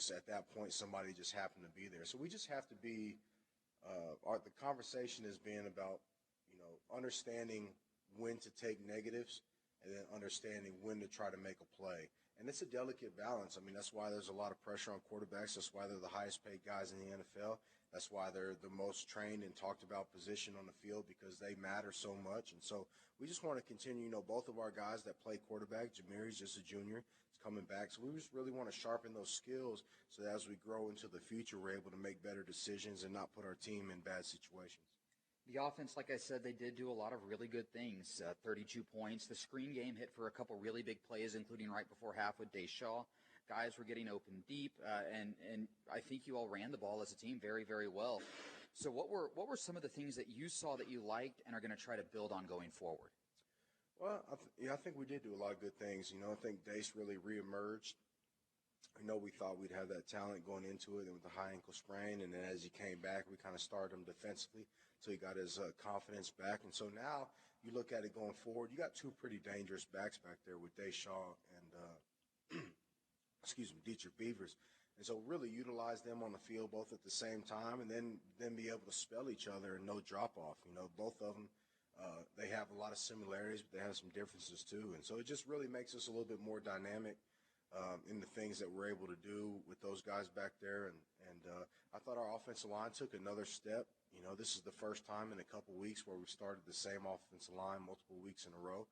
just at that point somebody just happened to be there. So we just have to be. The conversation has been about, understanding when to take negatives and then understanding when to try to make a play. And it's a delicate balance. I mean, that's why there's a lot of pressure on quarterbacks. That's why they're the highest paid guys in the NFL. That's why they're the most trained and talked about position on the field, because they matter so much. And so we just want to continue, both of our guys that play quarterback, Jameer's just a junior, is coming back. So we just really want to sharpen those skills so that as we grow into the future, we're able to make better decisions and not put our team in bad situations. The offense, like I said, they did do a lot of really good things. 32 points. The screen game hit for a couple really big plays, including right before half with Shaw. Guys were getting open deep, and I think you all ran the ball as a team very, very well. So what were some of the things that you saw that you liked and are going to try to build on going forward? Well, I think we did do a lot of good things. I think Dace really reemerged. We thought we'd have that talent going into it, and with the high ankle sprain, and then as he came back, we kind of started him defensively until he got his confidence back. And so now you look at it going forward, you got two pretty dangerous backs back there with Shaw and Dietrich Beavers. And so really utilize them on the field both at the same time, and then be able to spell each other and no drop-off. Both of them, they have a lot of similarities, but they have some differences too. And so it just really makes us a little bit more dynamic in the things that we're able to do with those guys back there. And I thought our offensive line took another step. This is the first time in a couple weeks where we started the same offensive line multiple weeks in a row.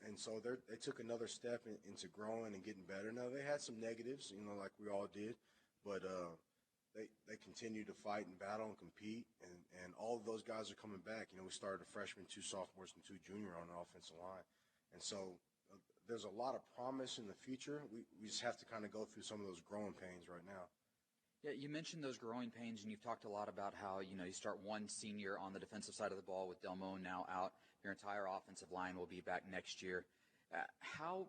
And so they took another step into growing and getting better. Now, they had some negatives, like we all did, but they continue to fight and battle and compete, and all of those guys are coming back. We started a freshman, 2 sophomores, and 2 junior on the offensive line. And so there's a lot of promise in the future. We just have to kind of go through some of those growing pains right now. Yeah, you mentioned those growing pains, and you've talked a lot about how, you start one senior on the defensive side of the ball with Delmo now out. Your entire offensive line will be back next year. How,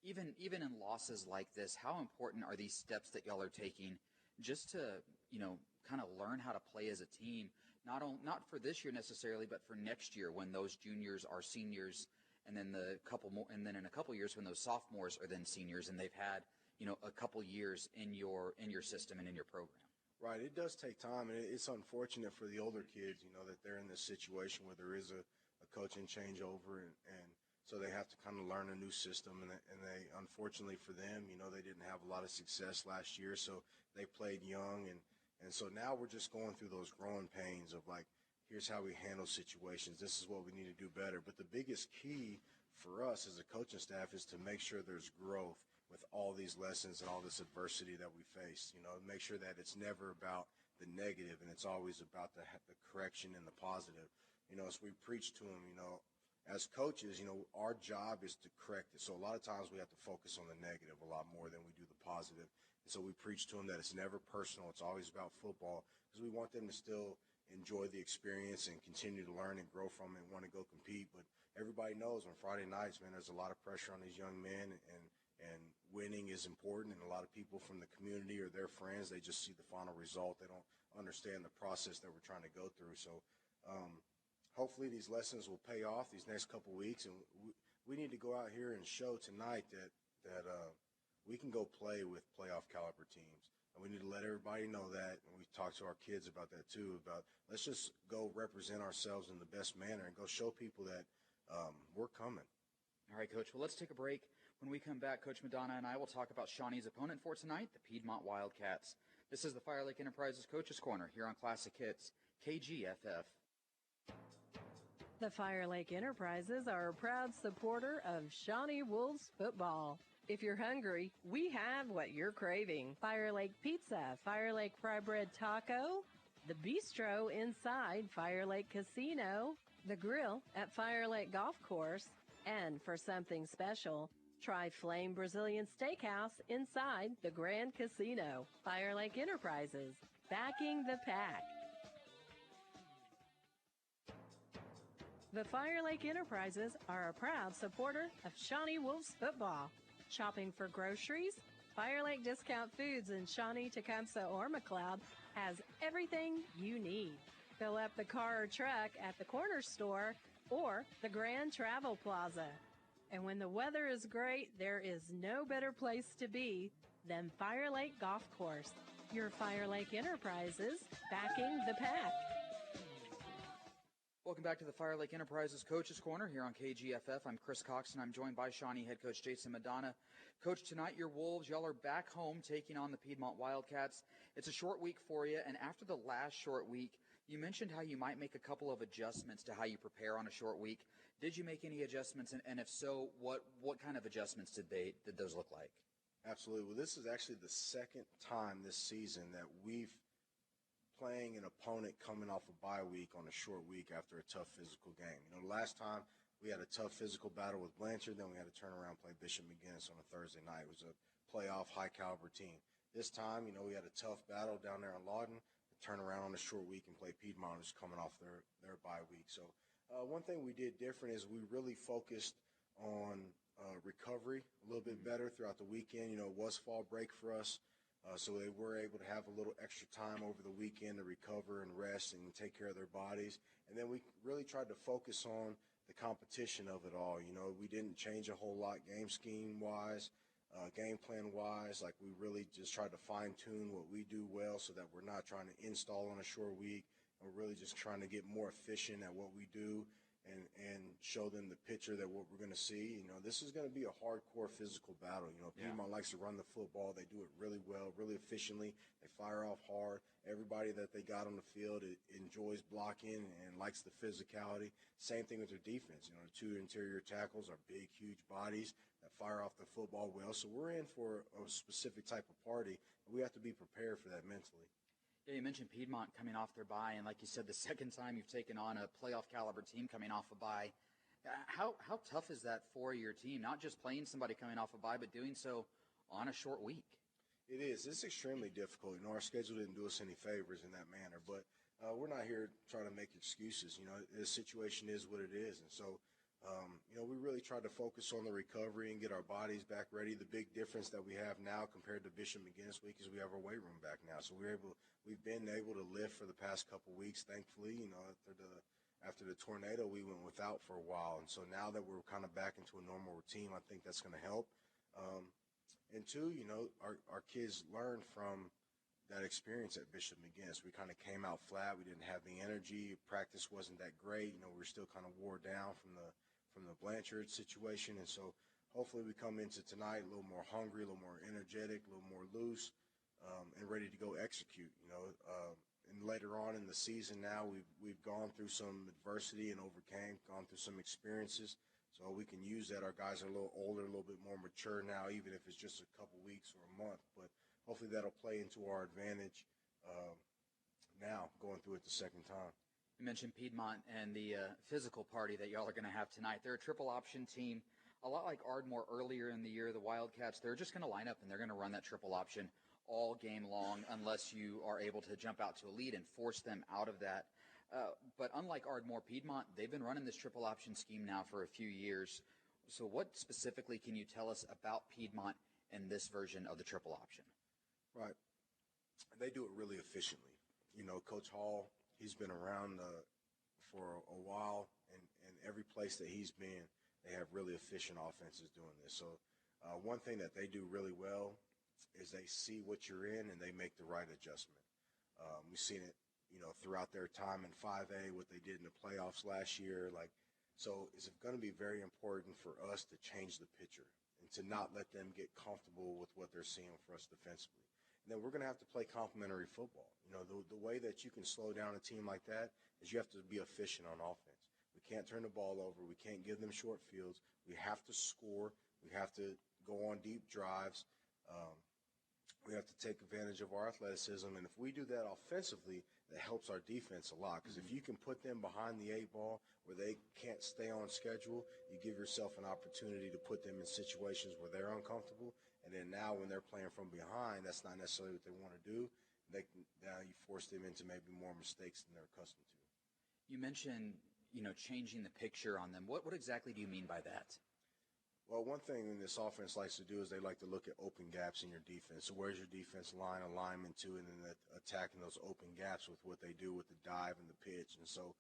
even in losses like this, how important are these steps that y'all are taking just to, kind of learn how to play as a team, not for this year necessarily, but for next year when those juniors are seniors, and then in a couple years when those sophomores are then seniors and they've had a couple years in your system and in your program. Right. It does take time, and it's unfortunate for the older kids, that they're in this situation where there is a coaching changeover, and so they have to kind of learn a new system, and they unfortunately for them, they didn't have a lot of success last year, so they played young, and so now we're just going through those growing pains of like, here's how we handle situations. This is what we need to do better. But the biggest key for us as a coaching staff is to make sure there's growth with all these lessons and all this adversity that we face. Make sure that it's never about the negative and it's always about the correction and the positive. As we preach to them, as coaches, our job is to correct it. So a lot of times we have to focus on the negative a lot more than we do the positive. And so we preach to them that it's never personal. It's always about football, because we want them to still enjoy the experience and continue to learn and grow from it and want to go compete. But everybody knows on Friday nights, man, there's a lot of pressure on these young men, and winning is important. And a lot of people from the community or their friends, they just see the final result. They don't understand the process that we're trying to go through. So hopefully these lessons will pay off these next couple weeks. And we need to go out here and show tonight that we can go play with playoff caliber teams. And we need to let everybody know that, and we talk to our kids about that too, about let's just go represent ourselves in the best manner and go show people that we're coming. All right, Coach. Well, let's take a break. When we come back, Coach Madonna and I will talk about Shawnee's opponent for tonight, the Piedmont Wildcats. This is the Fire Lake Enterprises Coach's Corner here on Classic Hits, KGFF. The Fire Lake Enterprises are a proud supporter of Shawnee Wolves football. If you're hungry, we have what you're craving. Fire Lake Pizza, Fire Lake Fry Bread Taco, the Bistro inside Fire Lake Casino, the grill at Fire Lake Golf Course, and for something special, try Flame Brazilian Steakhouse inside the Grand Casino. Fire Lake Enterprises, backing the pack. The Fire Lake Enterprises are a proud supporter of Shawnee Wolves football. Shopping for groceries? Fire Lake Discount Foods in Shawnee, Tecumseh, or McLeod has everything you need. Fill up the car or truck at the corner store or the Grand Travel Plaza. And when the weather is great, there is no better place to be than Fire Lake Golf Course. Your Fire Lake Enterprises, backing the pack. Welcome back to the Fire Lake Enterprises Coach's Corner here on KGFF. I'm Chris Cox, and I'm joined by Shawnee head coach Jason Madonna. Coach, tonight your Wolves, y'all are back home taking on the Piedmont Wildcats. It's a short week for you, and after the last short week, you mentioned how you might make a couple of adjustments to how you prepare on a short week. Did you make any adjustments, and if so, what kind of adjustments did those look like? Absolutely. Well, this is actually the second time this season that we've playing an opponent coming off a bye week on a short week after a tough physical game. The last time we had a tough physical battle with Blanchard, then we had to turn around and play Bishop McGinnis on a Thursday night. It was a playoff, high-caliber team. This time, we had a tough battle down there in Lawton, turn around on a short week and play Piedmont, who's coming off their bye week. So one thing we did different is we really focused on recovery a little bit better throughout the weekend. It was fall break for us. So they were able to have a little extra time over the weekend to recover and rest and take care of their bodies. And then we really tried to focus on the competition of it all. We didn't change a whole lot game scheme-wise, game plan-wise. Like, we really just tried to fine-tune what we do well so that we're not trying to install on a short week. And we're really just trying to get more efficient at what we do and show them the picture that what we're going to see. This is going to be a hardcore physical battle. Piedmont likes to run the football. They do it really well, really efficiently. They fire off hard. Everybody that they got on the field enjoys blocking and likes the physicality. Same thing with their defense. The two interior tackles are big, huge bodies that fire off the football well. So we're in for a specific type of party, and we have to be prepared for that mentally. Yeah, you mentioned Piedmont coming off their bye, and like you said, the second time you've taken on a playoff caliber team coming off a bye. How tough is that for your team? Not just playing somebody coming off a bye, but doing so on a short week. It is. It's extremely difficult. Our schedule didn't do us any favors in that manner, but we're not here trying to make excuses. The situation is what it is, and so we really tried to focus on the recovery and get our bodies back ready. The big difference that we have now compared to Bishop McGinnis week is we have our weight room back now. So we've been able to lift for the past couple weeks, thankfully. After the tornado, we went without for a while. And so now that we're kind of back into a normal routine, I think that's going to help. And two, our kids learned from that experience at Bishop McGinnis. We kind of came out flat. We didn't have the energy. Practice wasn't that great. We were still kind of wore down from the Blanchard situation. And so hopefully we come into tonight a little more hungry, a little more energetic, a little more loose, and ready to go execute. And later on in the season now, we've gone through some adversity and gone through some experiences. So we can use that. Our guys are a little older, a little bit more mature now, even if it's just a couple weeks or a month. But hopefully that'll play into our advantage now going through it the second time. You mentioned Piedmont and the physical party that y'all are going to have tonight. They're a triple option team. A lot like Ardmore earlier in the year, the Wildcats, they're just going to line up and they're going to run that triple option all game long unless you are able to jump out to a lead and force them out of that. But unlike Ardmore, Piedmont, they've been running this triple option scheme now for a few years. So what specifically can you tell us about Piedmont and this version of the triple option? Right. They do it really efficiently. Coach Hall, he's been around for a while, and every place that he's been, they have really efficient offenses doing this. So one thing that they do really well is they see what you're in and they make the right adjustment. We've seen it, throughout their time in 5A, what they did in the playoffs last year. So it's going to be very important for us to change the picture and to not let them get comfortable with what they're seeing for us defensively. And then we're going to have to play complementary football. The way that you can slow down a team like that is you have to be efficient on offense. We can't turn the ball over. We can't give them short fields. We have to score. We have to go on deep drives. We have to take advantage of our athleticism. And if we do that offensively, that helps our defense a lot. Because if you can put them behind the 8 ball where they can't stay on schedule, you give yourself an opportunity to put them in situations where they're uncomfortable. And then now when they're playing from behind, that's not necessarily what they want to do. Now you force them into maybe more mistakes than they're accustomed to. You mentioned, changing the picture on them. What exactly do you mean by that? Well, one thing this offense likes to do is they like to look at open gaps in your defense. So where's your defense line alignment to, and then attacking those open gaps with what they do with the dive and the pitch. And so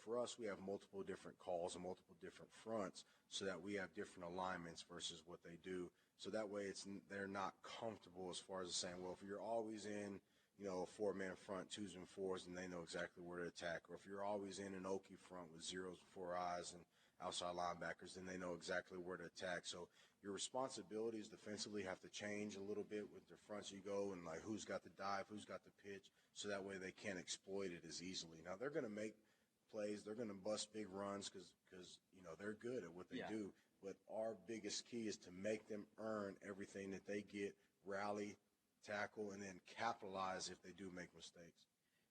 for us, we have multiple different calls and multiple different fronts so that we have different alignments versus what they do. So that way they're not comfortable as far as saying, well, if you're always in, a 4-man front, 2s and 4s, then they know exactly where to attack. Or if you're always in an Okie front with 0s and 4 eyes and outside linebackers, then they know exactly where to attack. So your responsibilities defensively have to change a little bit with the fronts you go and like who's got the dive, who's got the pitch, so that way they can't exploit it as easily. Now they're going to make plays, they're going to bust big runs because they're good at what they do. But our biggest key is to make them earn everything that they get, rally, tackle, and then capitalize if they do make mistakes.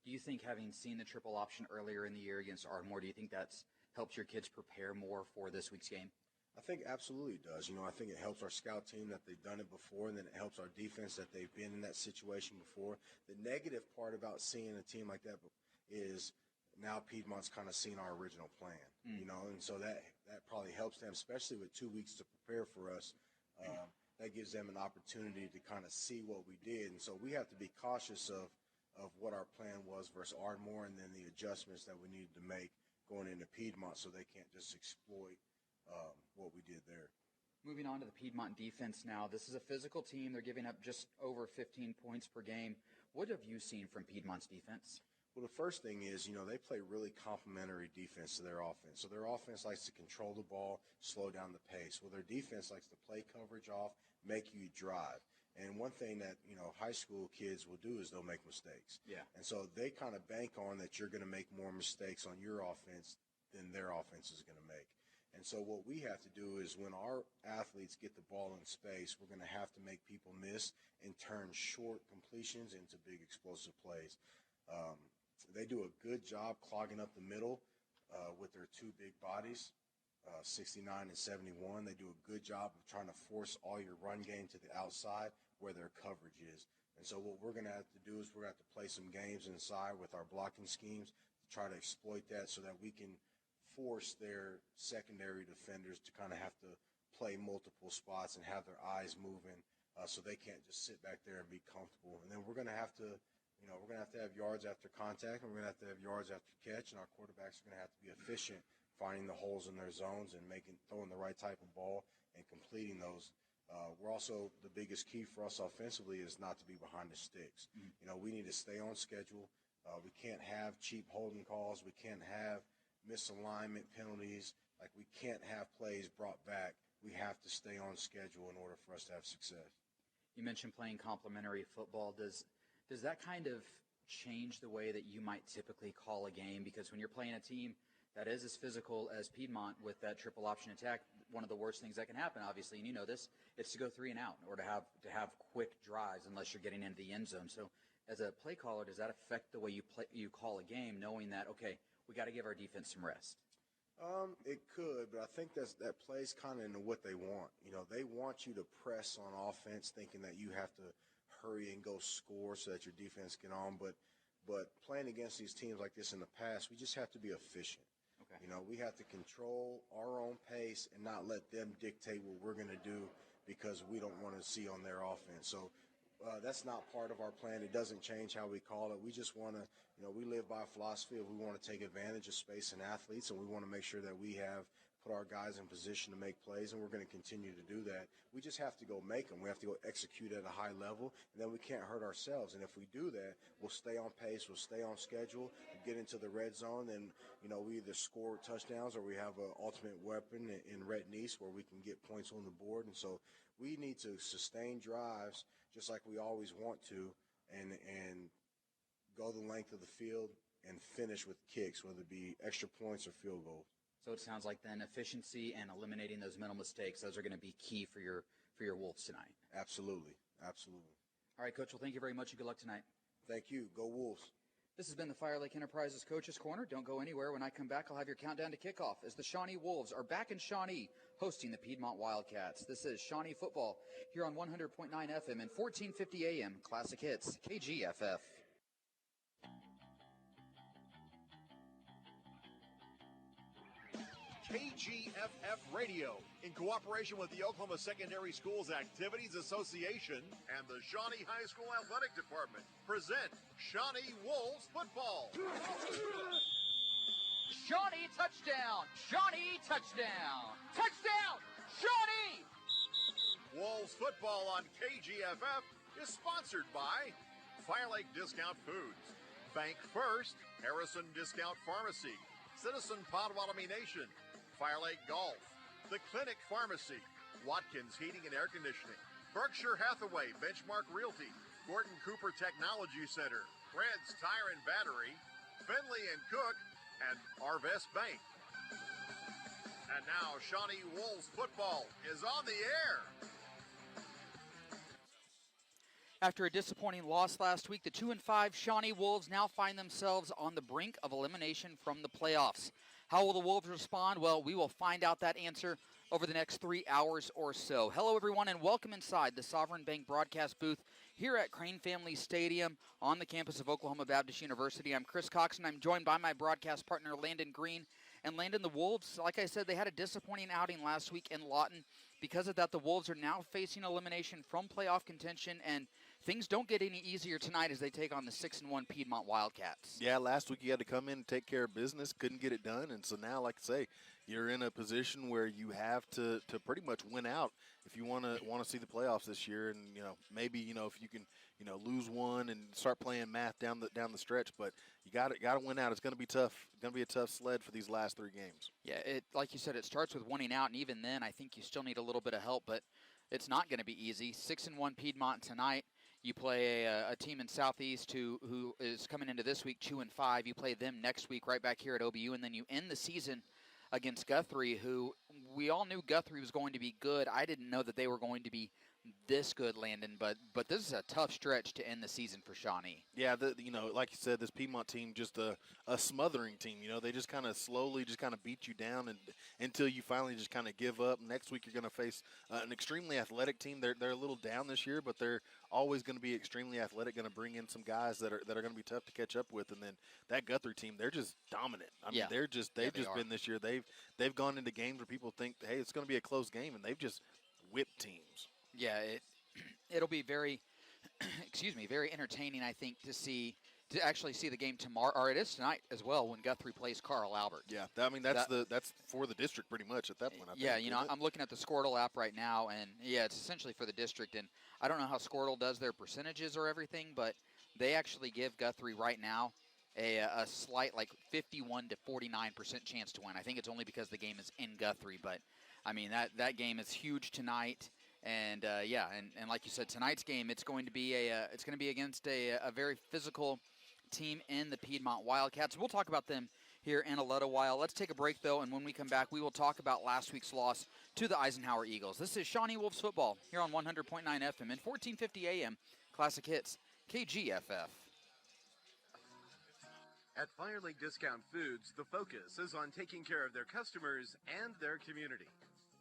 Do you think, having seen the triple option earlier in the year against Ardmore, do you think that's helped your kids prepare more for this week's game? I think absolutely it does. I think it helps our scout team that they've done it before, and then it helps our defense that they've been in that situation before. The negative part about seeing a team like that is now Piedmont's kind of seen our original plan, and so that probably helps them, especially with 2 weeks to prepare for us. That gives them an opportunity to kind of see what we did, and so we have to be cautious of what our plan was versus Ardmore, and then the adjustments that we needed to make going into Piedmont, so they can't just exploit what we did there. Moving on to the Piedmont defense now. This is a physical team. They're giving up just over 15 points per game. What have you seen from Piedmont's defense? Well, the first thing is, they play really complementary defense to their offense. So their offense likes to control the ball, slow down the pace. Well, their defense likes to play coverage off, make you drive. And one thing that, high school kids will do is they'll make mistakes. Yeah. And so they kind of bank on that you're going to make more mistakes on your offense than their offense is going to make. And so what we have to do is when our athletes get the ball in space, we're going to have to make people miss and turn short completions into big explosive plays. They do a good job clogging up the middle with their two big bodies, 69 and 71. They do a good job of trying to force all your run game to the outside where their coverage is. And so what we're going to have to do is we're going to have to play some games inside with our blocking schemes to try to exploit that so that we can force their secondary defenders to kind of have to play multiple spots and have their eyes moving so they can't just sit back there and be comfortable. And then we're going to have to have yards after contact, and we're going to have yards after catch, and our quarterbacks are going to have to be efficient finding the holes in their zones and throwing the right type of ball and completing those. We're also, the biggest key for us offensively is not to be behind the sticks. We need to stay on schedule. We can't have cheap holding calls. We can't have misalignment penalties. Like, we can't have plays brought back. We have to stay on schedule in order for us to have success. You mentioned playing complementary football. Does that kind of change the way that you might typically call a game? Because when you're playing a team that is as physical as Piedmont with that triple option attack, one of the worst things that can happen, obviously, and you know this, it's to go 3 and out or to have quick drives unless you're getting into the end zone. So as a play caller, does that affect the way you call a game, knowing that, okay, we got to give our defense some rest? It could, but I think that plays kind of into what they want. They want you to press on offense, thinking that you have to hurry and go score so that your defense get on. But playing against these teams like this in the past, we just have to be efficient. Okay. We have to control our own pace and not let them dictate what we're going to do because we don't want to see on their offense. So that's not part of our plan. It doesn't change how we call it. We just want to, we live by a philosophy of we want to take advantage of space and athletes, and we want to make sure that we have put our guys in position to make plays, and we're going to continue to do that. We just have to go make them. We have to go execute at a high level, and then we can't hurt ourselves. And if we do that, we'll stay on pace, we'll stay on schedule, we'll get into the red zone, and, we either score touchdowns or we have an ultimate weapon in Red Nice where we can get points on the board. And so we need to sustain drives just like we always want to and go the length of the field and finish with kicks, whether it be extra points or field goals. So it sounds like then efficiency and eliminating those mental mistakes, those are going to be key for your Wolves tonight. Absolutely. Absolutely. All right, Coach, well, thank you very much and good luck tonight. Thank you. Go Wolves. This has been the Fire Lake Enterprises Coaches Corner. Don't go anywhere. When I come back, I'll have your countdown to kickoff as the Shawnee Wolves are back in Shawnee hosting the Piedmont Wildcats. This is Shawnee football here on 100.9 FM and 1450 AM Classic Hits, KGFF. KGFF Radio, in cooperation with the Oklahoma Secondary Schools Activities Association and the Shawnee High School Athletic Department, present Shawnee Wolves football. Shawnee touchdown! Shawnee touchdown! Touchdown! Shawnee! Wolves football on KGFF is sponsored by Fire Lake Discount Foods, Bank First, Harrison Discount Pharmacy, Citizen Potawatomi Nation, Fire Lake Golf, The Clinic Pharmacy, Watkins Heating and Air Conditioning, Berkshire Hathaway Benchmark Realty, Gordon Cooper Technology Center, Red's Tire and Battery, Finley and Cook, and Arvest Bank. And now Shawnee Wolves football is on the air. After a disappointing loss last week, the 2-5 Shawnee Wolves now find themselves on the brink of elimination from the playoffs. How will the Wolves respond? Well, we will find out that answer over the next 3 hours or so. Hello, everyone, and welcome inside the Sovereign Bank broadcast booth here at Crane Family Stadium on the campus of Oklahoma Baptist University. I'm Chris Cox, and I'm joined by my broadcast partner, Landon Green. And Landon, the Wolves, like I said, they had a disappointing outing last week in Lawton. Because of that, the Wolves are now facing elimination from playoff contention, and things don't get any easier tonight as they take on the 6-1 Piedmont Wildcats. Yeah, last week you had to come in and take care of business, couldn't get it done, and so now, like I say, you're in a position where you have to pretty much win out if you want to see the playoffs this year, and maybe if you can lose one and start playing math down the stretch, but you got to win out. It's going to be tough. It's going to be a tough sled for these last 3 games. Yeah, like you said, it starts with winning out, and even then, I think you still need a little bit of help, but it's not going to be easy. 6-1 Piedmont tonight. You play a team in Southeast who is coming into this week 2-5. You play them next week right back here at OBU, and then you end the season against Guthrie, who we all knew Guthrie was going to be good. I didn't know that they were going to be this good, Landon, but this is a tough stretch to end the season for Shawnee. Yeah, like you said, this Piedmont team, just a smothering team. They just kind of slowly just kind of beat you down until you finally just kind of give up. Next week you're going to face an extremely athletic team. They're a little down this year, but they're always going to be extremely athletic, going to bring in some guys that are going to be tough to catch up with. And then that Guthrie team, they're just dominant. I mean, they've just been this year. They've gone into games where people think, hey, it's going to be a close game, and they've just whipped teams. Yeah, it'll be very, very entertaining, I think, to actually see the game tomorrow, or it is tonight as well when Guthrie plays Carl Albert. Yeah, that's for the district pretty much at that point. I think, I'm looking at the Squirtle app right now, and it's essentially for the district. And I don't know how Squirtle does their percentages or everything, but they actually give Guthrie right now a slight 51 to 49% chance to win. I think it's only because the game is in Guthrie, but I mean that game is huge tonight. And and like you said, tonight's game it's going to be against a very physical team in the Piedmont Wildcats. We'll talk about them here in a little while. Let's take a break though, and when we come back, we will talk about last week's loss to the Eisenhower Eagles. This is Shawnee Wolves football here on 100.9 FM and 1450 AM Classic Hits KGFF. At Fire Lake Discount Foods, the focus is on taking care of their customers and their community.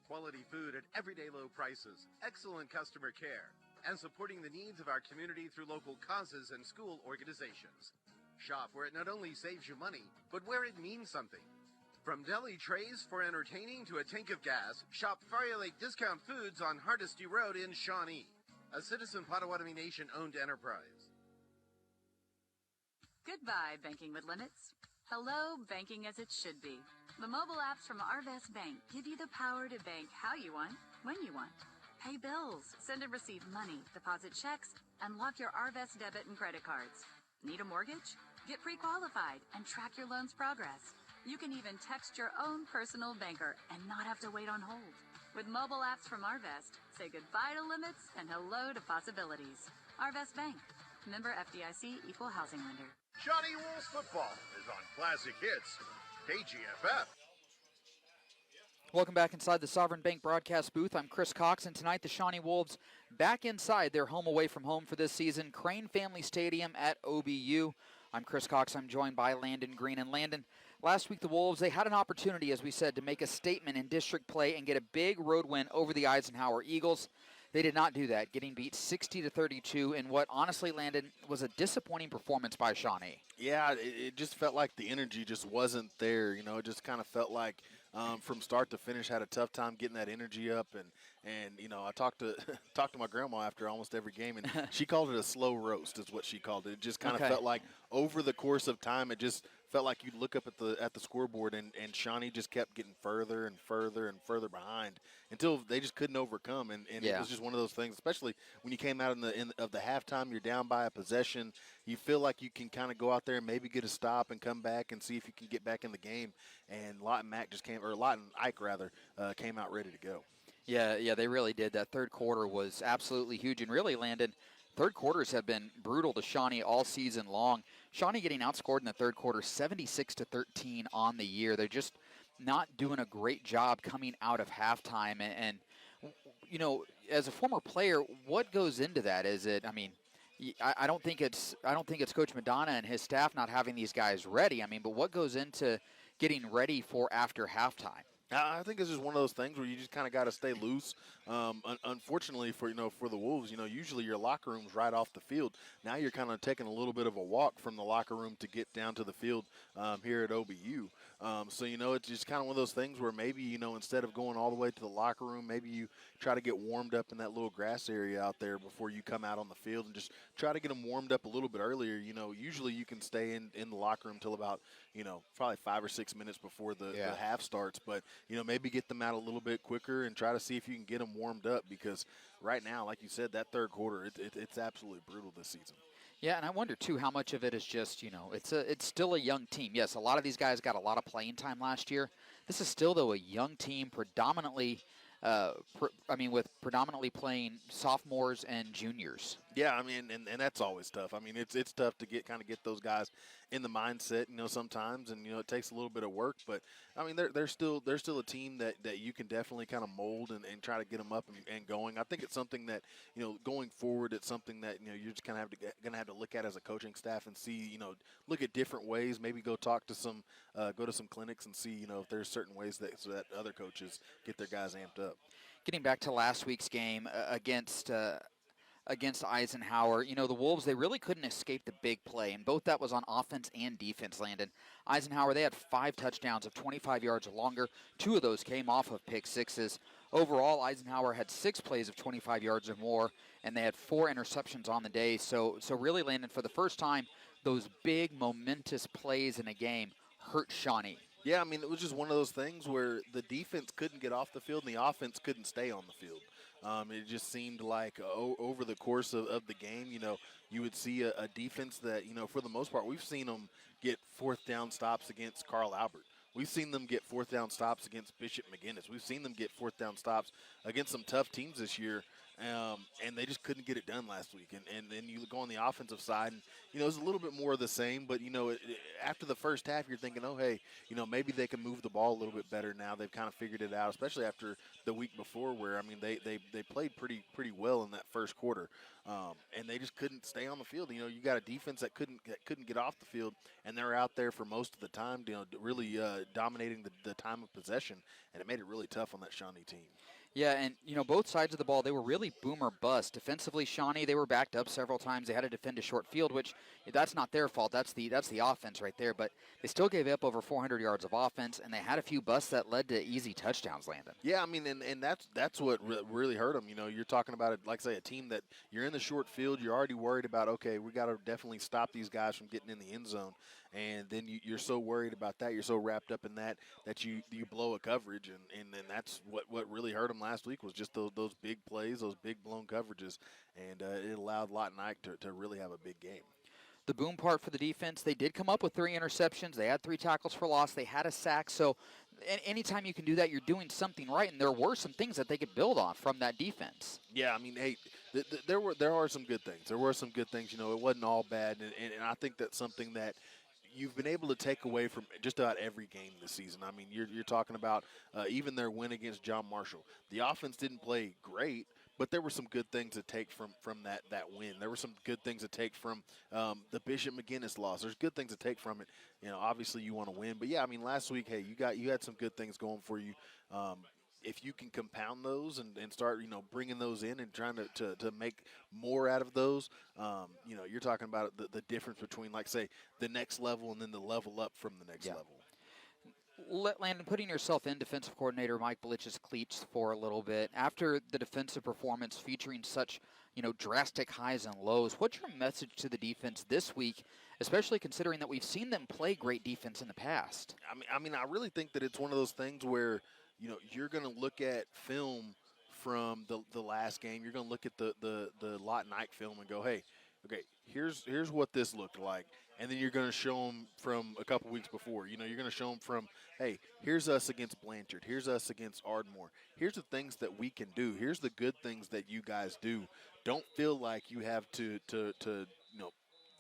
Quality food at everyday low prices, excellent customer care, and supporting the needs of our community through local causes and school organizations. Shop where it not only saves you money, but where it means something. From deli trays for entertaining to a tank of gas, shop Fire Lake Discount Foods on Hardesty Road in Shawnee, a Citizen Potawatomi Nation-owned enterprise. Goodbye, banking with limits. Hello, banking as it should be. The mobile apps from Arvest Bank give you the power to bank how you want, when you want. Pay bills, send and receive money, deposit checks, and lock your Arvest debit and credit cards. Need a mortgage? Get pre-qualified and track your loan's progress. You can even text your own personal banker and not have to wait on hold. With mobile apps from Arvest, say goodbye to limits and hello to possibilities. Arvest Bank. Member FDIC Equal Housing Lender. Shawnee Wolves football is on Classic Hits KGFF. Welcome back inside the Sovereign Bank broadcast booth. I'm Chris Cox, and tonight the Shawnee Wolves back inside their home away from home for this season, Crane Family Stadium at OBU. I'm Chris Cox. I'm joined by Landon Green. And Landon, last week the Wolves, they had an opportunity, as we said, to make a statement in district play and get a big road win over the Eisenhower Eagles. They did not do that, getting beat 60-32 in what honestly, Landon, was a disappointing performance by Shawnee. Yeah, it just felt like the energy just wasn't there. It just kind of felt like from start to finish. Had a tough time getting that energy up, and I talked to talked to my grandma after almost every game, and she called it a slow roast, is what she called it. It just kind of felt like over the course of time, it just felt like you'd look up at the scoreboard, and Shawnee just kept getting further and further and further behind until they just couldn't overcome. And it was just one of those things, especially when you came out of the halftime, you're down by a possession. You feel like you can kind of go out there and maybe get a stop and come back and see if you can get back in the game. And Lott and Ike came out ready to go. Yeah, they really did. That third quarter was absolutely huge. And really, Landon, third quarters have been brutal to Shawnee all season long. Shawnee getting outscored in the third quarter 76-13 on the year. They're just not doing a great job coming out of halftime. And as a former player, what goes into that? Is it, I don't think it's Coach Madonna and his staff not having these guys ready. But what goes into getting ready for after halftime? I think it's just one of those things where you just kind of got to stay loose. Unfortunately for the Wolves, usually your locker room's right off the field. Now you're kind of taking a little bit of a walk from the locker room to get down to the field here at OBU. So it's just kind of one of those things where maybe instead of going all the way to the locker room, maybe you try to get warmed up in that little grass area out there before you come out on the field, and just try to get them warmed up a little bit earlier. Usually you can stay in the locker room till about probably 5 or 6 minutes before the half starts, but maybe get them out a little bit quicker and try to see if you can get them warmed up, because right now, like you said, that third quarter, it's absolutely brutal this season. Yeah, and I wonder, too, how much of it is just, it's still a young team. Yes, a lot of these guys got a lot of playing time last year. This is still, though, a young team, predominantly with predominantly playing sophomores and juniors. Yeah, and that's always tough. It's tough to get those guys in the mindset, sometimes, and it takes a little bit of work. But they're still a team that you can definitely kind of mold and try to get them up and going. I think it's something that going forward, it's something that you're just kind of gonna have to look at as a coaching staff and see, look at different ways. Maybe go talk to some, go to some clinics and see if there's certain ways so that other coaches get their guys amped up. Getting back to last week's game against Eisenhower, the Wolves, they really couldn't escape the big play, and both that was on offense and defense, Landon. Eisenhower, they had 5 touchdowns of 25 yards or longer. 2 of those came off of pick sixes. Overall, Eisenhower had 6 plays of 25 yards or more, and they had 4 interceptions on the day. So really, Landon, for the first time, those big, momentous plays in a game hurt Shawnee. Yeah, it was just one of those things where the defense couldn't get off the field and the offense couldn't stay on the field. It just seemed like over the course of the game, you would see a defense that, for the most part, we've seen them get 4th down stops against Carl Albert. We've seen them get 4th down stops against Bishop McGinnis. We've seen them get 4th down stops against some tough teams this year, and they just couldn't get it done last week. And then you go on the offensive side, and, it was a little bit more of the same. But, after the first half, you're thinking, oh, hey, maybe they can move the ball a little bit better now. They've kind of figured it out, especially after the week before where, they played pretty really in that first quarter. And they just couldn't stay on the field. You got a defense that couldn't get off the field, and they're out there for most of the time, really dominating the time of possession, and it made it really tough on that Shawnee team. Yeah, and, both sides of the ball, they were really boom or bust. Defensively, Shawnee, they were backed up several times. They had to defend a short field, which that's not their fault. That's the offense right there. But they still gave up over 400 yards of offense, and they had a few busts that led to easy touchdowns, Landon. Yeah, and that's what really hurt them. You're talking about, like I say, a team that you're in the short field. You're already worried about, okay, we got to definitely stop these guys from getting in the end zone. And then you're so worried about that. You're so wrapped up in that you blow a coverage. And then that's what really hurt them last week was just those big plays, those big blown coverages. And it allowed Lott and Ike to really have a big game. The boom part for the defense, they did come up with 3 interceptions. They had 3 tackles for loss. They had a sack. So anytime you can do that, you're doing something right. And there were some things that they could build on from that defense. Yeah, hey, there are some good things. There were some good things. It wasn't all bad. And I think that's something that you've been able to take away from just about every game this season. You're talking about even their win against John Marshall. The offense didn't play great, but there were some good things to take from that win. There were some good things to take from the Bishop McGinnis loss. There's good things to take from it. Obviously you want to win, but yeah, last week, hey, you had some good things going for you. If you can compound those and start, bringing those in and trying to make more out of those, you're talking about the difference between, like, say, the next level and then the level up from the next level. Landon, putting yourself in defensive coordinator Mike Belich's cleats for a little bit, after the defensive performance featuring such, drastic highs and lows, what's your message to the defense this week, especially considering that we've seen them play great defense in the past? I really think that it's one of those things where, you're going to look at film from the last game. You're going to look at the Lot Night film and go, hey, okay, here's what this looked like. And then you're going to show them from a couple weeks before. You're going to show them from, hey, here's us against Blanchard. Here's us against Ardmore. Here's the things that we can do. Here's the good things that you guys do. Don't feel like you have to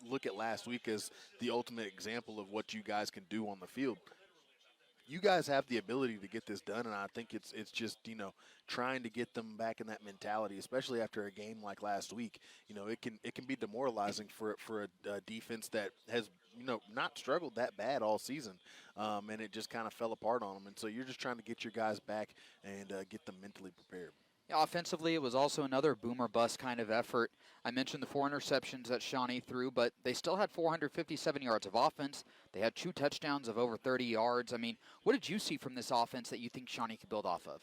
look at last week as the ultimate example of what you guys can do on the field. You guys have the ability to get this done, and I think it's just, trying to get them back in that mentality, especially after a game like last week. It can be demoralizing for a defense that has, not struggled that bad all season, and it just kind of fell apart on them. And so you're just trying to get your guys back and get them mentally prepared. Yeah, offensively, it was also another boom or bust kind of effort. I mentioned the 4 interceptions that Shawnee threw, but they still had 457 yards of offense. They had 2 touchdowns of over 30 yards. I mean, what did you see from this offense that you think Shawnee could build off of?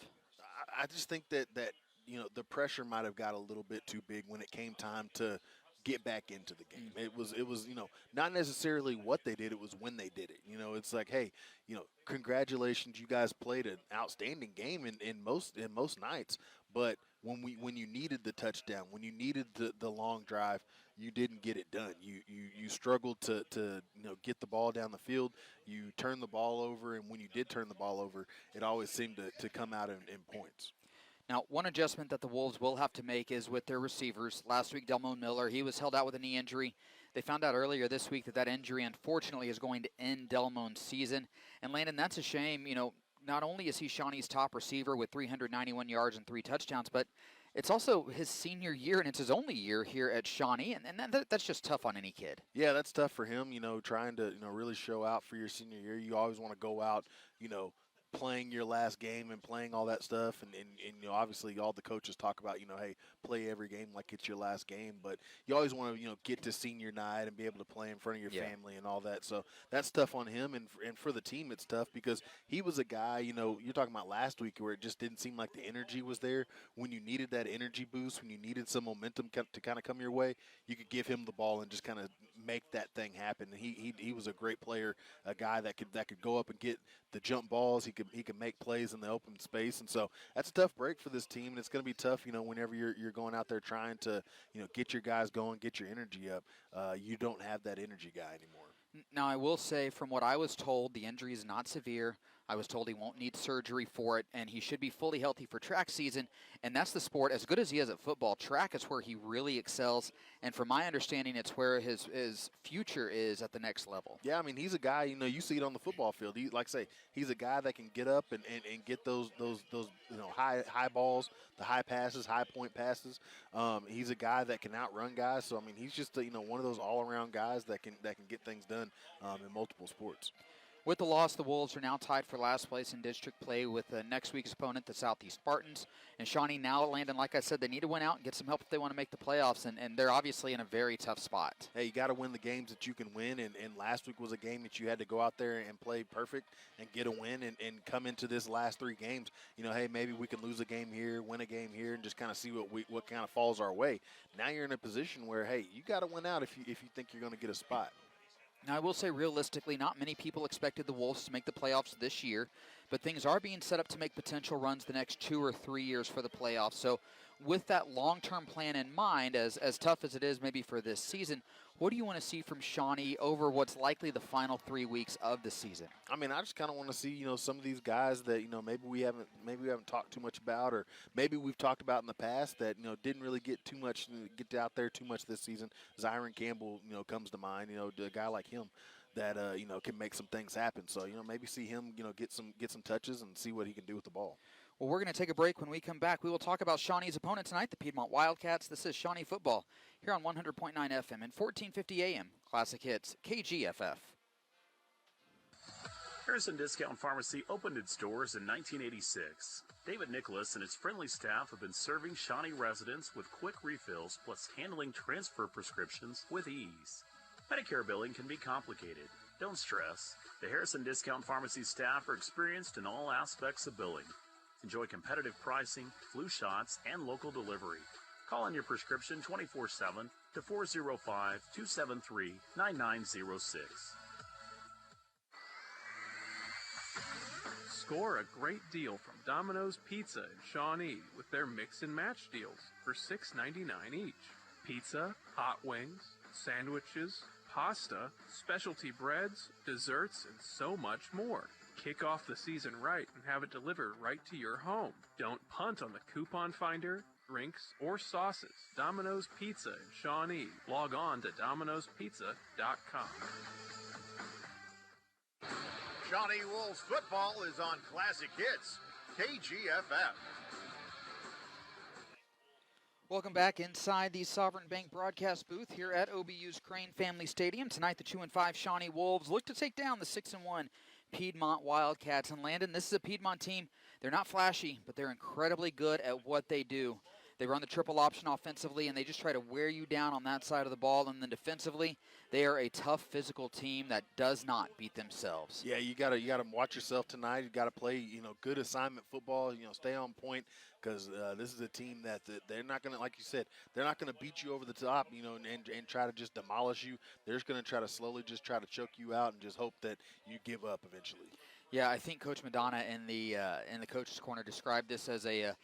I just think that the pressure might have got a little bit too big when it came time to get back into the game. It was not necessarily what they did, it was when they did it. It's like, hey, congratulations, you guys played an outstanding game in most nights, but when you needed the touchdown, when you needed the long drive, you didn't get it done. You struggled to get the ball down the field. You turned the ball over, and when you did turn the ball over, it always seemed to come out in points. Now, one adjustment that the Wolves will have to make is with their receivers. Last week, Delmone Miller, he was held out with a knee injury. They found out earlier this week that injury, unfortunately, is going to end Delmone's season. And, Landon, that's a shame. Not only is he Shawnee's top receiver with 391 yards and 3 touchdowns, but it's also his senior year, and it's his only year here at Shawnee, and that's just tough on any kid. Yeah, that's tough for him, trying to, really show out for your senior year. You always want to go out, playing your last game and playing all that stuff, and obviously all the coaches talk about, hey, play every game like it's your last game, but you always want to, get to senior night and be able to play in front of your family and all that. So that's tough on him, and for the team it's tough because he was a guy, you're talking about last week where it just didn't seem like the energy was there. When you needed that energy boost, when you needed some momentum to kind of come your way, you could give him the ball and just kind of make that thing happen. He was a great player, a guy that could go up and get the jump balls. He could make plays in the open space, and so that's a tough break for this team. And it's going to be tough, whenever you're going out there trying to, get your guys going, get your energy up. You don't have that energy guy anymore. Now, I will say, from what I was told, the injury is not severe. I was told he won't need surgery for it, and he should be fully healthy for track season. And that's the sport. As good as he is at football, track is where he really excels. And from my understanding, it's where his future is at the next level. Yeah, he's a guy, you see it on the football field. Like I say, he's a guy that can get up and get those high balls, the high passes, high point passes. He's a guy that can outrun guys. So, he's just, one of those all-around guys that can get things done in multiple sports. With the loss, the Wolves are now tied for last place in district play with next week's opponent, the Southeast Spartans. And Shawnee now, Landon, like I said, they need to win out and get some help if they want to make the playoffs, and they're obviously in a very tough spot. Hey, you got to win the games that you can win, and last week was a game that you had to go out there and play perfect and get a win and come into this last 3 games. Hey, maybe we can lose a game here, win a game here, and just kind of see what kind of falls our way. Now you're in a position where, hey, you got to win out if you think you're going to get a spot. Now, I will say realistically, not many people expected the Wolves to make the playoffs this year, but things are being set up to make potential runs the next 2 or 3 years for the playoffs. So with that long-term plan in mind, as tough as it is maybe for this season, what do you want to see from Shawnee over what's likely the final 3 weeks of the season? I just kind of want to see, some of these guys that, maybe we haven't talked too much about, or maybe we've talked about in the past that, didn't really get out there too much this season. Zyron Campbell, comes to mind, a guy like him that, can make some things happen. So, maybe see him, get some touches and see what he can do with the ball. Well, we're going to take a break. When we come back, we will talk about Shawnee's opponent tonight, the Piedmont Wildcats. This is Shawnee Football here on 100.9 FM and 1450 AM. Classic Hits, KGFF. Harrison Discount Pharmacy opened its doors in 1986. David Nicholas and his friendly staff have been serving Shawnee residents with quick refills plus handling transfer prescriptions with ease. Medicare billing can be complicated. Don't stress. The Harrison Discount Pharmacy staff are experienced in all aspects of billing. Enjoy competitive pricing, flu shots, and local delivery. Call in your prescription 24/7 to 405-273-9906. Score a great deal from Domino's Pizza in Shawnee with their mix and match deals for $6.99 each. Pizza, hot wings, sandwiches, pasta, specialty breads, desserts, and so much more. Kick off the season right and have it delivered right to your home. Don't punt on the coupon finder, drinks, or sauces. Domino's Pizza in Shawnee. Log on to dominospizza.com. Shawnee Wolves football is on Classic Hits, KGFF. Welcome back inside the Sovereign Bank broadcast booth here at OBU's Crane Family Stadium. Tonight, the 2-5 Shawnee Wolves look to take down the 6-1 Piedmont Wildcats. And Landon, this is a Piedmont team. They're not flashy, but they're incredibly good at what they do. They run the triple option offensively, and they just try to wear you down on that side of the ball. And then defensively, they are a tough physical team that does not beat themselves. Yeah, you gotta watch yourself tonight. You gotta play, good assignment football. Stay on point, because this is a team that they're not gonna, like you said, they're not gonna beat you over the top, and try to just demolish you. They're just gonna try to slowly just try to choke you out and just hope that you give up eventually. Yeah, I think Coach Madonna in the coach's corner described this as a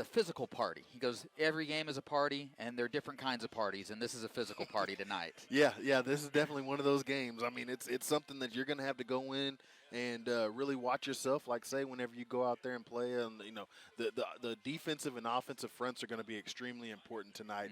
physical party. He goes, every game is a party, and there are different kinds of parties, and this is a physical party tonight. Yeah, this is definitely one of those games. I mean, it's something that you're going to have to go in and really watch yourself. Like, say, whenever you go out there and play, and the defensive and offensive fronts are going to be extremely important tonight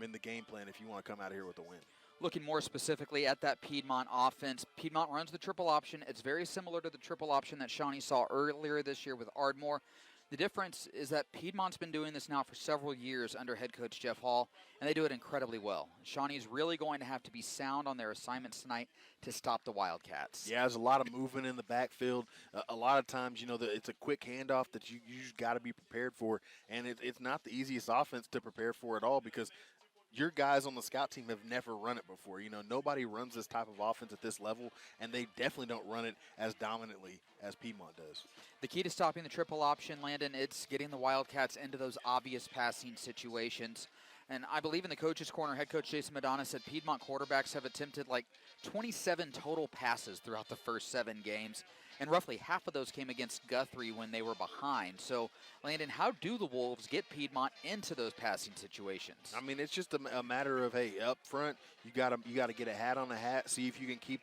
in the game plan if you want to come out of here with a win. Looking more specifically at that Piedmont offense, Piedmont runs the triple option. It's very similar to the triple option that Shawnee saw earlier this year with Ardmore. The difference is that Piedmont's been doing this now for several years under head coach Jeff Hall, and they do it incredibly well. Shawnee's really going to have to be sound on their assignments tonight to stop the Wildcats. Yeah, there's a lot of movement in the backfield. A lot of times, it's a quick handoff that you just got to be prepared for, and it's not the easiest offense to prepare for at all, because your guys on the scout team have never run it before. Nobody runs this type of offense at this level, and they definitely don't run it as dominantly as Piedmont does. The key to stopping the triple option, Landon, it's getting the Wildcats into those obvious passing situations. And I believe in the coach's corner, head coach Jason Madonna said Piedmont quarterbacks have attempted like 27 total passes throughout the first 7 games. And roughly half of those came against Guthrie when they were behind. So, Landon, how do the Wolves get Piedmont into those passing situations? I mean, it's just a matter of, hey, up front, you gotta get a hat on a hat, see if you can keep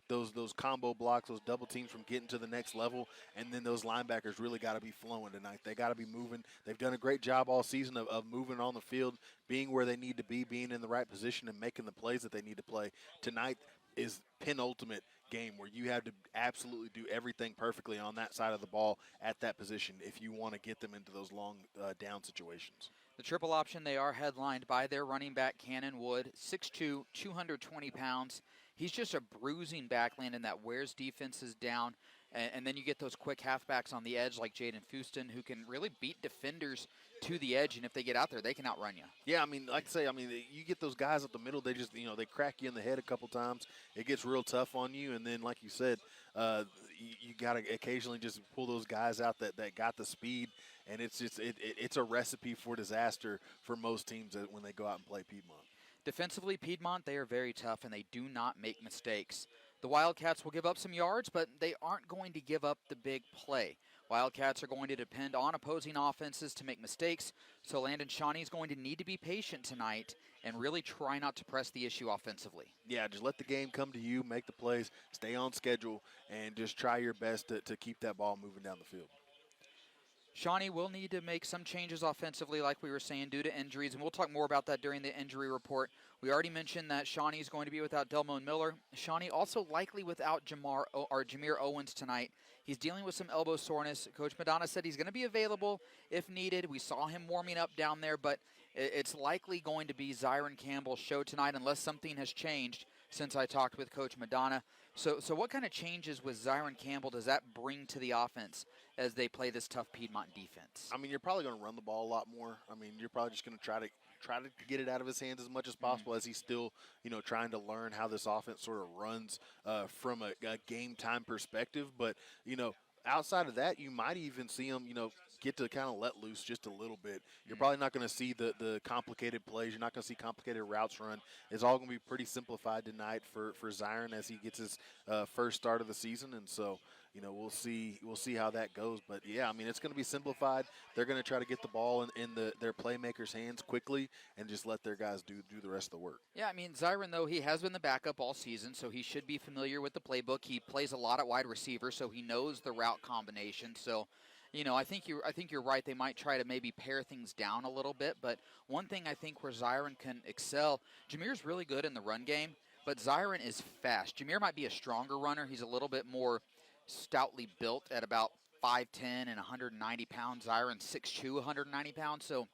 those combo blocks, those double teams from getting to the next level, and then those linebackers really got to be flowing tonight. They got to be moving. They've done a great job all season of moving on the field, being where they need to be, being in the right position, and making the plays that they need to play. Tonight is penultimate game where you have to absolutely do everything perfectly on that side of the ball at that position if you want to get them into those long down situations. The triple option, they are headlined by their running back, Cannon Wood, 6'2", 220 pounds. He's just a bruising back, Landon, that wears defenses down. And then you get those quick halfbacks on the edge like Jaden Fuston, who can really beat defenders to the edge, and if they get out there, they can outrun you. Yeah, I mean, like I say, you get those guys up the middle, they just, they crack you in the head a couple times. It gets real tough on you, and then, like you said, you got to occasionally just pull those guys out that got the speed, and it's just it's a recipe for disaster for most teams when they go out and play Piedmont. Defensively, Piedmont, they are very tough, and they do not make mistakes. The Wildcats will give up some yards, but they aren't going to give up the big play. Wildcats are going to depend on opposing offenses to make mistakes, so Landon Shawnee's going to need to be patient tonight and really try not to press the issue offensively. Yeah, just let the game come to you, make the plays, stay on schedule, and just try your best to keep that ball moving down the field. Shawnee will need to make some changes offensively, like we were saying, due to injuries, and we'll talk more about that during the injury report. We already mentioned that Shawnee is going to be without Delmone Miller. Shawnee also likely without Jameer Owens tonight. He's dealing with some elbow soreness. Coach Madonna said he's going to be available if needed. We saw him warming up down there, but it's likely going to be Zyron Campbell's show tonight unless something has changed since I talked with Coach Madonna. So what kind of changes with Zyron Campbell does that bring to the offense as they play this tough Piedmont defense? I mean, you're probably going to run the ball a lot more. I mean, you're probably just going to try to get it out of his hands as much as possible as he's still, trying to learn how this offense sort of runs from a game time perspective. But, outside of that, you might even see him, get to kind of let loose just a little bit. You're probably not going to see the complicated plays. You're not going to see complicated routes run. It's all going to be pretty simplified tonight for Zion as he gets his first start of the season. And so, we'll see how that goes. But, yeah, I mean, it's going to be simplified. They're going to try to get the ball in their playmakers' hands quickly and just let their guys do the rest of the work. Yeah, I mean, Zyron, though, he has been the backup all season, so he should be familiar with the playbook. He plays a lot at wide receiver, so he knows the route combination. So, I think you're right. They might try to maybe pare things down a little bit. But one thing I think where Zyron can excel, Jameer's really good in the run game, but Zyron is fast. Jameer might be a stronger runner. He's a little bit more stoutly built at about 5'10" and 190 pounds. Zyron 6'2", 190 pounds. So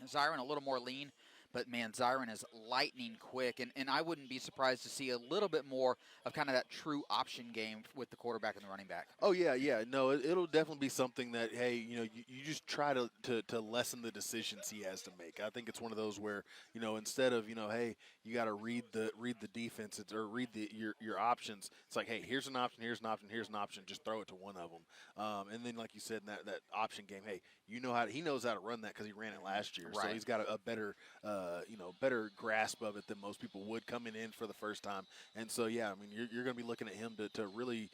Zyron a little more lean. But, man, Zyron is lightning quick, and I wouldn't be surprised to see a little bit more of kind of that true option game with the quarterback and the running back. Oh, yeah. No, it'll definitely be something that, hey, you just try to lessen the decisions he has to make. I think it's one of those where, instead of, hey, you got to read the defense or read your options. It's like, hey, here's an option, here's an option, here's an option. Just throw it to one of them. And then, like you said, in that option game, hey, he knows how to run that because he ran it last year. Right. So he's got a better better grasp of it than most people would coming in for the first time. And so, yeah, I mean, you're going to be looking at him to really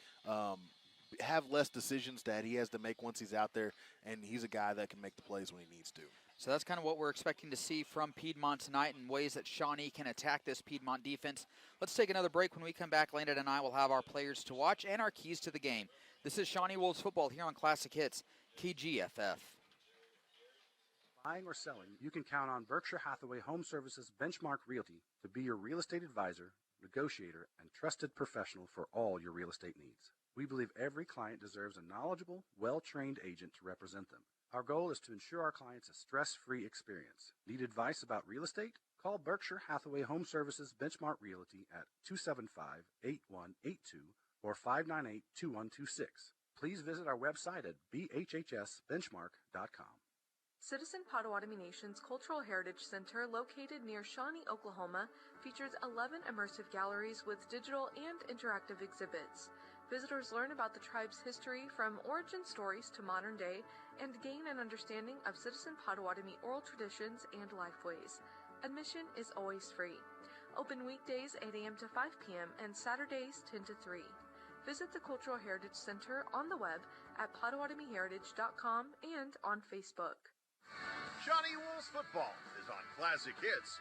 have less decisions that he has to make once he's out there, and he's a guy that can make the plays when he needs to. So that's kind of what we're expecting to see from Piedmont tonight in ways that Shawnee can attack this Piedmont defense. Let's take another break. When we come back, Landon and I will have our players to watch and our keys to the game. This is Shawnee Wolves football here on Classic Hits, KGFF. Buying or selling, you can count on Berkshire Hathaway Home Services Benchmark Realty to be your real estate advisor, negotiator, and trusted professional for all your real estate needs. We believe every client deserves a knowledgeable, well-trained agent to represent them. Our goal is to ensure our clients a stress-free experience. Need advice about real estate? Call Berkshire Hathaway Home Services Benchmark Realty at 275-8182 or 598-2126. Please visit our website at bhhsbenchmark.com. Citizen Potawatomi Nation's Cultural Heritage Center, located near Shawnee, Oklahoma, features 11 immersive galleries with digital and interactive exhibits. Visitors learn about the tribe's history from origin stories to modern day and gain an understanding of Citizen Potawatomi oral traditions and lifeways. Admission is always free. Open weekdays 8 a.m. to 5 p.m. and Saturdays 10 to 3. Visit the Cultural Heritage Center on the web at PotawatomiHeritage.com and on Facebook. Shawnee Wolves football is on Classic Hits,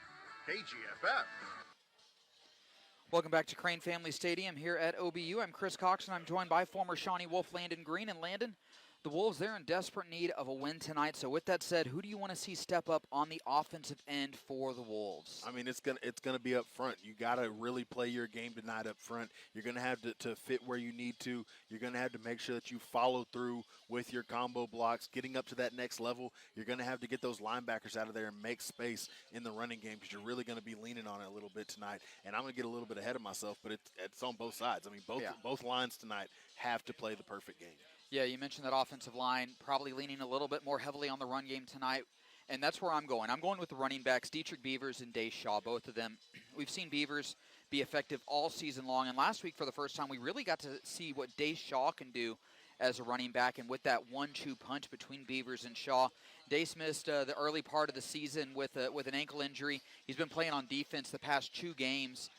KGFF. Welcome back to Crane Family Stadium here at OBU. I'm Chris Cox, and I'm joined by former Shawnee Wolf Landon Green. And Landon, the Wolves, they're in desperate need of a win tonight. So with that said, who do you want to see step up on the offensive end for the Wolves? I mean, it's gonna be up front. You got to really play your game tonight up front. You're going to have to fit where you need to. You're going to have to make sure that you follow through with your combo blocks, getting up to that next level. You're going to have to get those linebackers out of there and make space in the running game because you're really going to be leaning on it a little bit tonight. And I'm going to get a little bit ahead of myself, but it's on both sides. I mean, both lines tonight have to play the perfect game. Yeah, you mentioned that offensive line probably leaning a little bit more heavily on the run game tonight, and that's where I'm going. I'm going with the running backs, Dietrich Beavers and Dace Shaw, both of them. We've seen Beavers be effective all season long, and last week for the first time we really got to see what Dace Shaw can do as a running back, and with that 1-2 punch between Beavers and Shaw. Dace missed the early part of the season with an ankle injury. He's been playing on defense the past 2 games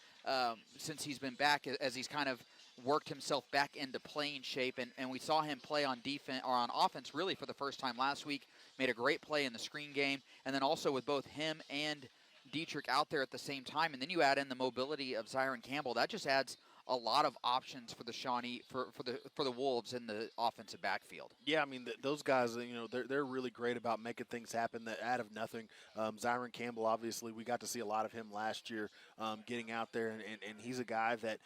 since he's been back, as he's kind of worked himself back into playing shape, and we saw him play on defense or on offense really for the first time last week. Made a great play in the screen game, and then also with both him and Dietrich out there at the same time, and then you add in the mobility of Zyron Campbell. That just adds a lot of options for the Shawnee for the Wolves in the offensive backfield. Yeah, I mean those guys, they're really great about making things happen that out of nothing. Zyron Campbell, obviously, we got to see a lot of him last year, getting out there, and he's a guy that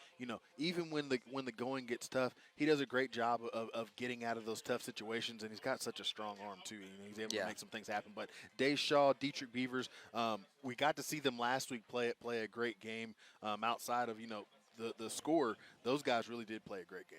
even when the going gets tough, he does a great job of getting out of those tough situations, and he's got such a strong arm too. He's able to make some things happen. But Dace Shaw, Dietrich Beavers, we got to see them last week play a great game outside of the score. Those guys really did play a great game.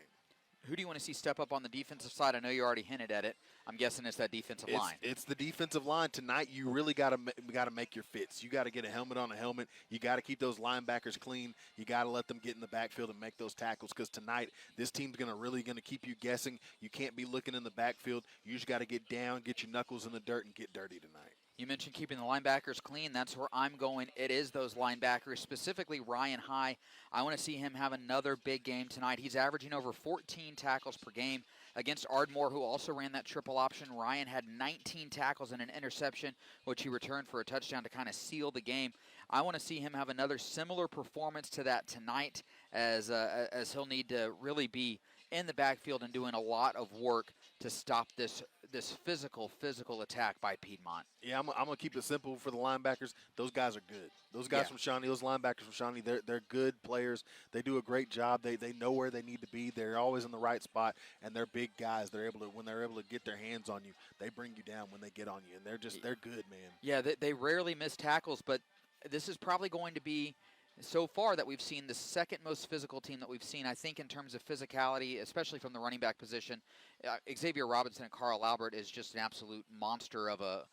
Who do you want to see step up on the defensive side? I know you already hinted at it. I'm guessing it's that defensive line. It's the defensive line. Tonight, you really got to make your fits. You got to get a helmet on a helmet. You got to keep those linebackers clean. You got to let them get in the backfield and make those tackles, because tonight this team's going to keep you guessing. You can't be looking in the backfield. You just got to get down, get your knuckles in the dirt, and get dirty tonight. You mentioned keeping the linebackers clean. That's where I'm going. It is those linebackers, specifically Ryan High. I want to see him have another big game tonight. He's averaging over 14 tackles per game against Ardmore, who also ran that triple option. Ryan had 19 tackles and an interception, which he returned for a touchdown to kind of seal the game. I want to see him have another similar performance to that tonight, as he'll need to really be in the backfield and doing a lot of work to stop this physical attack by Piedmont. Yeah, I'm going to keep it simple for the linebackers. Those guys are good. Those guys from Shawnee, those linebackers from Shawnee, they're good players. They do a great job. They know where they need to be. They're always in the right spot, and they're big guys. When they're able to get their hands on you, they bring you down when they get on you, and they're good, man. Yeah, they rarely miss tackles, but this is probably going to be, so far that we've seen, the second most physical team that we've seen, I think, in terms of physicality, especially from the running back position. Xavier Robinson and Carl Albert is just an absolute monster of a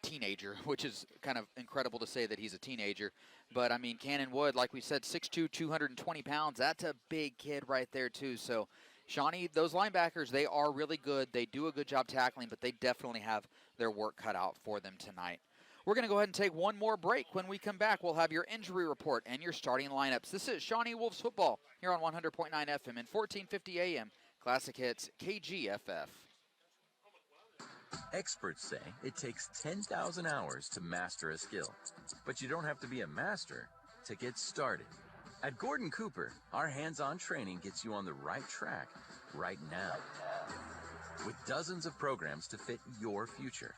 teenager, which is kind of incredible to say that he's a teenager. But, I mean, Cannon Wood, like we said, 6'2", 220 pounds. That's a big kid right there, too. So, Shawnee, those linebackers, they are really good. They do a good job tackling, but they definitely have their work cut out for them tonight. We're going to go ahead and take one more break. When we come back, we'll have your injury report and your starting lineups. This is Shawnee Wolves football here on 100.9 FM and 1450 AM. Classic Hits, KGFF. Experts say it takes 10,000 hours to master a skill, but you don't have to be a master to get started. At Gordon Cooper, our hands-on training gets you on the right track right now, with dozens of programs to fit your future.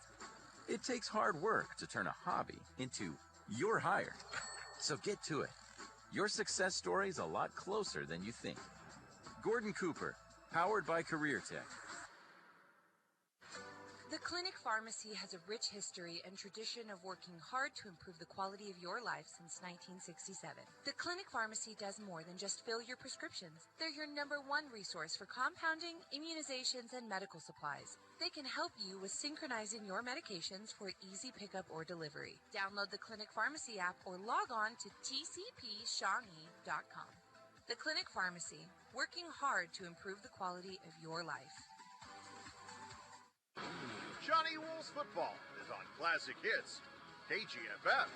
It takes hard work to turn a hobby into your hire. So get to it. Your success story is a lot closer than you think. Gordon Cooper, powered by Career Tech. The Clinic Pharmacy has a rich history and tradition of working hard to improve the quality of your life since 1967. The Clinic Pharmacy does more than just fill your prescriptions. They're your #1 resource for compounding, immunizations, and medical supplies. They can help you with synchronizing your medications for easy pickup or delivery. Download the Clinic Pharmacy app or log on to tcpshawnee.com. The Clinic Pharmacy, working hard to improve the quality of your life. Shawnee Wolves football is on Classic Hits, KGFF.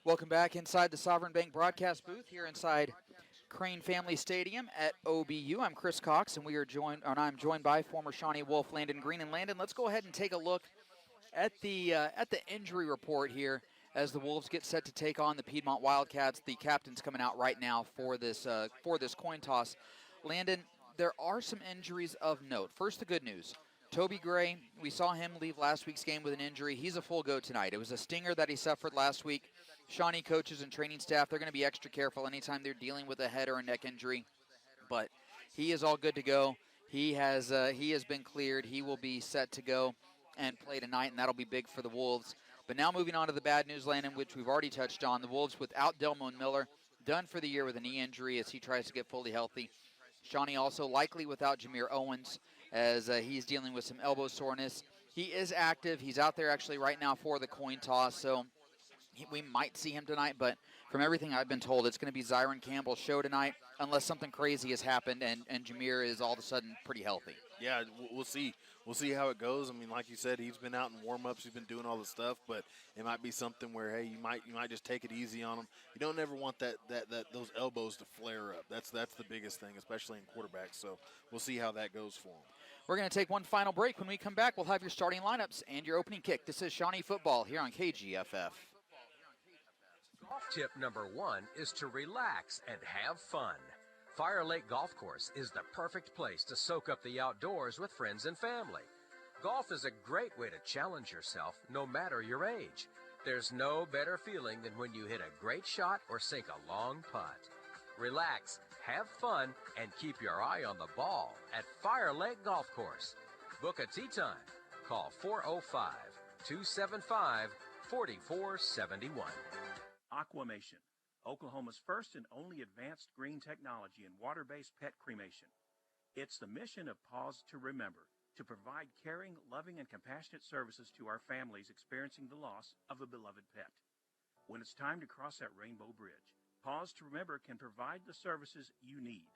Welcome back inside the Sovereign Bank broadcast booth here inside Crane Family Stadium at OBU. I'm Chris Cox, and I'm joined by former Shawnee Wolf Landon Green. And Landon, let's go ahead and take a look at the injury report here as the Wolves get set to take on the Piedmont Wildcats. The captain's coming out right now for this coin toss. Landon, there are some injuries of note. First, the good news. Toby Gray, we saw him leave last week's game with an injury. He's a full go tonight. It was a stinger that he suffered last week. Shawnee coaches and training staff, they're going to be extra careful anytime they're dealing with a head or a neck injury. But he is all good to go. He has been cleared. He will be set to go and play tonight, and that'll be big for the Wolves. But now moving on to the bad news, Landon, which we've already touched on. The Wolves without Delmone Miller, done for the year with a knee injury as he tries to get fully healthy. Shawnee also likely without Jameer Owens as he's dealing with some elbow soreness. He is active. He's out there actually right now for the coin toss, so we might see him tonight. But from everything I've been told, it's going to be Zyron Campbell's show tonight unless something crazy has happened and Jameer is all of a sudden pretty healthy. Yeah, we'll see. We'll see how it goes. I mean, like you said, he's been out in warm-ups. He's been doing all the stuff, but it might be something where, hey, you might just take it easy on him. You don't ever want those elbows to flare up. That's the biggest thing, especially in quarterbacks. So we'll see how that goes for him. We're going to take one final break. When we come back, we'll have your starting lineups and your opening kick. This is Shawnee football here on KGFF. Golf tip #1 is to relax and have fun. Fire Lake Golf Course is the perfect place to soak up the outdoors with friends and family. Golf is a great way to challenge yourself no matter your age. There's no better feeling than when you hit a great shot or sink a long putt. Relax, have fun, and keep your eye on the ball at Fire Lake Golf Course. Book a tee time. Call 405-275-4471. Aquamation, Oklahoma's first and only advanced green technology in water-based pet cremation. It's the mission of Pause to Remember, to provide caring, loving, and compassionate services to our families experiencing the loss of a beloved pet. When it's time to cross that rainbow bridge, Pause to Remember can provide the services you need.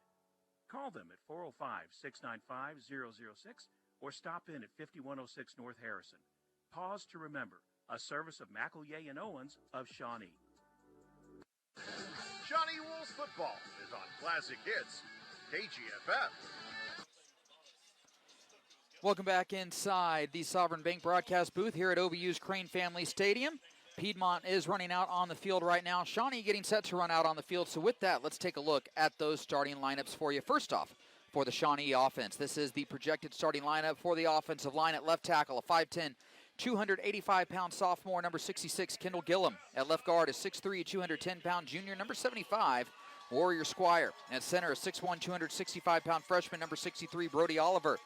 Call them at 405-695-006 or stop in at 5106 North Harrison. Pause to Remember, a service of McElroy and Owens of Shawnee. Shawnee Wolves football is on Classic Hits, KGFF. Welcome back inside the Sovereign Bank broadcast booth here at OBU's Crane Family Stadium. Piedmont is running out on the field right now. Shawnee getting set to run out on the field. So with that, let's take a look at those starting lineups for you. First off, for the Shawnee offense, this is the projected starting lineup for the offensive line. At left tackle, a 5'10", 285-pound sophomore, number 66, Kendall Gillum. At left guard, a 6'3", 210-pound junior, number 75, Warrior Squire. At center, a 6'1", 265-pound freshman, number 63, Brody Oliver.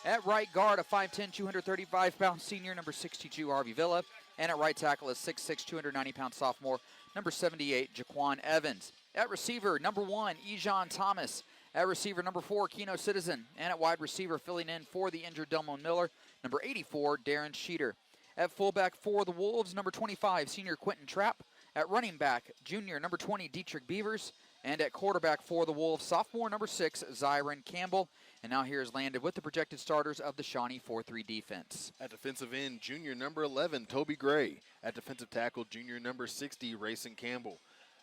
At right guard, a 5'10", 235-pound senior, number 62, Harvey Villa. And at right tackle, a 6'6", 290-pound sophomore, number 78, Jaquan Evans. At receiver, number 1, Ejon Thomas. At receiver, number 4, Keno Citizen. And at wide receiver, filling in for the injured Delmon Miller, number 84, Darren Sheeter. At fullback for the Wolves, number 25, senior Quentin Trapp. At running back, junior, number 20, Dietrich Beavers. And at quarterback for the Wolves, sophomore, number 6, Zyron Campbell. And now here's Landon with the projected starters of the Shawnee 4-3 defense. At defensive end, junior number 11, Toby Gray. At defensive tackle, junior number 60, Rayson Campbell.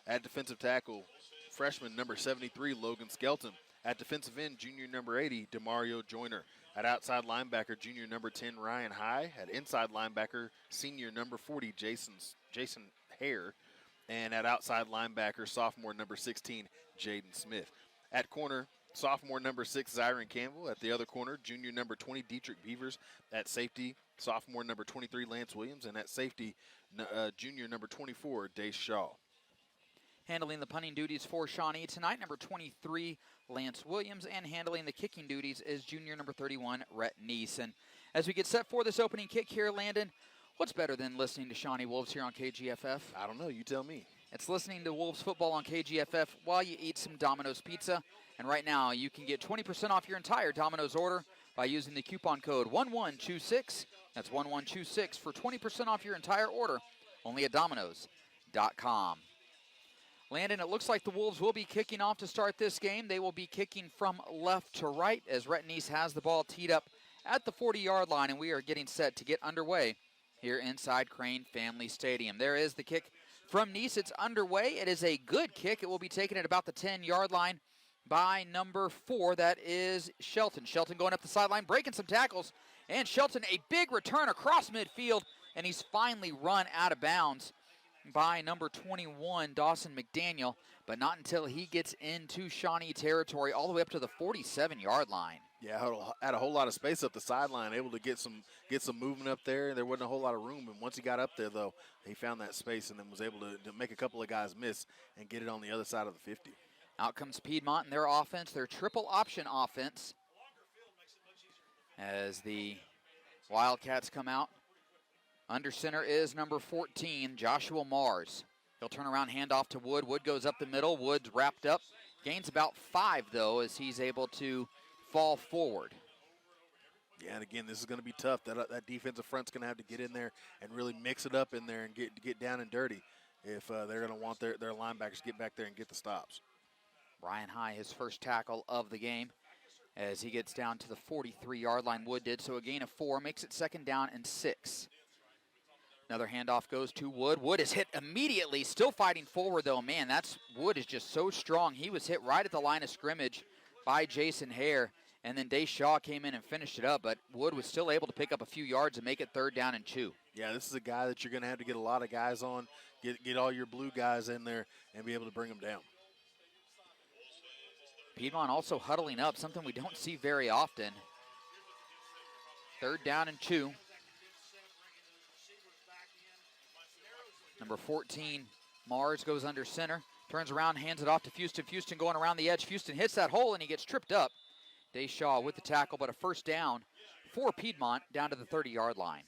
At defensive tackle, freshman number 73, Logan Skelton. At defensive end, junior number 80, Demario Joyner. At outside linebacker, junior number 10, Ryan High. At inside linebacker, senior number 40, Jason Hare. And at outside linebacker, sophomore number 16, Jaden Smith. At corner, sophomore number 6, Zyron Campbell. At the other corner, junior number 20, Dietrich Beavers. At safety, sophomore number 23, Lance Williams. And at safety, junior number 24, Dace Shaw. Handling the punting duties for Shawnee tonight, number 23, Lance Williams. And handling the kicking duties is junior number 31, Rhett Neeson. As we get set for this opening kick here, Landon, what's better than listening to Shawnee Wolves here on KGFF? I don't know. You tell me. It's listening to Wolves football on KGFF while you eat some Domino's pizza. And right now, you can get 20% off your entire Domino's order by using the coupon code 1126. That's 1126 for 20% off your entire order, only at Domino's.com. Landon, it looks like the Wolves will be kicking off to start this game. They will be kicking from left to right as Rhett Neese has the ball teed up at the 40-yard line, and we are getting set to get underway here inside Crane Family Stadium. There is the kick from Neese. It's underway. It is a good kick. It will be taken at about the 10-yard line by number 4. That is Shelton. Shelton going up the sideline, breaking some tackles. And Shelton, a big return across midfield, and he's finally run out of bounds by number 21, Dawson McDaniel, but not until he gets into Shawnee territory all the way up to the 47-yard line. Yeah, had a whole lot of space up the sideline, able to get some movement up there. There wasn't a whole lot of room, and once he got up there, though, he found that space and then was able to make a couple of guys miss and get it on the other side of the 50. Out comes Piedmont and their offense, their triple option offense, as the Wildcats come out. Under center is number 14, Joshua Mars. He'll turn around, hand off to Wood. Wood goes up the middle. Wood's wrapped up. Gains about 5, though, as he's able to fall forward. Yeah, and again, this is going to be tough. That defensive front's going to have to get in there and really mix it up in there and get down and dirty if they're going to want their linebackers to get back there and get the stops. Ryan High, his first tackle of the game, as he gets down to the 43-yard line. Wood did, so a gain of 4, makes it 2nd down and 6. Another handoff goes to Wood. Wood is hit immediately, still fighting forward, though. Man, Wood is just so strong. He was hit right at the line of scrimmage by Jason Hare, and then Dace Shaw came in and finished it up, but Wood was still able to pick up a few yards and make it 3rd down and 2. Yeah, this is a guy that you're going to have to get a lot of guys on, get all your blue guys in there and be able to bring them down. Piedmont also huddling up, something we don't see very often. 3rd down and 2. Number 14, Mars, goes under center, turns around, hands it off to Houston. Houston going around the edge. Houston hits that hole, and he gets tripped up. Dace Shaw with the tackle, but a 1st down for Piedmont down to the 30-yard line.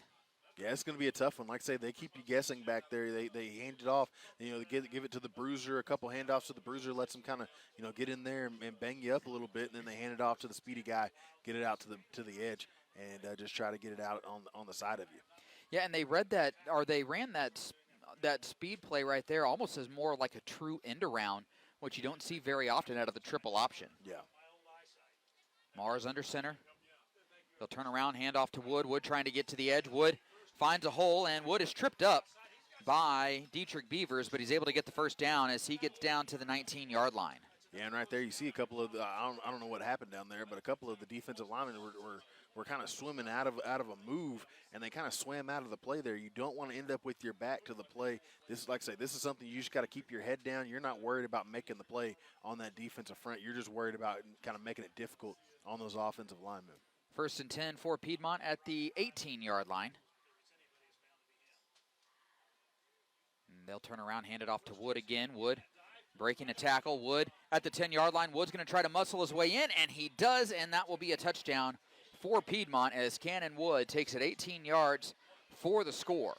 Yeah, it's going to be a tough one. Like I say, they keep you guessing back there. They hand it off. They give it to the bruiser. A couple handoffs to the bruiser lets them kind of get in there and bang you up a little bit, and then they hand it off to the speedy guy, get it out to the edge, and just try to get it out on the side of you. Yeah, and they ran that speed play right there almost as more like a true end around, which you don't see very often out of the triple option. Yeah. Mars under center. They'll turn around, hand off to Wood. Wood trying to get to the edge. Wood finds a hole, and Wood is tripped up by Dietrich Beavers, but he's able to get the first down as he gets down to the 19-yard line. Yeah, and right there you see a couple of I don't know what happened down there, but a couple of the defensive linemen were kind of swimming out of a move, and they kind of swam out of the play there. You don't want to end up with your back to the play. This is, like I say, this is something you just got to keep your head down. You're not worried about making the play on that defensive front. You're just worried about kind of making it difficult on those offensive linemen. 1st and 10 for Piedmont at the 18-yard line. And they'll turn around, hand it off to Wood again. Wood breaking a tackle. Wood at the 10-yard line. Wood's going to try to muscle his way in, and he does, and that will be a touchdown for Piedmont as Cannon Wood takes it 18 yards for the score.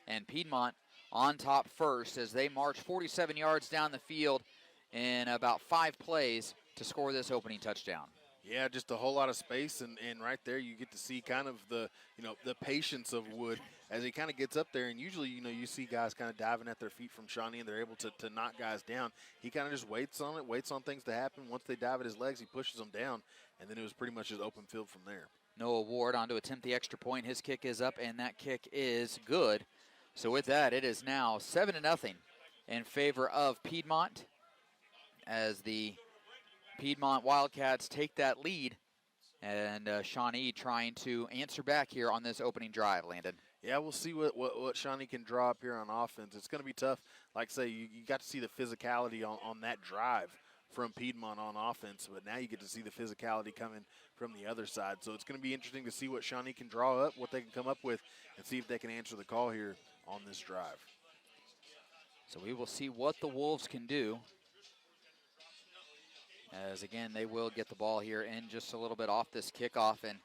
And Piedmont on top first as they march 47 yards down the field in about 5 plays to score this opening touchdown. Yeah, just a whole lot of space, and right there you get to see kind of the patience of Wood as he kind of gets up there, and usually you see guys kind of diving at their feet from Shawnee and they're able to knock guys down. He kind of just waits on things to happen. Once they dive at his legs, he pushes them down, and then it was pretty much just open field from there. Noah Ward on to attempt the extra point. His kick is up, and that kick is good. So with that, it is now 7-0 in favor of Piedmont as the Piedmont Wildcats take that lead, and Shawnee trying to answer back here on this opening drive, Landon. Yeah, we'll see what Shawnee can draw up here on offense. It's going to be tough. Like I say, you got to see the physicality on that drive from Piedmont on offense, but now you get to see the physicality coming from the other side. So it's going to be interesting to see what Shawnee can draw up, what they can come up with, and see if they can answer the call here on this drive. So we will see what the Wolves can do. As, again, they will get the ball here in just a little bit off this kickoff. And,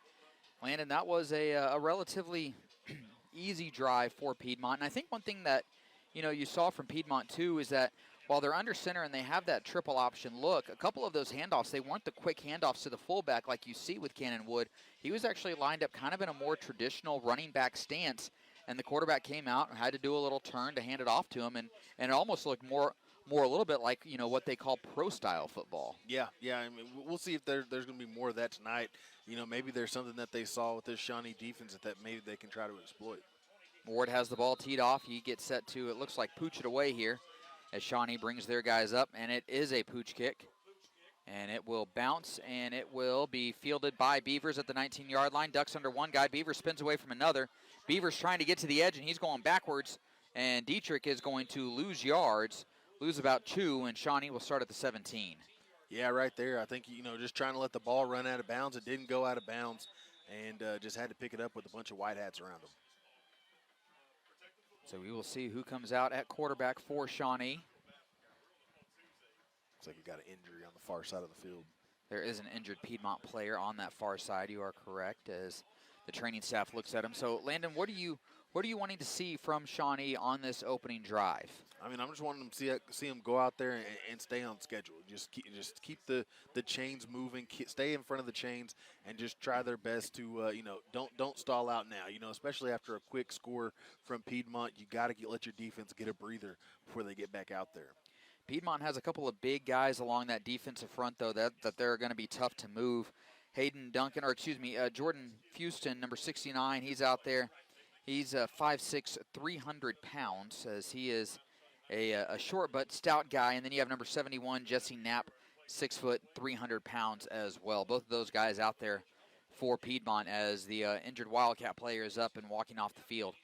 Landon, that was a relatively easy drive for Piedmont. And I think one thing that, you saw from Piedmont, too, is that while they're under center and they have that triple option look, a couple of those handoffs, they weren't the quick handoffs to the fullback like you see with Cannon Wood. He was actually lined up kind of in a more traditional running back stance, and the quarterback came out and had to do a little turn to hand it off to him, and it almost looked more a little bit like, what they call pro-style football. Yeah. I mean, we'll see if there's going to be more of that tonight. Maybe there's something that they saw with this Shawnee defense that maybe they can try to exploit. Ward has the ball teed off. He gets set to, it looks like, pooch it away here as Shawnee brings their guys up, and it is a pooch kick. And it will bounce, and it will be fielded by Beavers at the 19-yard line. Ducks under one guy. Beavers spins away from another. Beavers trying to get to the edge, and he's going backwards, and Dietrich is going to lose yards. Lose about 2, and Shawnee will start at the 17. Yeah, right there. I think, just trying to let the ball run out of bounds. It didn't go out of bounds, and just had to pick it up with a bunch of white hats around him. So we will see who comes out at quarterback for Shawnee. Looks like he got an injury on the far side of the field. There is an injured Piedmont player on that far side. You are correct, as the training staff looks at him. So, Landon, what are you wanting to see from Shawnee on this opening drive? I mean, I'm just wanting them to see them go out there and stay on schedule. Just keep the chains moving, stay in front of the chains, and just try their best to don't stall out now. Especially after a quick score from Piedmont, you got to let your defense get a breather before they get back out there. Piedmont has a couple of big guys along that defensive front, though, that they're going to be tough to move. Jordan Fuston, number 69, he's out there. He's 5'6", 300 pounds, as he is a short but stout guy. And then you have number 71, Jesse Knapp, 6 foot, 300 pounds as well. Both of those guys out there for Piedmont as the injured Wildcat player is up and walking off the field.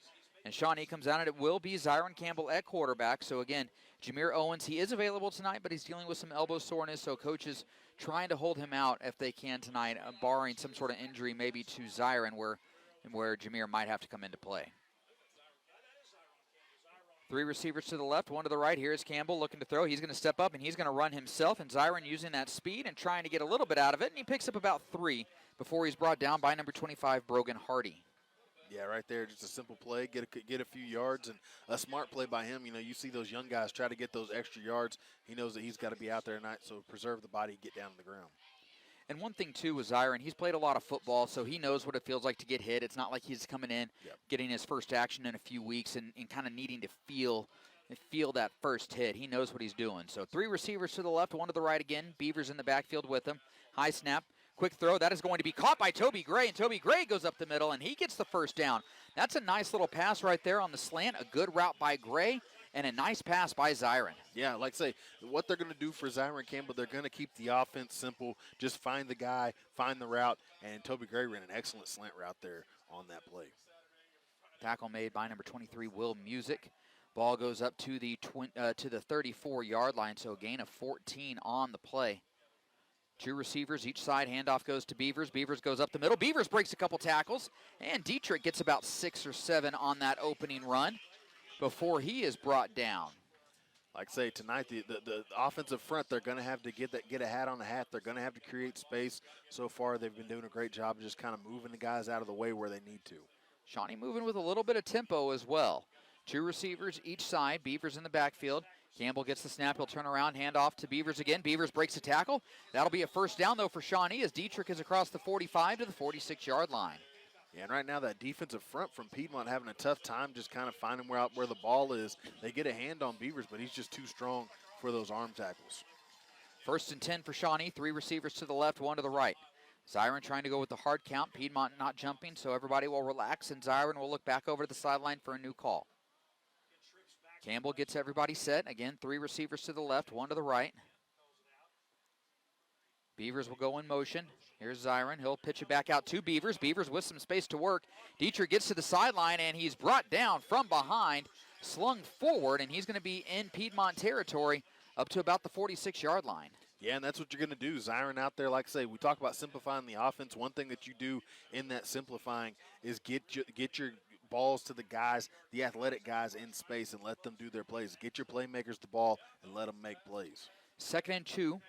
And Shawnee comes out, and it will be Zyron Campbell at quarterback. So, again, Jameer Owens, he is available tonight, but he's dealing with some elbow soreness, so coaches trying to hold him out if they can tonight, barring some sort of injury maybe to Zyron where Jameer might have to come into play. 3 receivers to the left, 1 to the right. Here's Campbell looking to throw. He's going to step up, and he's going to run himself, and Zyron using that speed and trying to get a little bit out of it, and he picks up about 3 before he's brought down by number 25, Brogan Hardy. Yeah, right there, just a simple play, get a few yards, and a smart play by him. You know, you see those young guys try to get those extra yards. He knows that he's got to be out there tonight, so preserve the body, get down to the ground. And one thing, too, with Zyron, he's played a lot of football, so he knows what it feels like to get hit. It's not like he's coming in, getting his first action in a few weeks and kind of needing to feel that first hit. He knows what he's doing. So 3 receivers to the left, 1 to the right again. Beavers in the backfield with him. High snap, quick throw. That is going to be caught by Toby Gray, and Toby Gray goes up the middle, and he gets the first down. That's a nice little pass right there on the slant, a good route by Gray, and a nice pass by Zyron. Yeah, like I say, what they're going to do for Zyron Campbell, they're going to keep the offense simple. Just find the guy, find the route, and Toby Gray ran an excellent slant route there on that play. Tackle made by number 23, Will Music. Ball goes up to the 34-yard line, so a gain of 14 on the play. 2 receivers each side. Handoff goes to Beavers. Beavers goes up the middle. Beavers breaks a couple tackles, and Dietrich gets about 6 or 7 on that opening run before he is brought down. Like I say, tonight the offensive front, they're going to have to get a hat on the hat. They're going to have to create space. So far, they've been doing a great job of just kind of moving the guys out of the way where they need to. Shawnee moving with a little bit of tempo as well. 2 receivers each side. Beavers in the backfield. Campbell gets the snap. He'll turn around, hand off to Beavers again. Beavers breaks a tackle. That'll be a first down, though, for Shawnee as Dietrich is across the 45 to the 46-yard line. Yeah, and right now that defensive front from Piedmont having a tough time just kind of finding where the ball is. They get a hand on Beavers, but he's just too strong for those arm tackles. 1st and 10 for Shawnee. 3 receivers to the left, 1 to the right. Zyron trying to go with the hard count. Piedmont not jumping, so everybody will relax, and Zyron will look back over to the sideline for a new call. Campbell gets everybody set. Again, 3 receivers to the left, 1 to the right. Beavers will go in motion. Here's Zyron. He'll pitch it back out to Beavers. Beavers with some space to work. Dietrich gets to the sideline, and he's brought down from behind, slung forward, and he's going to be in Piedmont territory up to about the 46-yard line. Yeah, and that's what you're going to do. Zyron out there, like I say, we talk about simplifying the offense. One thing that you do in that simplifying is get your balls to the guys, the athletic guys in space, and let them do their plays. Get your playmakers the ball and let them make plays. 2nd and 2.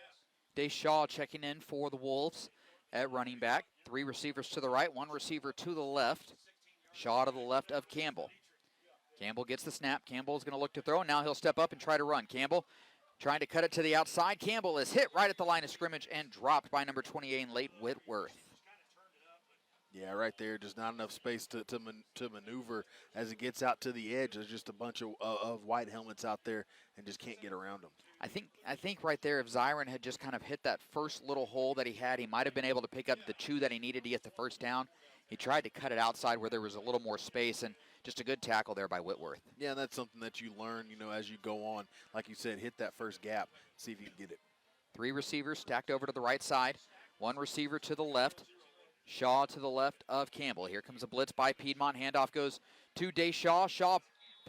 Deshaw checking in for the Wolves at running back. 3 receivers to the right, 1 receiver to the left. Shaw to the left of Campbell. Campbell gets the snap. Campbell's going to look to throw. Now he'll step up and try to run. Campbell trying to cut it to the outside. Campbell is hit right at the line of scrimmage and dropped by number 28, late Whitworth. Yeah, right there, just not enough space to maneuver as it gets out to the edge. There's just a bunch of white helmets out there and just can't get around them. I think right there, if Zyron had just kind of hit that first little hole that he had, he might have been able to pick up the 2 that he needed to get the first down. He tried to cut it outside where there was a little more space, and just a good tackle there by Whitworth. Yeah, and that's something that you learn, as you go on. Like you said, hit that first gap, see if you can get it. 3 receivers stacked over to the right side, 1 receiver to the left. Shaw to the left of Campbell. Here comes a blitz by Piedmont. Handoff goes to Deshaw. Shaw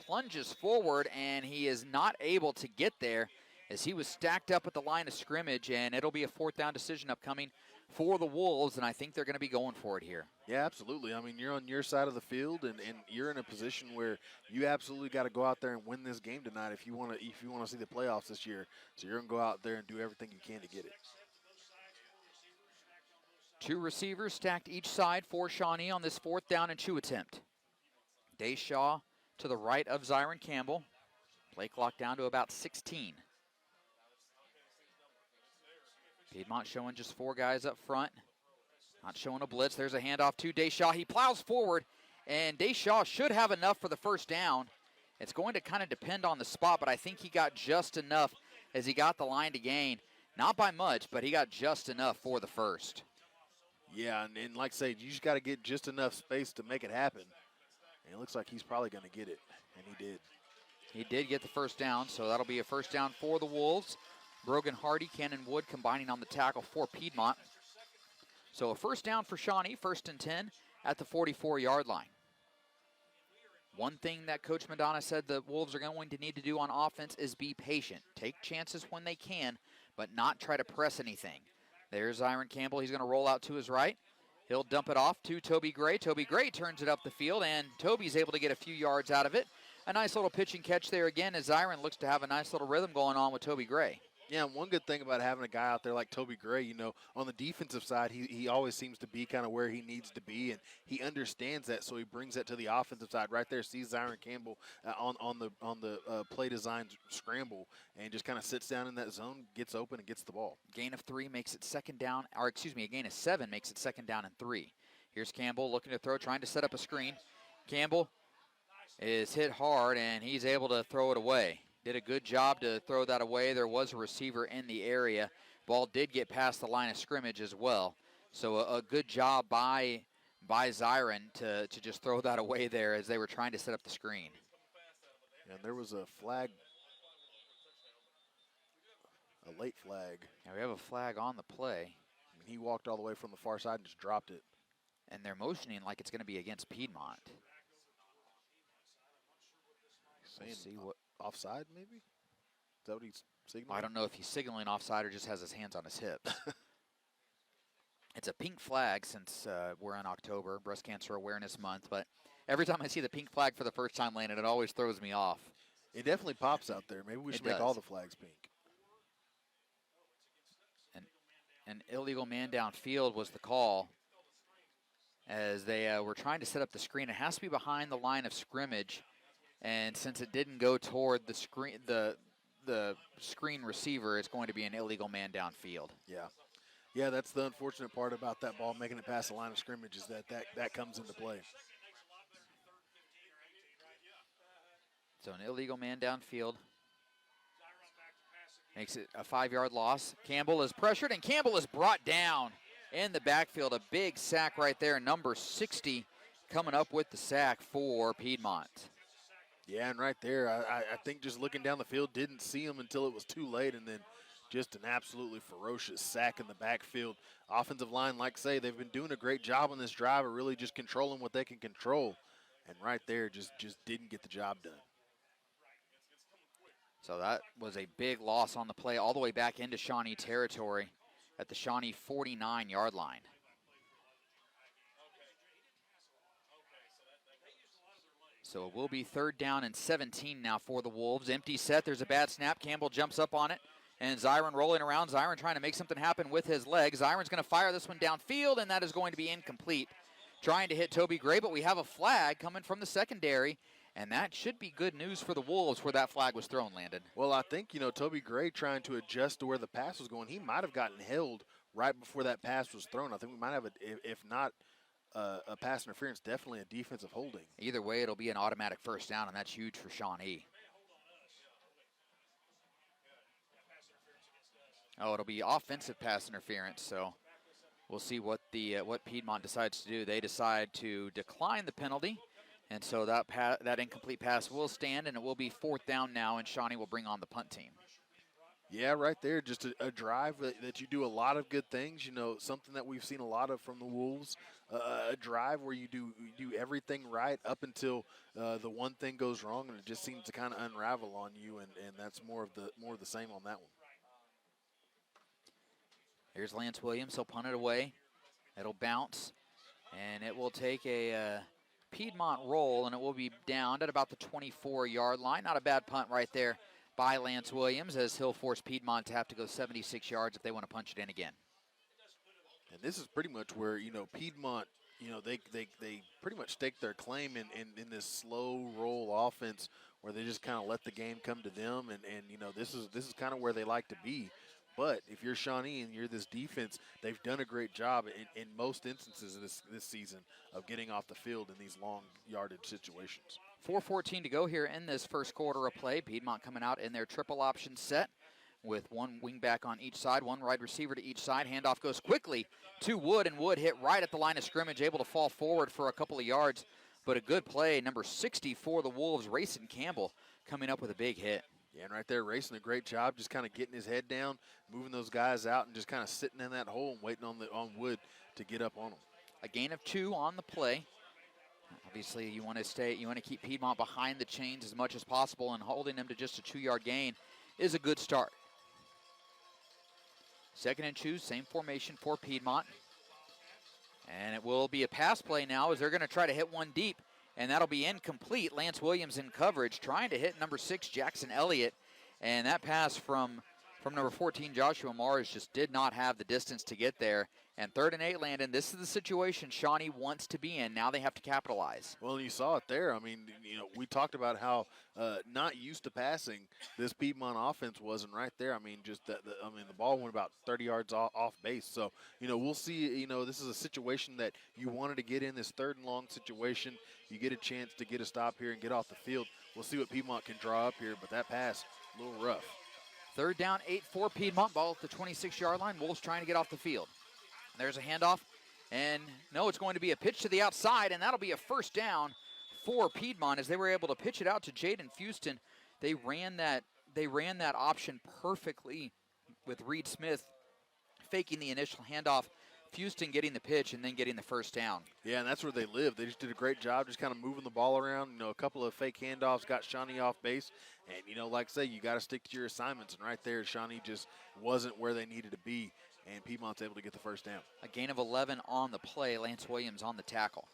plunges forward, and he is not able to get there as he was stacked up at the line of scrimmage, and it'll be a 4th down decision upcoming for the Wolves, and I think they're going to be going for it here. Yeah, absolutely. I mean, you're on your side of the field, and you're in a position where you absolutely got to go out there and win this game tonight if you want to see the playoffs this year. So you're going to go out there and do everything you can to get it. 2 receivers stacked each side for Shawnee on this 4th down and 2 attempt. Deshaw to the right of Zyron Campbell. Play clock down to about 16. Piedmont showing just 4 guys up front. Not showing a blitz. There's a handoff to Deshaw. He plows forward, and Deshaw should have enough for the first down. It's going to kind of depend on the spot, but I think he got just enough as he got the line to gain. Not by much, but he got just enough for the first. Yeah, and like I say, you just got to get just enough space to make it happen. And it looks like he's probably going to get it, and he did. He did get the first down, so that'll be a first down for the Wolves. Brogan Hardy, Cannon Wood combining on the tackle for Piedmont. So a first down for Shawnee, 1st and 10 at the 44-yard line. One thing that Coach Madonna said the Wolves are going to need to do on offense is be patient. Take chances when they can, but not try to press anything. There's Zyron Campbell. He's going to roll out to his right. He'll dump it off to Toby Gray. Toby Gray turns it up the field, and Toby's able to get a few yards out of it. A nice little pitch and catch there again as Zyron looks to have a nice little rhythm going on with Toby Gray. Yeah, and one good thing about having a guy out there like Toby Gray, on the defensive side, he always seems to be kind of where he needs to be, and he understands that, so he brings that to the offensive side. Right there, sees Zyron Campbell on the play design scramble, and just kind of sits down in that zone, gets open, and gets the ball. Gain of 3 makes it second down, or excuse me, a gain of 7 makes it second down and 3. Here's Campbell looking to throw, trying to set up a screen. Campbell is hit hard, and he's able to throw it away. Did a good job to throw that away. There was a receiver in the area. Ball did get past the line of scrimmage as well. So a good job by Zyron to just throw that away there as they were trying to set up the screen. And there was a flag, a late flag. Now we have a flag on the play. And he walked all the way from the far side and just dropped it. And they're motioning like it's going to be against Piedmont. We'll see what offside, maybe? Is that what he's signaling? I don't know if he's signaling offside or just has his hands on his hips. It's a pink flag since we're in October, Breast Cancer Awareness Month, but every time I see the pink flag for the first time, Landon, it always throws me off. It definitely pops out there. Maybe we should make all the flags pink. An illegal man downfield was the call as they were trying to set up the screen. It has to be behind the line of scrimmage. And since it didn't go toward the screen receiver, it's going to be an illegal man downfield. Yeah, that's the unfortunate part about that ball making it past the line of scrimmage is that comes into play. So an illegal man downfield makes it a 5-yard loss. Campbell is pressured, and Campbell is brought down in the backfield. A big sack right there. Number 60 coming up with the sack for Piedmont. Yeah, and right there, I think just looking down the field, didn't see him until it was too late, and then just an absolutely ferocious sack in the backfield. Offensive line, like I say, they've been doing a great job on this drive of really just controlling what they can control. And right there, just didn't get the job done. So that was a big loss on the play all the way back into Shawnee territory at the Shawnee 49-yard line. So it will be 3rd down and 17 now for the Wolves. Empty set, there's a bad snap. Campbell jumps up on it, and Zyron rolling around. Zyron trying to make something happen with his legs. Zyron's going to fire this one downfield, and that is going to be incomplete. Trying to hit Toby Gray, but we have a flag coming from the secondary, and that should be good news for the Wolves where that flag was thrown, Landon. Well, I think, Toby Gray trying to adjust to where the pass was going, he might have gotten held right before that pass was thrown. I think we might have, if not a pass interference, definitely a defensive holding. Either way, it'll be an automatic first down, and that's huge for Shawnee. Oh, it'll be offensive pass interference, so we'll see what Piedmont decides to do. They decide to decline the penalty, and so that incomplete pass will stand, and it will be 4th down now, and Shawnee will bring on the punt team. Yeah, right there, just a drive that you do a lot of good things. Something that we've seen a lot of from the Wolves, a drive where you do everything right up until the one thing goes wrong, and it just seems to kind of unravel on you, and that's more of the same on that one. Here's Lance Williams. He'll punt it away. It'll bounce, and it will take a Piedmont roll, and it will be downed at about the 24-yard line. Not a bad punt right there by Lance Williams, as he'll force Piedmont to have to go 76 yards if they want to punch it in again. And this is pretty much where, Piedmont, they pretty much stake their claim in this slow roll offense where they just kind of let the game come to them. And this is kind of where they like to be. But if you're Shawnee and you're this defense, they've done a great job in most instances this season of getting off the field in these long yardage situations. 4:14 to go here in this first quarter of play. Piedmont coming out in their triple option set with one wingback on each side, one wide receiver to each side. Handoff goes quickly to Wood, and Wood hit right at the line of scrimmage, able to fall forward for a couple of yards. But a good play, number 60 for the Wolves, Rayson Campbell, coming up with a big hit. Yeah, and right there, Rayson, a great job just kind of getting his head down, moving those guys out, and just kind of sitting in that hole and waiting on Wood to get up on them. A gain of 2 on the play. Obviously, you want to keep Piedmont behind the chains as much as possible, and holding them to just a 2-yard gain is a good start. 2nd and 2, same formation for Piedmont. And it will be a pass play now as they're going to try to hit one deep, and that'll be incomplete. Lance Williams in coverage, trying to hit number 6, Jackson Elliott. And that pass from from number 14, Joshua Mars, just did not have the distance to get there. And 3rd and 8, Landon, this is the situation Shawnee wants to be in. Now they have to capitalize. Well, you saw it there. I mean, we talked about how not used to passing this Piedmont offense was, and right there, I mean, just the ball went about 30 yards off base. So, we'll see. This is a situation that you wanted to get in, this 3rd and long situation. You get a chance to get a stop here and get off the field. We'll see what Piedmont can draw up here, but that pass, a little rough. 3rd down, 8 for Piedmont. Ball at the 26-yard line. Wolves trying to get off the field. There's a handoff, and no, it's going to be a pitch to the outside, and that'll be a 1st down for Piedmont as they were able to pitch it out to Jaden Fuston. They ran that option perfectly with Reed Smith faking the initial handoff, Fuston getting the pitch and then getting the 1st down. Yeah, and that's where they live. They just did a great job just kind of moving the ball around. A couple of fake handoffs got Shawnee off base. And, like I say, you got to stick to your assignments. And right there, Shawnee just wasn't where they needed to be. And Piedmont's able to get the 1st down. A gain of 11 on the play. Lance Williams on the tackle.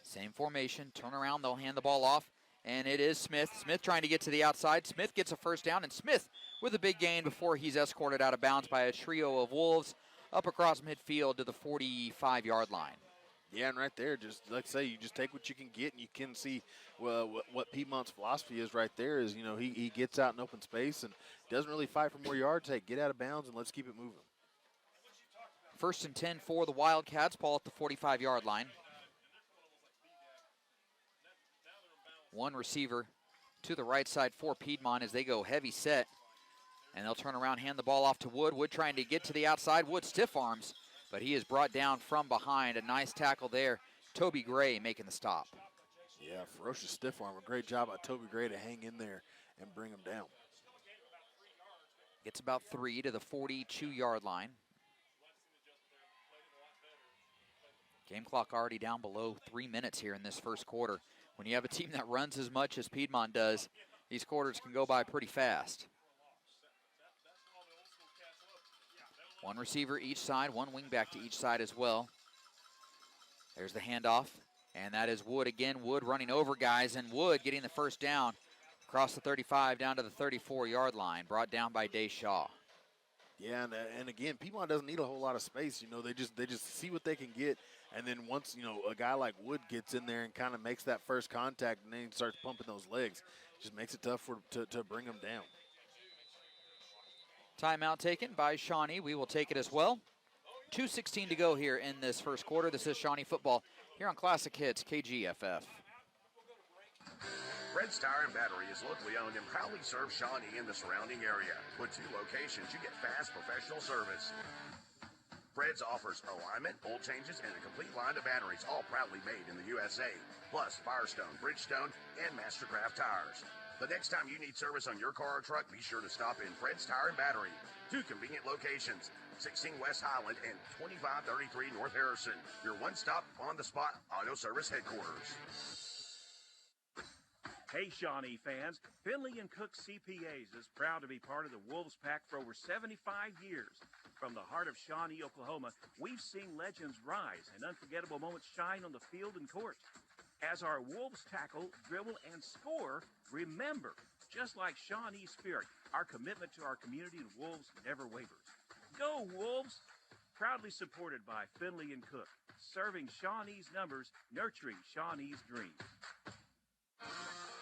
Same formation. Turn around. They'll hand the ball off. And it is Smith. Smith trying to get to the outside. Smith gets a 1st down. And Smith with a big gain before he's escorted out of bounds by a trio of Wolves up across midfield to the 45-yard line. Yeah, and right there, just like I say, you just take what you can get, and you can see what Piedmont's philosophy is right there is, he gets out in open space and doesn't really fight for more yards. Hey, get out of bounds and let's keep it moving. 1st and 10 for the Wildcats. Ball at the 45-yard line. One receiver to the right side for Piedmont as they go heavy set. And they'll turn around, hand the ball off to Wood. Wood trying to get to the outside. Wood stiff arms, but he is brought down from behind. A nice tackle there. Toby Gray making the stop. Yeah, ferocious stiff arm. A great job by Toby Gray to hang in there and bring him down. Gets about 3 to the 42-yard line. Game clock already down below 3 minutes here in this 1st quarter. When you have a team that runs as much as Piedmont does, these quarters can go by pretty fast. One receiver each side, one wingback to each side as well. There's the handoff, and that is Wood again. Wood running over guys, and Wood getting the 1st down across the 35 down to the 34-yard line, brought down by Day Shaw. Yeah, and again, Piedmont doesn't need a whole lot of space. They just see what they can get, and then once a guy like Wood gets in there and kind of makes that first contact, and then he starts pumping those legs, just makes it tough to bring them down. Timeout taken by Shawnee. We will take it as well. 2:16 to go here in this 1st quarter. This is Shawnee football here on Classic Hits KGFF. Fred's Tire and Battery is locally owned and proudly serves Shawnee and the surrounding area. With 2 locations, you get fast professional service. Fred's offers alignment, oil changes, and a complete line of batteries, all proudly made in the USA. Plus Firestone, Bridgestone, and Mastercraft tires. The next time you need service on your car or truck, be sure to stop in Fred's Tire and Battery. 2 convenient locations, 16 West Highland and 2533 North Harrison. Your one-stop, on-the-spot auto service headquarters. Hey, Shawnee fans, Finley & Cook CPAs is proud to be part of the Wolves Pack for over 75 years. From the heart of Shawnee, Oklahoma, we've seen legends rise and unforgettable moments shine on the field and court. As our Wolves tackle, dribble, and score, remember, just like Shawnee's spirit, our commitment to our community and Wolves never wavers. Go, Wolves! Proudly supported by Finley & Cook, serving Shawnee's numbers, nurturing Shawnee's dreams.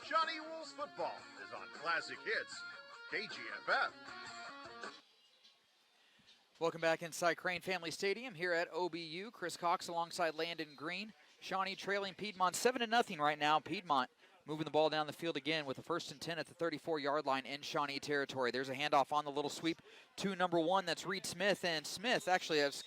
Shawnee Wolves football is on Classic Hits KGFF. Welcome back inside Crane Family Stadium here at OBU. Chris Cox alongside Landon Green. Shawnee trailing Piedmont 7-0 right now. Piedmont moving the ball down the field again with a 1st and 10 at the 34-yard line in Shawnee territory. There's a handoff on the little sweep to number 1. That's Reed Smith. And Smith actually has,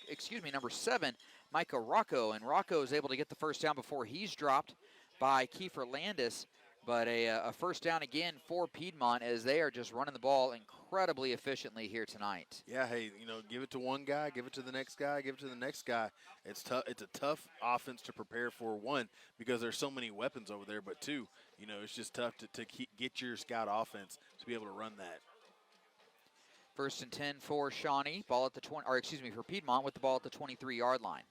number 7, Micah Rocco. And Rocco is able to get the 1st down before he's dropped by Kiefer Landis. But a 1st down again for Piedmont as they are just running the ball incredibly efficiently here tonight. Yeah, hey, give it to one guy, give it to the next guy, give it to the next guy. It's tough. It's a tough offense to prepare for, 1, because there's so many weapons over there, but 2, it's just tough to get your scout offense to be able to run that. 1st and 10 for Shawnee, ball at the for Piedmont with the ball at the 23-yard line.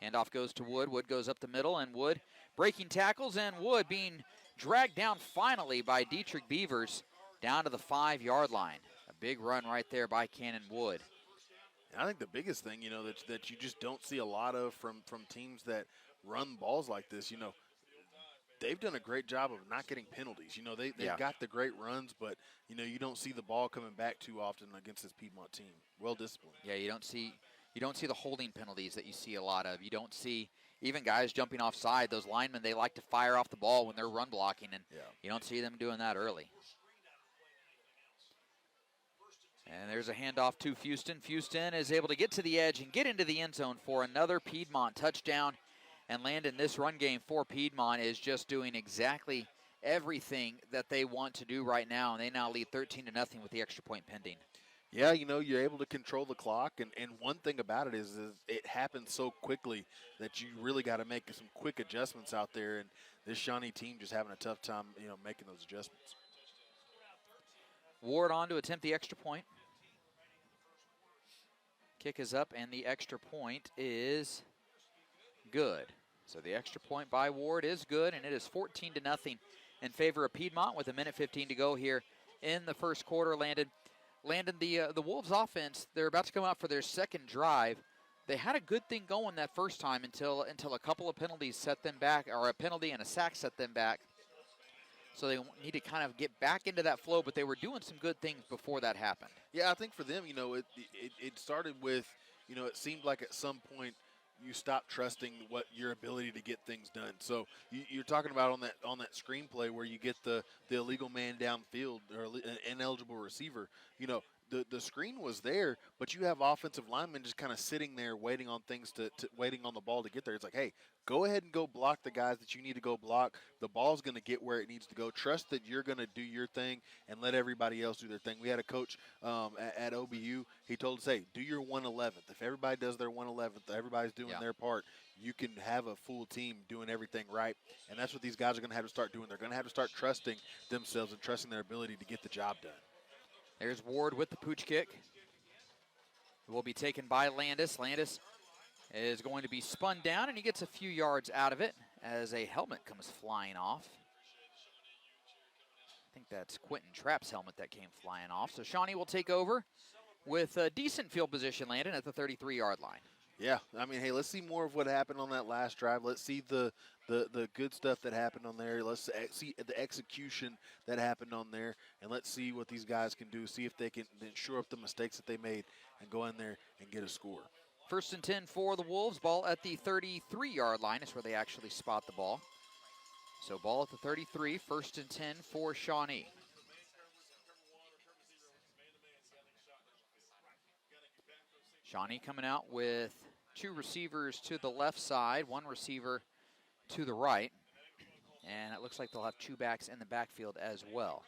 Handoff goes to Wood. Wood goes up the middle, and Wood breaking tackles, and Wood being dragged down finally by Dietrich Beavers. down to the 5-yard line. A big run right there by Cannon Wood. And I think the biggest thing, that you just don't see a lot of from teams that run balls like this, they've done a great job of not getting penalties. They've got the great runs, but, you don't see the ball coming back too often against this Piedmont team. Well disciplined. Yeah, you don't see the holding penalties that you see a lot of. You don't see even guys jumping offside. Those linemen, they like to fire off the ball when they're run blocking, and you don't see them doing that early. And there's a handoff to Houston. Houston is able to get to the edge and get into the end zone for another Piedmont touchdown. And Landon, this run game for Piedmont is just doing exactly everything that they want to do right now. And they now lead 13-0 with the extra point pending. Yeah, you're able to control the clock. And one thing about it is it happens so quickly that you really got to make some quick adjustments out there. And this Shawnee team just having a tough time, making those adjustments. Ward on to attempt the extra point. Kick is up, and the extra point is good. So the extra point by Ward is good, and it is 14-0 in favor of Piedmont with 1:15 to go here in the first quarter. Landon, the Wolves offense, they're about to come out for their second drive. They had a good thing going that first time until a couple of penalties set them back, or a penalty and a sack set them back. So they need to kind of get back into that flow, but they were doing some good things before that happened. Yeah, I think for them, it started with, it seemed like at some point you stopped trusting your ability to get things done. So you're talking about on that screenplay where you get the illegal man downfield or an ineligible receiver. The screen was there, but you have offensive linemen just kind of sitting there waiting on things waiting on the ball to get there. It's like, hey, go ahead and go block the guys that you need to go block. The ball's going to get where it needs to go. Trust that you're going to do your thing and let everybody else do their thing. We had a coach at OBU. He told us, hey, do your 111th. If everybody does their 111th, everybody's doing their part, you can have a full team doing everything right. And that's what these guys are going to have to start doing. They're going to have to start trusting themselves and trusting their ability to get the job done. There's Ward with the pooch kick. It will be taken by Landis. Landis is going to be spun down, and he gets a few yards out of it as a helmet comes flying off. I think that's Quentin Trapp's helmet that came flying off. So Shawnee will take over with a decent field position, Landon, at the 33-yard line. Yeah, I mean, hey, let's see more of what happened on that last drive. Let's see the good stuff that happened on there. Let's see the execution that happened on there, and let's see what these guys can do. See if they can then shore up the mistakes that they made and go in there and get a score. 1st and 10 for the Wolves. Ball at the 33-yard line is where they actually spot the ball. So ball at the 33, 1st and 10 for Shawnee. Shawnee coming out with 2 receivers to the left side, 1 receiver to the right. And it looks like they'll have 2 backs in the backfield as well.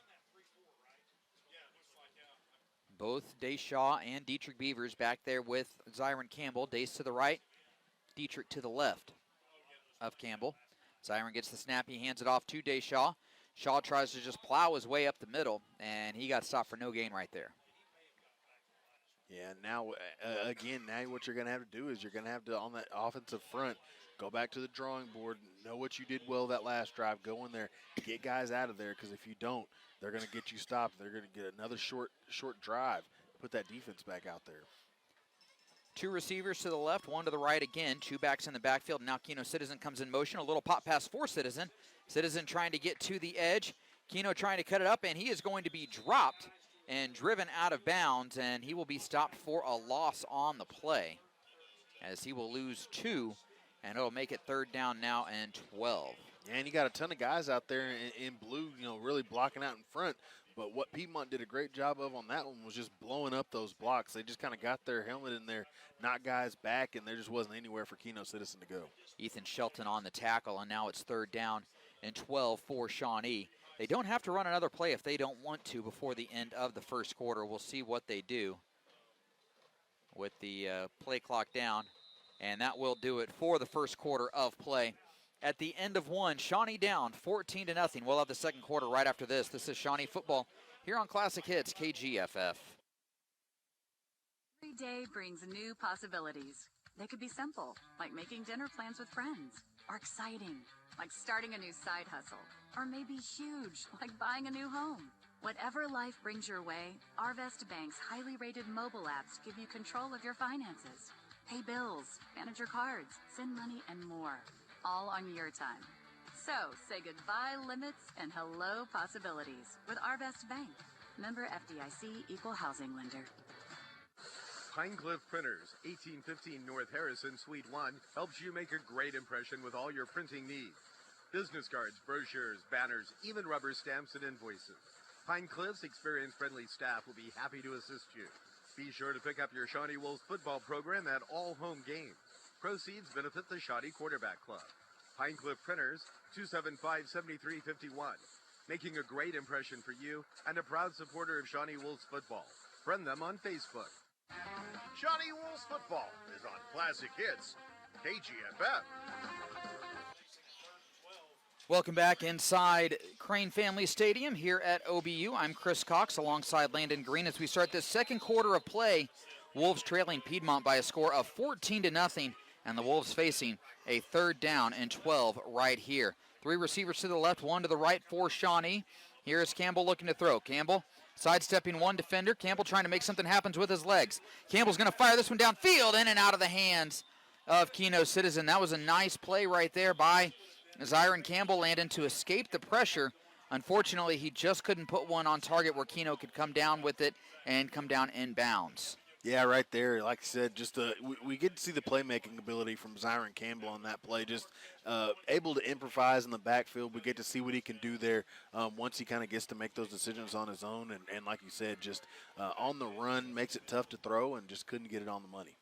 Both Dayshaw and Dietrich Beavers back there with Zyron Campbell. Days to the right, Dietrich to the left of Campbell. Zyron gets the snap, he hands it off to Dayshaw. Shaw tries to just plow his way up the middle, and he got stopped for no gain right there. Yeah, now, again, now what you're going to have to do is you're going to have to, on that offensive front, go back to the drawing board, know what you did well that last drive, go in there, get guys out of there, because if you don't, they're going to get you stopped. They're going to get another short drive, put that defense back out there. 2 receivers to the left, 1 to the right again, 2 backs in the backfield. Now Keno Citizen comes in motion, a little pop pass for Citizen. Citizen trying to get to the edge. Keno trying to cut it up, and he is going to be dropped and driven out of bounds, and he will be stopped for a loss on the play as he will lose 2, and it'll make it 3rd down now and 12. Yeah, and you got a ton of guys out there in blue, really blocking out in front. But what Piedmont did a great job of on that one was just blowing up those blocks. They just kind of got their helmet in there, knocked guys back, and there just wasn't anywhere for Keno Citizen to go. Ethan Shelton on the tackle, and now it's 3rd down and 12 for Shawnee. They don't have to run another play if they don't want to before the end of the first quarter. We'll see what they do with the play clock down, and that will do it for the first quarter of play. At the end of 1, Shawnee down 14-0. We'll have the second quarter right after this. This is Shawnee football here on Classic Hits KGFF. Every day brings new possibilities. They could be simple, like making dinner plans with friends, or exciting, like starting a new side hustle, or maybe huge, like buying a new home. Whatever life brings your way, Arvest Bank's highly rated mobile apps give you control of your finances. Pay bills, manage your cards, send money, and more, all on your time. So, say goodbye limits and hello possibilities with Arvest Bank. Member FDIC, Equal Housing Lender. Pinecliff Printers, 1815 North Harrison, Suite 1, helps you make a great impression with all your printing needs. Business cards, brochures, banners, even rubber stamps and invoices. Pinecliff's experience-friendly staff will be happy to assist you. Be sure to pick up your Shawnee Wolves football program at all home games. Proceeds benefit the Shawnee Quarterback Club. Pinecliff Printers, 275-7351. Making a great impression for you and a proud supporter of Shawnee Wolves football. Friend them on Facebook. Shawnee Wolves football is on Classic Hits, KGFF. Welcome back inside Crane Family Stadium here at OBU. I'm Chris Cox alongside Landon Green as we start this second quarter of play. Wolves trailing Piedmont by a score of 14-0, and the Wolves facing a 3rd down and 12 right here. 3 receivers to the left, 1 to the right for Shawnee. Here is Campbell looking to throw. Campbell sidestepping one defender. Campbell trying to make something happen with his legs. Campbell's going to fire this one downfield, in and out of the hands of Keno Citizen. That was a nice play right there by Zyron Campbell, Landon, to escape the pressure. Unfortunately, he just couldn't put one on target where Keno could come down with it and come down in bounds. Yeah, right there. Like I said, just we get to see the playmaking ability from Zyron Campbell on that play. Just able to improvise in the backfield. We get to see what he can do there once he kind of gets to make those decisions on his own. And like you said, just on the run makes it tough to throw and just couldn't get it on the money.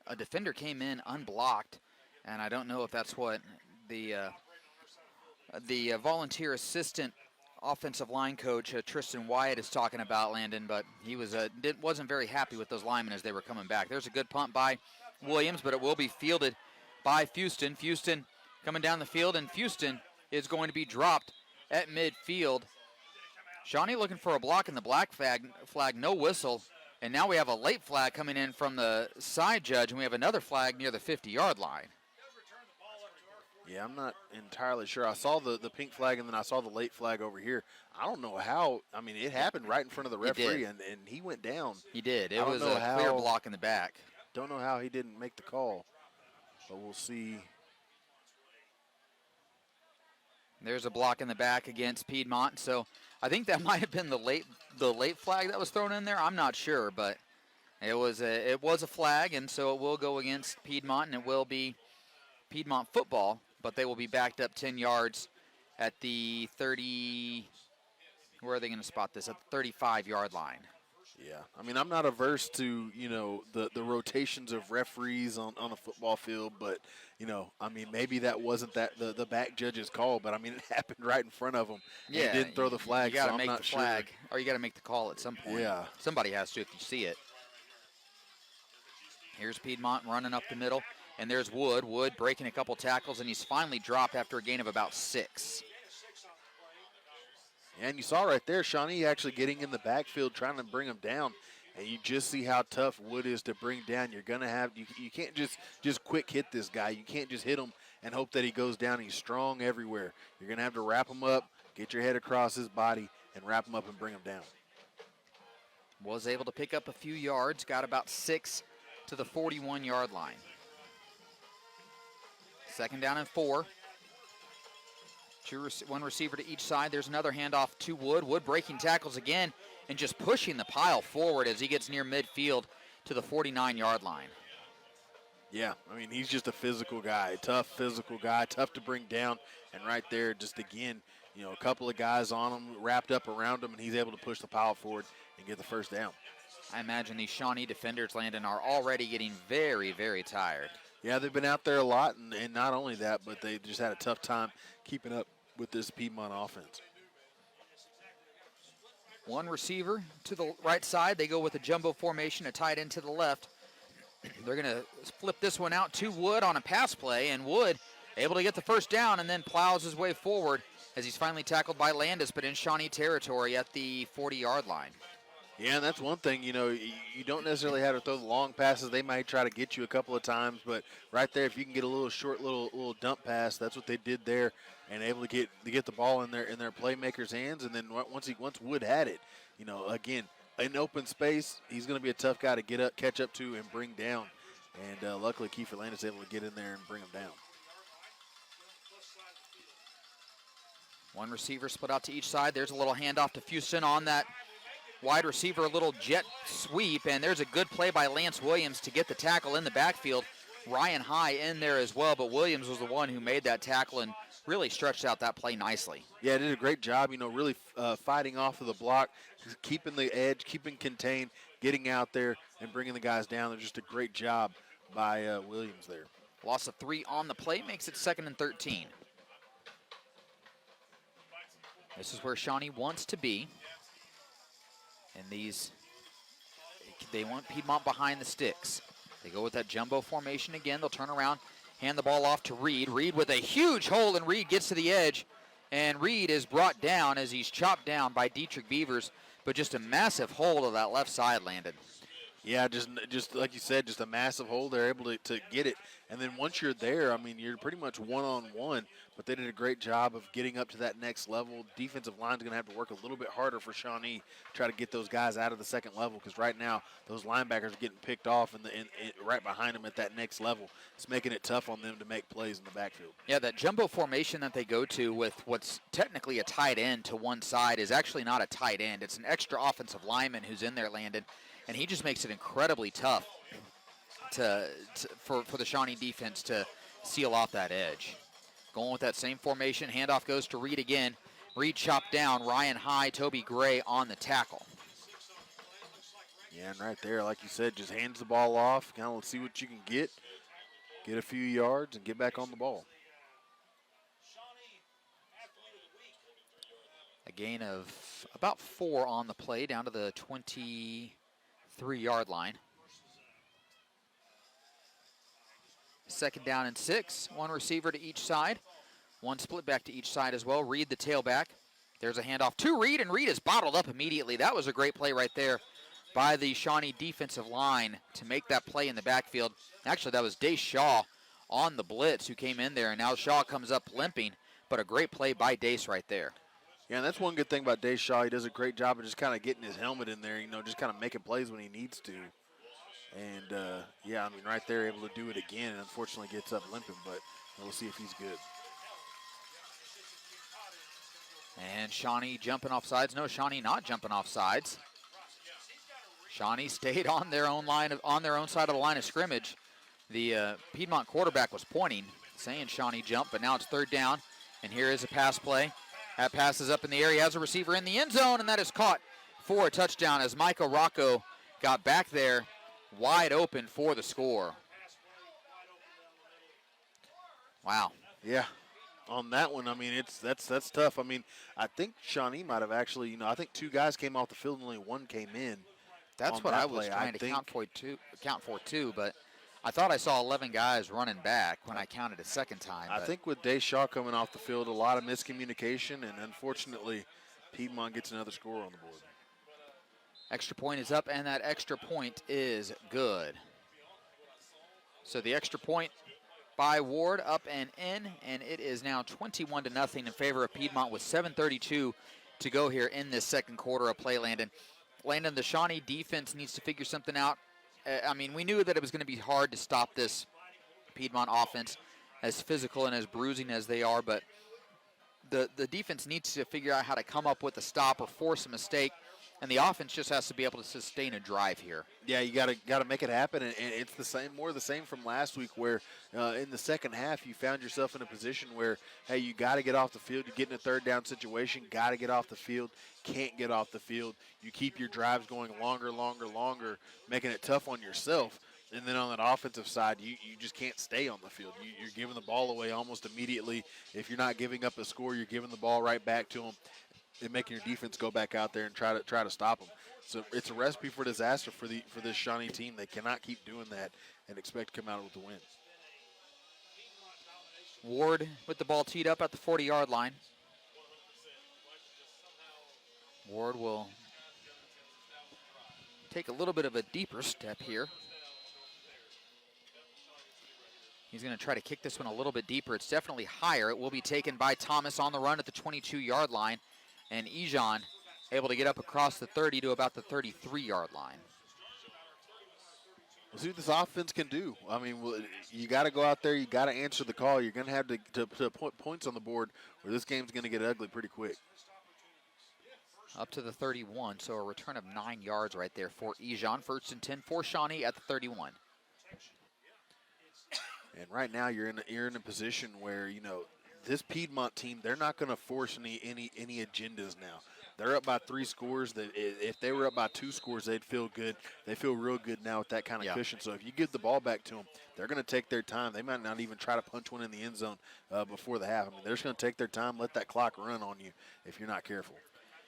A defender came in unblocked, and I don't know if that's what the volunteer assistant offensive line coach Tristan Wyatt is talking about, Landon, but he wasn't very happy with those linemen as they were coming back. There's a good punt by Williams, but it will be fielded by Fuston. Fuston coming down the field, and Fuston is going to be dropped at midfield. Shawnee looking for a block in the black flag, no whistle, and now we have a late flag coming in from the side judge, and we have another flag near the 50-yard line. Yeah, I'm not entirely sure. I saw the pink flag, and then I saw the late flag over here. I don't know how. I mean, it happened right in front of the referee, and he went down. He did. It was a clear block in the back. Don't know how he didn't make the call, but we'll see. There's a block in the back against Piedmont, so I think that might have been the late flag that was thrown in there. I'm not sure, but it was a flag, and so it will go against Piedmont, and it will be Piedmont football, but they will be backed up 10 yards at the 30, where are they going to spot this? At the 35-yard line. Yeah, I mean, I'm not averse to, the rotations of referees on a football field, but, I mean, maybe that wasn't the back judge's call, but, I mean, it happened right in front of him. Yeah. He didn't throw the flag, you gotta so make I'm not the flag, sure. or you got to make the call at some point. Yeah. Somebody has to if you see it. Here's Piedmont running up the middle. And there's Wood. Wood breaking a couple tackles, and he's finally dropped after a gain of about 6. And you saw right there, Shawnee actually getting in the backfield trying to bring him down. And you just see how tough Wood is to bring down. You're going to have – you can't just quick hit this guy. You can't just hit him and hope that he goes down. He's strong everywhere. You're going to have to wrap him up, get your head across his body, and wrap him up and bring him down. Was able to pick up a few yards, got about 6 to the 41-yard line. 2nd down and 4. One receiver to each side. There's another handoff to Wood. Wood breaking tackles again and just pushing the pile forward as he gets near midfield to the 49-yard line. Yeah, I mean, he's just a physical guy, tough physical guy, tough to bring down. And right there, just again, a couple of guys on him, wrapped up around him, and he's able to push the pile forward and get the 1st down. I imagine these Shawnee defenders, Landon, are already getting very, very tired. Yeah, they've been out there a lot, and not only that, but they just had a tough time keeping up with this Piedmont offense. One receiver to the right side. They go with a jumbo formation, a tight end to the left. They're going to flip this one out to Wood on a pass play, and Wood able to get the 1st down and then plows his way forward as he's finally tackled by Landis, but in Shawnee territory at the 40-yard line. Yeah, and that's one thing, you don't necessarily have to throw the long passes. They might try to get you a couple of times, but right there, if you can get a little short, little dump pass, that's what they did there, and able to get the ball in their playmakers' hands. And then once Wood had it, again, in open space, he's going to be a tough guy to catch up to, and bring down. And luckily, Kiefer Landis able to get in there and bring him down. One receiver split out to each side. There's a little handoff to Houston on that wide receiver, a little jet sweep, and there's a good play by Lance Williams to get the tackle in the backfield. Ryan High in there as well, but Williams was the one who made that tackle and really stretched out that play nicely. Yeah, did a great job, really fighting off of the block, keeping the edge, keeping contained, getting out there and bringing the guys down. They're just a great job by Williams there. Loss of 3 on the play makes it 2nd and 13. This is where Shawnee wants to be. And they want Piedmont behind the sticks. They go with that jumbo formation again. They'll turn around, hand the ball off to Reed. Reed with a huge hole, and Reed gets to the edge. And Reed is brought down as he's chopped down by Dietrich Beavers, but just a massive hole to that left side landed. Yeah, just like you said, just a massive hole. They're able to get it. And then once you're there, you're pretty much one-on-one, but they did a great job of getting up to that next level. Defensive line's going to have to work a little bit harder for Shawnee to try to get those guys out of the second level, because right now those linebackers are getting picked off and right behind them at that next level. It's making it tough on them to make plays in the backfield. Yeah, that jumbo formation that they go to with what's technically a tight end to one side is actually not a tight end. It's an extra offensive lineman who's in there, Landon, and he just makes it incredibly tough for the Shawnee defense to seal off that edge. Going with that same formation, handoff goes to Reed again. Reed chopped down. Ryan High, Toby Gray on the tackle. Yeah, and right there, like you said, just hands the ball off, kind of let's see what you can get a few yards, and get back on the ball. A gain of about 4 on the play, down to the 23-yard line. 2nd down and 6. One receiver to each side. One split back to each side as well. Reed, the tailback. There's a handoff to Reed, and Reed is bottled up immediately. That was a great play right there by the Shawnee defensive line to make that play in the backfield. Actually, that was Dace Shaw on the blitz who came in there, and now Shaw comes up limping, but a great play by Dace right there. Yeah, and that's one good thing about Dace Shaw. He does a great job of just kind of getting his helmet in there, just kind of making plays when he needs to. And, right there, able to do it again, and unfortunately gets up limping, but we'll see if he's good. And Shawnee jumping off sides. No, Shawnee not jumping off sides. Shawnee stayed on their own side of the line of scrimmage. The Piedmont quarterback was pointing, saying Shawnee jump, but now it's 3rd down, and here is a pass play. That pass is up in the air. He has a receiver in the end zone, and that is caught for a touchdown as Micah Rocco got back there wide open for the score. Wow. Yeah. On that one, that's tough. I think Shawnee might have actually, I think 2 guys came off the field and only 1 came in. That's what I was trying to count for too, but I thought I saw 11 guys running back when I counted a second time. I think with Dace Shaw coming off the field, a lot of miscommunication, and unfortunately, Piedmont gets another score on the board. Extra point is up, and that extra point is good. So the extra point by Ward up and in, and it is now 21-0 in favor of Piedmont with 7:32 to go here in this second quarter of play, Landon. Landon, the Shawnee defense needs to figure something out. We knew that it was going to be hard to stop this Piedmont offense, as physical and as bruising as they are, but the defense needs to figure out how to come up with a stop or force a mistake, and the offense just has to be able to sustain a drive here. Yeah, you got to make it happen, and it's the same from last week, where in the second half you found yourself in a position where, hey, you got to get off the field. You get in a 3rd down situation, got to get off the field, can't get off the field. You keep your drives going longer, making it tough on yourself. And then on that offensive side, you just can't stay on the field. You're giving the ball away almost immediately. If you're not giving up a score, you're giving the ball right back to them and making your defense go back out there and try to stop them. So it's a recipe for disaster for this Shawnee team. They cannot keep doing that and expect to come out with the win. Ward with the ball teed up at the 40-yard line. Ward will take a little bit of a deeper step here. He's going to try to kick this one a little bit deeper. It's definitely higher. It will be taken by Thomas on the run at the 22-yard line. And Ejon able to get up across the 30 to about the 33-yard line. We'll see what this offense can do. I mean, you got to go out there. You got to answer the call. You're going to have to put points on the board, or this game's going to get ugly pretty quick. Up to the 31, so a return of 9 yards right there for Ejon. 1st and 10 for Shawnee at the 31. And right now you're in a position where, this Piedmont team, they're not going to force any agendas now. They're up by 3 scores. If they were up by 2 scores, they'd feel good. They feel real good now with that kind of cushion. So if you give the ball back to them, they're going to take their time. They might not even try to punch one in the end zone before the half. I mean, they're just going to take their time, let that clock run on you if you're not careful.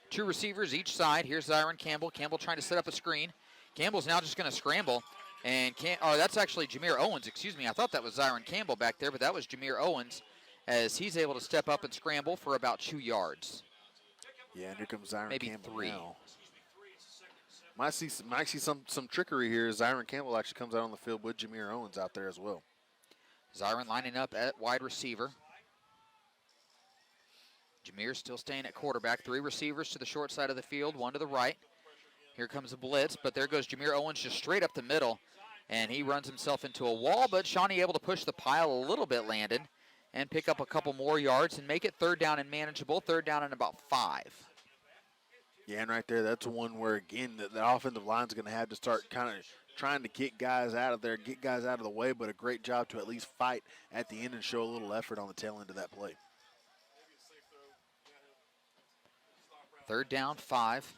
2 receivers each side. Here's Zyron Campbell. Campbell trying to set up a screen. Campbell's now just going to scramble. And that's actually Jameer Owens. Excuse me. I thought that was Zyron Campbell back there, but that was Jameer Owens as he's able to step up and scramble for about 2 yards. Yeah, and here comes Zyron Maybe Campbell 3. now. Might see some trickery here as Zyron Campbell actually comes out on the field with Jameer Owens out there as well. Zyron lining up at wide receiver. Jameer still staying at quarterback. 3 receivers to the short side of the field, 1 to the right. Here comes a blitz, but there goes Jameer Owens just straight up the middle, and he runs himself into a wall, but Shawnee able to push the pile a little bit, Landon, and pick up a couple more yards and make it 3rd down and manageable, 3rd down and about 5. Yeah, and right there, that's one where, again, the offensive line's going to have to start kind of trying to get guys out of there, get guys out of the way, but a great job to at least fight at the end and show a little effort on the tail end of that play. 3rd down, 5.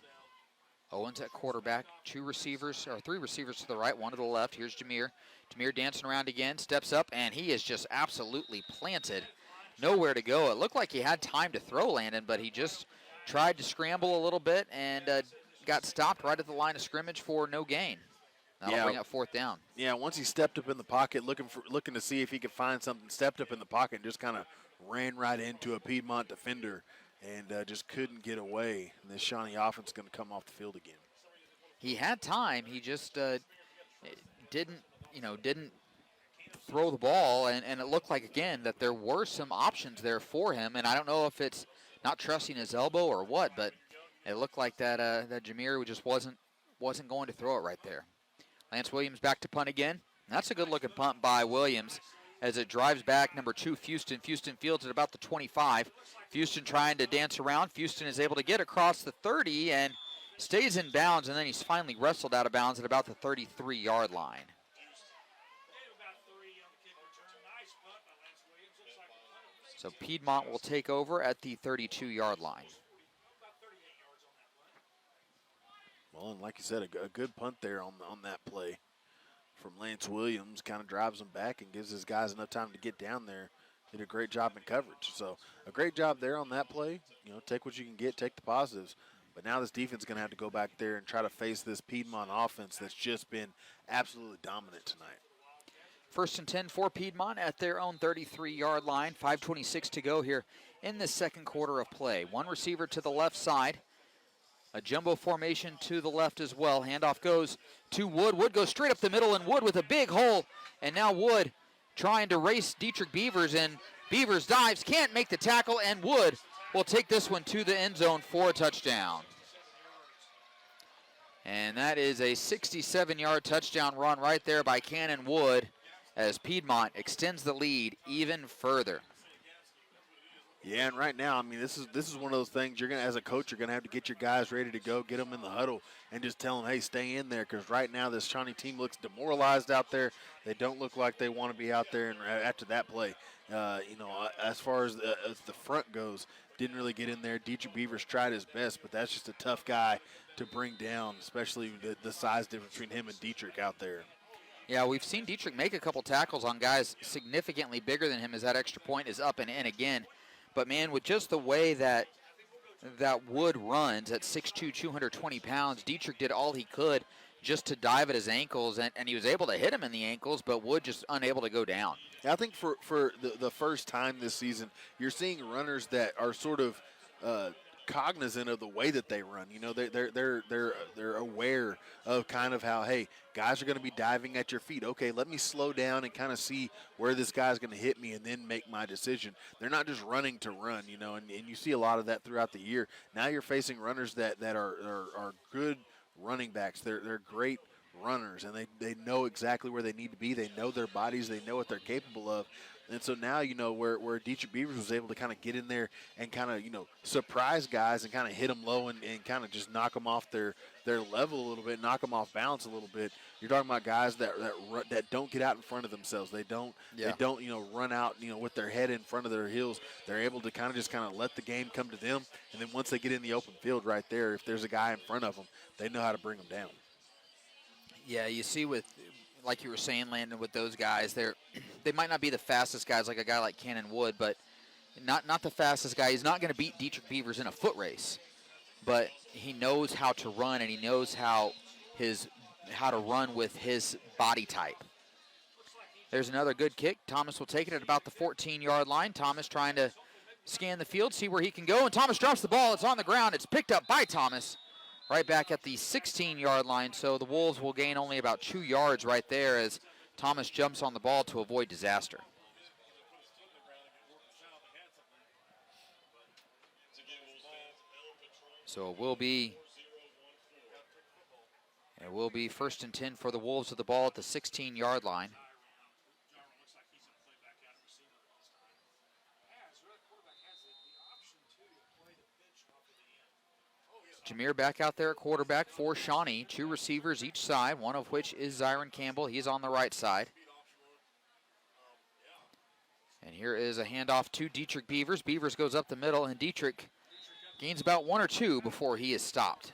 Owens at quarterback, 3 receivers to the right, 1 to the left. Here's Jameer. Jameer dancing around again, steps up, and he is just absolutely planted. Nowhere to go. It looked like he had time to throw, Landon, but he just tried to scramble a little bit and got stopped right at the line of scrimmage for no gain. That'll bring up 4th down. Yeah, once he stepped up in the pocket, looking to see if he could find something, stepped up in the pocket and just kind of ran right into a Piedmont defender and just couldn't get away. And this Shawnee offense is going to come off the field again. He had time. He just didn't throw the ball, and it looked like, again, that there were some options there for him, and I don't know if it's not trusting his elbow or what, but it looked like that Jameer just wasn't going to throw it right there. Lance Williams back to punt again. That's a good-looking punt by Williams as it drives back number 2, Houston. Houston fields at about the 25. Houston trying to dance around. Houston is able to get across the 30 and stays in bounds, and then he's finally wrestled out of bounds at about the 33-yard line. So Piedmont will take over at the 32-yard line. Well, and like you said, a good punt there on that play from Lance Williams. Kind of drives him back and gives his guys enough time to get down there. Did a great job in coverage. So a great job there on that play. Take what you can get, take the positives. But now this defense is going to have to go back there and try to face this Piedmont offense that's just been absolutely dominant tonight. 1st and 10 for Piedmont at their own 33-yard line. 5:26 to go here in the 2nd quarter of play. 1 receiver to the left side. A jumbo formation to the left as well. Handoff goes to Wood. Wood goes straight up the middle, and Wood with a big hole. And now Wood trying to race Dietrich Beavers, and Beavers dives, can't make the tackle, and Wood will take this one to the end zone for a touchdown. And that is a 67-yard touchdown run right there by Cannon Wood as Piedmont extends the lead even further. Yeah, and right now, I mean, this is one of those things you're gonna, as a coach, you're gonna have to get your guys ready to go, get them in the huddle, and just tell them, hey, stay in there, because right now this Shawnee team looks demoralized out there. They don't look like they want to be out there. And after that play, as far as the front goes, didn't really get in there. Dietrich Beavers tried his best, but that's just a tough guy to bring down, especially the size difference between him and Dietrich out there. Yeah, we've seen Dietrich make a couple tackles on guys significantly bigger than him as that extra point is up and in again. But, man, with just the way that Wood runs at 6'2", 220 pounds, Dietrich did all he could just to dive at his ankles, and he was able to hit him in the ankles, but Wood just unable to go down. I think for the first time this season, you're seeing runners that are sort of cognizant of the way that they run. They're aware of kind of how, hey, guys are going to be diving at your feet. Okay, let me slow down and kind of see where this guy's going to hit me and then make my decision. They're not just running to run, and you see a lot of that throughout the year. Now you're facing runners that are good running backs. They're great runners, and they know exactly where they need to be. They know their bodies. They know what they're capable of. And so now, where Dietrich Beavers was able to kind of get in there and kind of, surprise guys and kind of hit them low and kind of just knock them off their level a little bit, knock them off balance a little bit. You're talking about guys that don't get out in front of themselves. They don't run out, with their head in front of their heels. They're able to kind of let the game come to them. And then once they get in the open field right there, if there's a guy in front of them, they know how to bring them down. Yeah, you see like you were saying, Landon, with those guys, they might not be the fastest guys like a guy like Cannon Wood, but not the fastest guy. He's not going to beat Dietrich Beavers in a foot race, but he knows how to run, and he knows how to run with his body type. There's another good kick. Thomas will take it at about the 14-yard line. Thomas trying to scan the field, see where he can go, and Thomas drops the ball. It's on the ground. It's picked up by Thomas. Right back at the 16-yard line, so the Wolves will gain only about 2 yards right there as Thomas jumps on the ball to avoid disaster. So it will be 1st and 10 for the Wolves with the ball at the 16-yard line. Jameer back out there at quarterback for Shawnee. 2 receivers each side, one of which is Zyron Campbell. He's on the right side. And here is a handoff to Dietrich Beavers. Beavers goes up the middle, and Dietrich gains about 1 or 2 before he is stopped.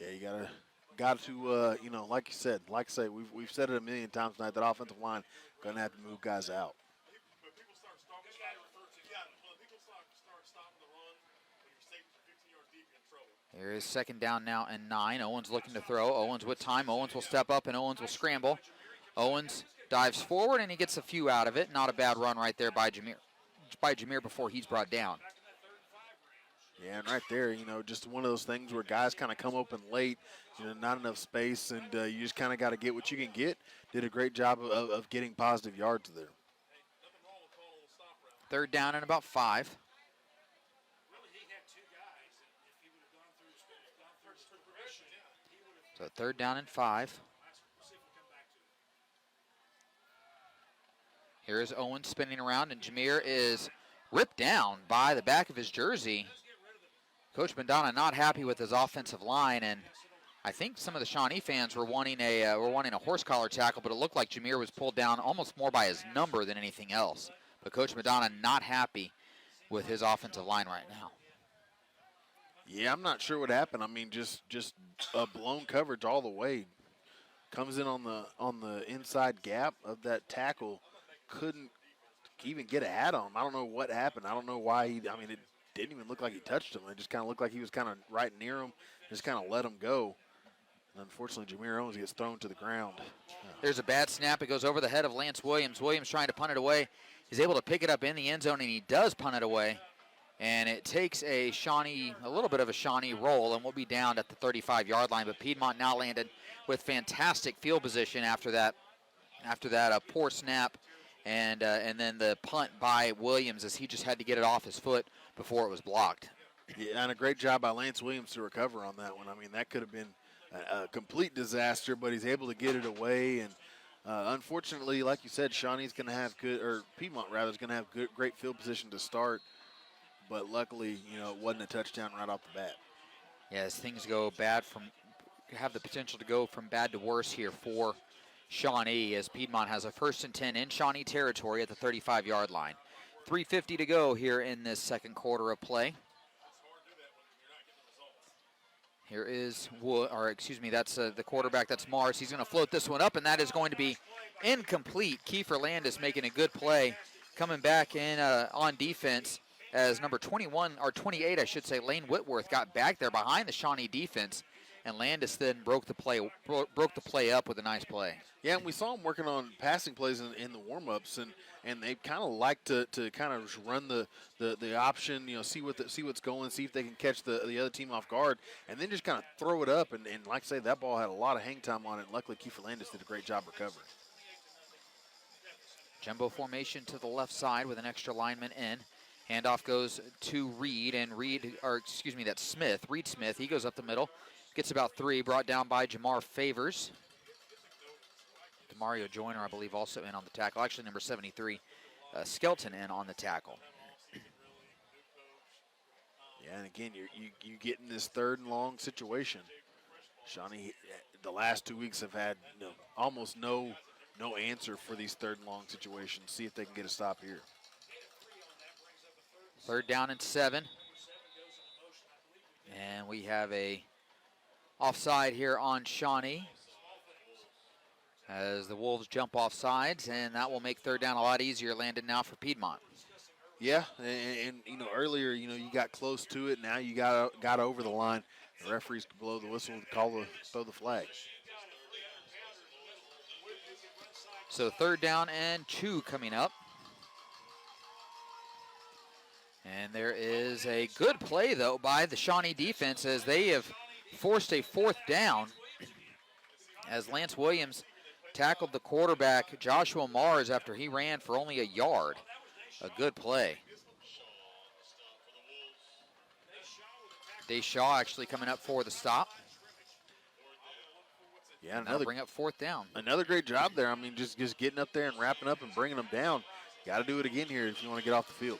Yeah, you got to like I say, we've said it a million times tonight, that offensive line going to have to move guys out. Here is 2nd down now and 9. Owens looking to throw. Owens with time. Owens will step up, and Owens will scramble. Owens dives forward, and he gets a few out of it. Not a bad run right there by Jameer before he's brought down. Yeah, and right there, just one of those things where guys kind of come open late, not enough space, and you just kind of got to get what you can get. Did a great job of getting positive yards there. 3rd down and about 5. So 3rd down and 5. Here is Owens spinning around, and Jameer is ripped down by the back of his jersey. Coach Madonna not happy with his offensive line, and I think some of the Shawnee fans were wanting a horse collar tackle, but it looked like Jameer was pulled down almost more by his number than anything else. But Coach Madonna not happy with his offensive line right now. Yeah, I'm not sure what happened. I mean, just a blown coverage all the way. Comes in on the inside gap of that tackle. Couldn't even get a hat on him. I don't know what happened. I don't know why it didn't even look like he touched him. It just kind of looked like he was kind of right near him. Just kind of let him go. And unfortunately, Jameer Owens gets thrown to the ground. There's a bad snap. It goes over the head of Lance Williams. Williams trying to punt it away. He's able to pick it up in the end zone, and he does punt it away. And it takes a little bit of a Shawnee roll, and we'll be down at the 35-yard line. But Piedmont now landed with fantastic field position after that poor snap, and then the punt by Williams as he just had to get it off his foot before it was blocked. Yeah, and a great job by Lance Williams to recover on that one. I mean, that could have been a complete disaster, but he's able to get it away. And unfortunately, like you said, Shawnee's going to have Piedmont rather is going to have great field position to start. But luckily, it wasn't a touchdown right off the bat. Yeah, as things have the potential to go from bad to worse here for Shawnee, as Piedmont has a 1st and 10 in Shawnee territory at the 35-yard line. 3:50 to go here in this 2nd quarter of play. Here is that's the quarterback. That's Mars. He's going to float this one up, and that is going to be incomplete. Kiefer Landis making a good play, coming back in on defense. As number 21, or 28, I should say, Lane Whitworth got back there behind the Shawnee defense and Landis then broke the play up with a nice play. Yeah, and we saw him working on passing plays in the warm-ups, and they kind of like to kind of run the option, see what's going, see if they can catch the other team off guard, and then just kind of throw it up. And like I say, that ball had a lot of hang time on it. And luckily, Kiefer Landis did a great job recovering. Jumbo formation to the left side with an extra lineman in. Handoff goes to Reed, and that's Smith. Reed Smith, he goes up the middle. Gets about 3, brought down by Jamar Favors. Demario Joyner, I believe, also in on the tackle. Actually, number 73, Skelton in on the tackle. Yeah, and again, you get in this 3rd and long situation. Shawnee, the last 2 weeks have had almost no answer for these 3rd and long situations. See if they can get a stop here. 3rd down and 7. And we have a offside here on Shawnee as the Wolves jump off sides, and that will make 3rd down a lot easier landed now for Piedmont. Yeah, and earlier, you got close to it. Now you got over the line. The referees could blow the whistle, throw the flag. So 3rd down and 2 coming up. And there is a good play, though, by the Shawnee defense as they have forced a 4th down as Lance Williams tackled the quarterback, Joshua Mars, after he ran for only a yard. A good play. Deshaw actually coming up for the stop. Yeah, bring up 4th down. Another great job there. I mean, just getting up there and wrapping up and bringing them down. Got to do it again here if you want to get off the field.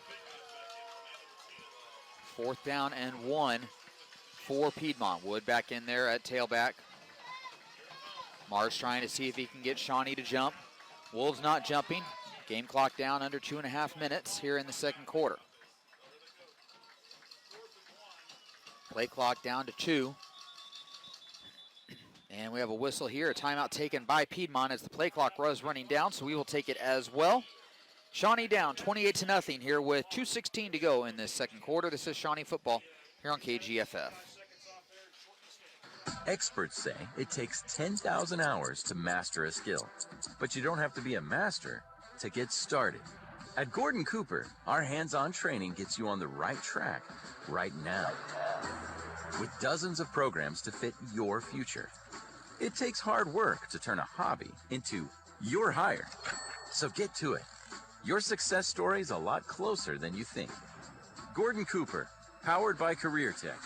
4th down and 1 for Piedmont. Wood back in there at tailback. Mars trying to see if he can get Shawnee to jump. Wolves not jumping. Game clock down under 2.5 minutes here in the 2nd quarter. Play clock down to 2. And we have a whistle here, a timeout taken by Piedmont as the play clock was running down, so we will take it as well. Shawnee down 28-0 here with 2:16 to go in this 2nd quarter. This is Shawnee football here on KGFF. Experts say it takes 10,000 hours to master a skill, but you don't have to be a master to get started. At Gordon Cooper, our hands-on training gets you on the right track right now, with dozens of programs to fit your future. It takes hard work to turn a hobby into your hire, so get to it. Your success story is a lot closer than you think. Gordon Cooper, powered by Career Tech.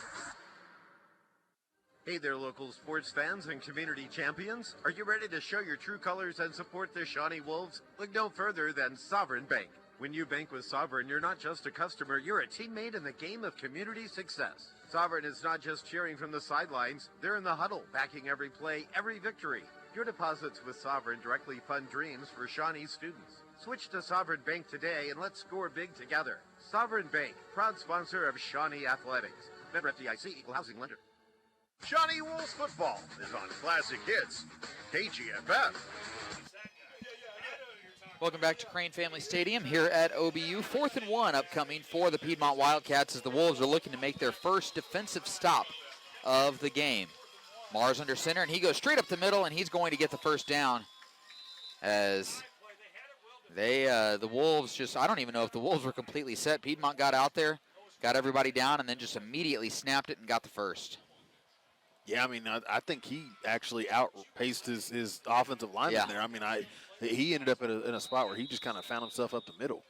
Hey there, local sports fans and community champions. Are you ready to show your true colors and support the Shawnee Wolves? Look no further than Sovereign Bank. When you bank with Sovereign, you're not just a customer, you're a teammate in the game of community success. Sovereign is not just cheering from the sidelines, they're in the huddle, backing every play, every victory. Your deposits with Sovereign directly fund dreams for Shawnee students. Switch to Sovereign Bank today and let's score big together. Sovereign Bank, proud sponsor of Shawnee Athletics. Member FDIC, equal housing lender. Shawnee Wolves football is on Classic Hits, KGFF. Welcome back to Crane Family Stadium here at OBU. 4th and 1 upcoming for the Piedmont Wildcats as the Wolves are looking to make their first defensive stop of the game. Mars under center, and he goes straight up the middle, and he's going to get the 1st down as the Wolves just, I don't even know if the Wolves were completely set. Piedmont got out there, got everybody down, and then just immediately snapped it and got the 1st. Yeah, I mean, I think he actually outpaced his offensive lineman there. I mean, he ended up in a spot where he just kind of found himself up the middle.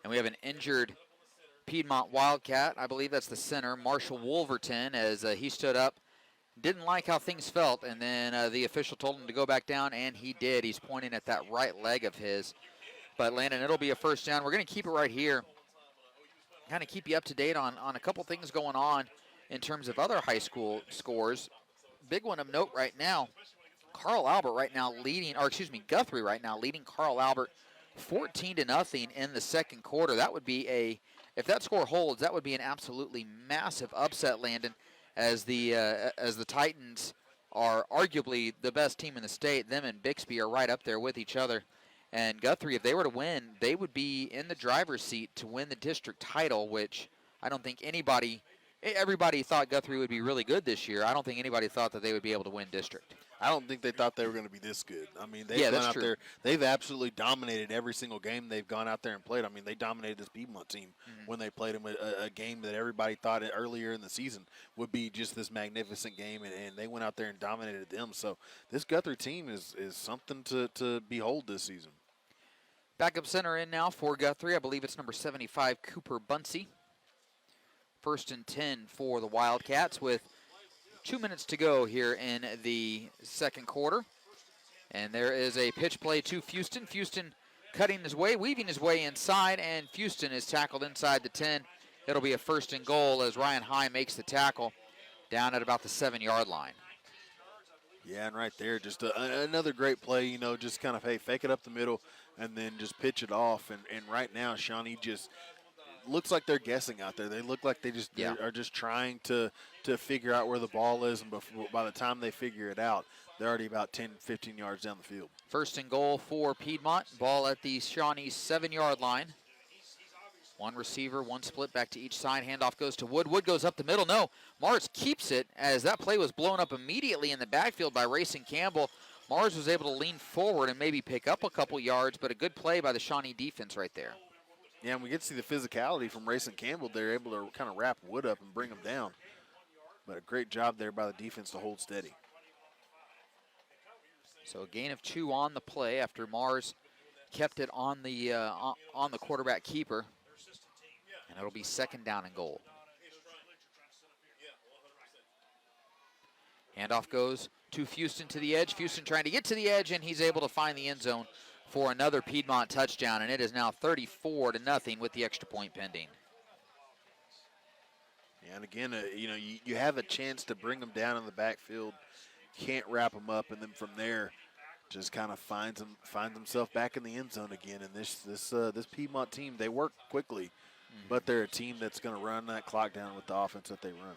And we have an injured Piedmont Wildcat. I believe that's the center, Marshall Wolverton, as he stood up. Didn't like how things felt, and then the official told him to go back down, and he did. He's pointing at that right leg of his. But, Landon, it'll be a 1st down. We're going to keep it right here, kind of keep you up to date on a couple things going on in terms of other high school scores. Big one of note right now, Guthrie right now leading Carl Albert 14-0 in the 2nd quarter. That would be if that score holds, that would be an absolutely massive upset, Landon, as the Titans are arguably the best team in the state. Them and Bixby are right up there with each other. And Guthrie, if they were to win, they would be in the driver's seat to win the district title, which I don't think anybody everybody thought Guthrie would be really good this year. I don't think anybody thought that they would be able to win district. I don't think they thought they were going to be this good. I mean, they've Yeah, gone that's out true. there. They've absolutely dominated every single game they've gone out there and played. I mean, they dominated this Piedmont team when they played them a game that everybody thought earlier in the season would be just this magnificent game, and they went out there and dominated them. So this Guthrie team is something to behold this season. Backup center in now for Guthrie. I believe it's number 75, Cooper Bunsey. 1st and 10 for the Wildcats with 2 minutes to go here in the second quarter. And there is a pitch play to Houston. Houston cutting his way, weaving his way inside, and Houston is tackled inside the 10. It'll be a 1st and goal as Ryan High makes the tackle down at about the 7-yard line. Yeah, and right there, just another great play, just kind of, hey, fake it up the middle and then just pitch it off. And right now, Shawnee just looks like they're guessing out there. They look like they are just trying to figure out where the ball is, and by the time they figure it out, they're already about 10, 15 yards down the field. 1st and goal for Piedmont. Ball at the Shawnee 7-yard line. One receiver, one split back to each side. Handoff goes to Wood. Wood goes up the middle. No, Mars keeps it as that play was blown up immediately in the backfield by Rayson Campbell. Mars was able to lean forward and maybe pick up a couple yards, but a good play by the Shawnee defense right there. Yeah, and we get to see the physicality from Rayson Campbell. They're able to kind of wrap Wood up and bring him down. But a great job there by the defense to hold steady. So a gain of 2 on the play after Mars kept it on the quarterback keeper. And it'll be 2nd down and goal. Handoff goes to Houston to the edge. Houston trying to get to the edge, and he's able to find the end zone for another Piedmont touchdown, and it is now 34-0 with the extra point pending. Yeah, and again, you have a chance to bring them down in the backfield, can't wrap them up, and then from there, just kind of finds himself back in the end zone again. And this Piedmont team, they work quickly, but they're a team that's going to run that clock down with the offense that they run.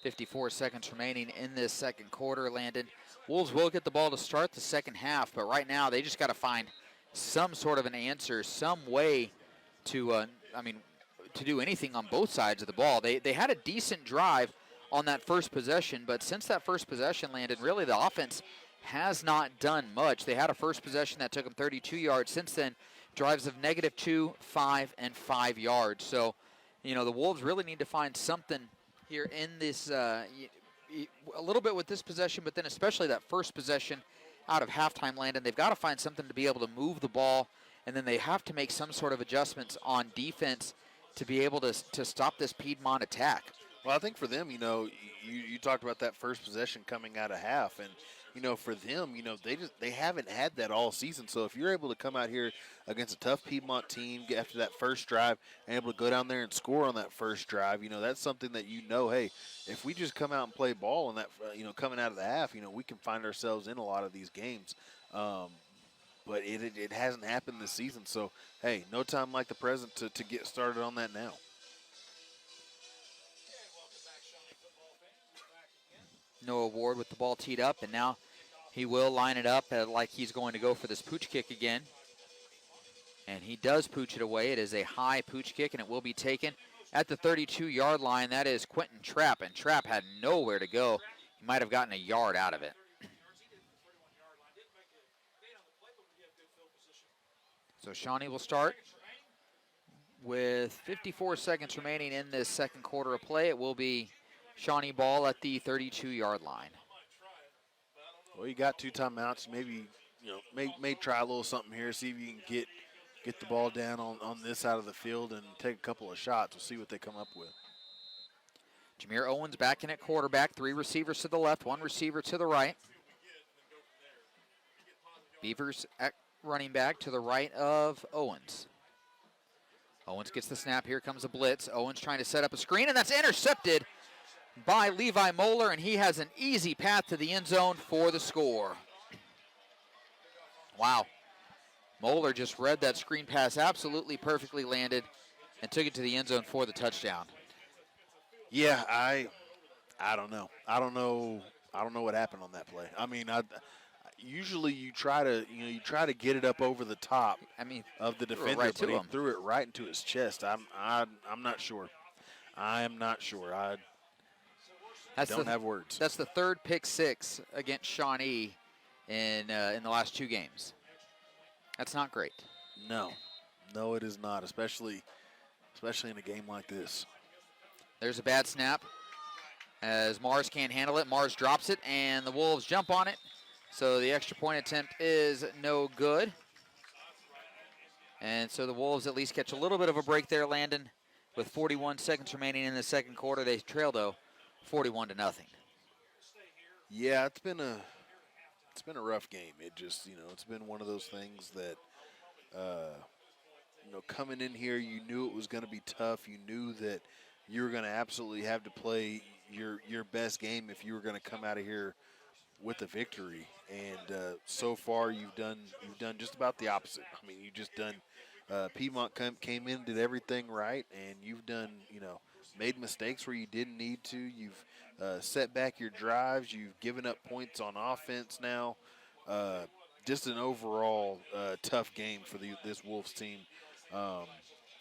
54 seconds remaining in this second quarter, Landon. Wolves will get the ball to start the second half, but right now they just got to find some sort of an answer, some way to, to do anything on both sides of the ball. They had a decent drive on that first possession, but since that first possession, Landon, really the offense has not done much. They had a first possession that took them 32 yards. Since then, drives of -2, 5, and 5 yards. So, the Wolves really need to find something here in this, a little bit with this possession, but then especially that first possession out of halftime, Landon. They've got to find something to be able to move the ball, and then they have to make some sort of adjustments on defense to be able to stop this Piedmont attack. Well, I think for them, you talked about that first possession coming out of half, and for them, they haven't had that all season. So if you're able to come out here against a tough Piedmont team after that first drive and able to go down there and score on that first drive, that's something that hey, if we just come out and play ball on that, coming out of the half, we can find ourselves in a lot of these games. But it hasn't happened this season. So, hey, no time like the present to get started on that now. Noah Ward with the ball teed up, and now he will line it up like he's going to go for this pooch kick again. And he does pooch it away. It is a high pooch kick, and it will be taken at the 32-yard line. That is Quentin Trapp, and Trapp had nowhere to go. He might have gotten a yard out of it. So Shawnee will start with 54 seconds remaining in this second quarter of play. It will be Shawnee ball at the 32-yard line. Well, you got 2 timeouts. Maybe, may try a little something here, see if you can get the ball down on this side of the field and take a couple of shots. We'll see what they come up with. Jameer Owens back in at quarterback. 3 receivers to the left, 1 receiver to the right. Beavers at running back to the right of Owens. Owens gets the snap. Here comes a blitz. Owens trying to set up a screen, and that's intercepted by Levi Moeller, and he has an easy path to the end zone for the score. Wow. Moeller just read that screen pass absolutely perfectly, landed, and took it to the end zone for the touchdown. Yeah, I don't know. I don't know what happened on that play. I mean, usually you try to get it up over the top. Of the defender, but he threw it right into his chest. I'm not sure. I am not sure. I don't have words. That's the third pick six against Shawnee in the last 2 games. That's not great. No, it is not, especially in a game like this. There's a bad snap as Mars can't handle it. Mars drops it, and the Wolves jump on it. So the extra point attempt is no good. And so the Wolves at least catch a little bit of a break there, Landon. With 41 seconds remaining in the second quarter, they trail, though, 41-0. Yeah, it's been a rough game. It just, it's been one of those things that, coming in here, you knew it was going to be tough. You knew that you were going to absolutely have to play your best game if you were going to come out of here with a victory. And so far, you've done just about the opposite. I mean, you just done. Piedmont came in, did everything right, and you've done, made mistakes where you didn't need to. You've set back your drives. You've given up points on offense now. Just an overall tough game for this Wolves team.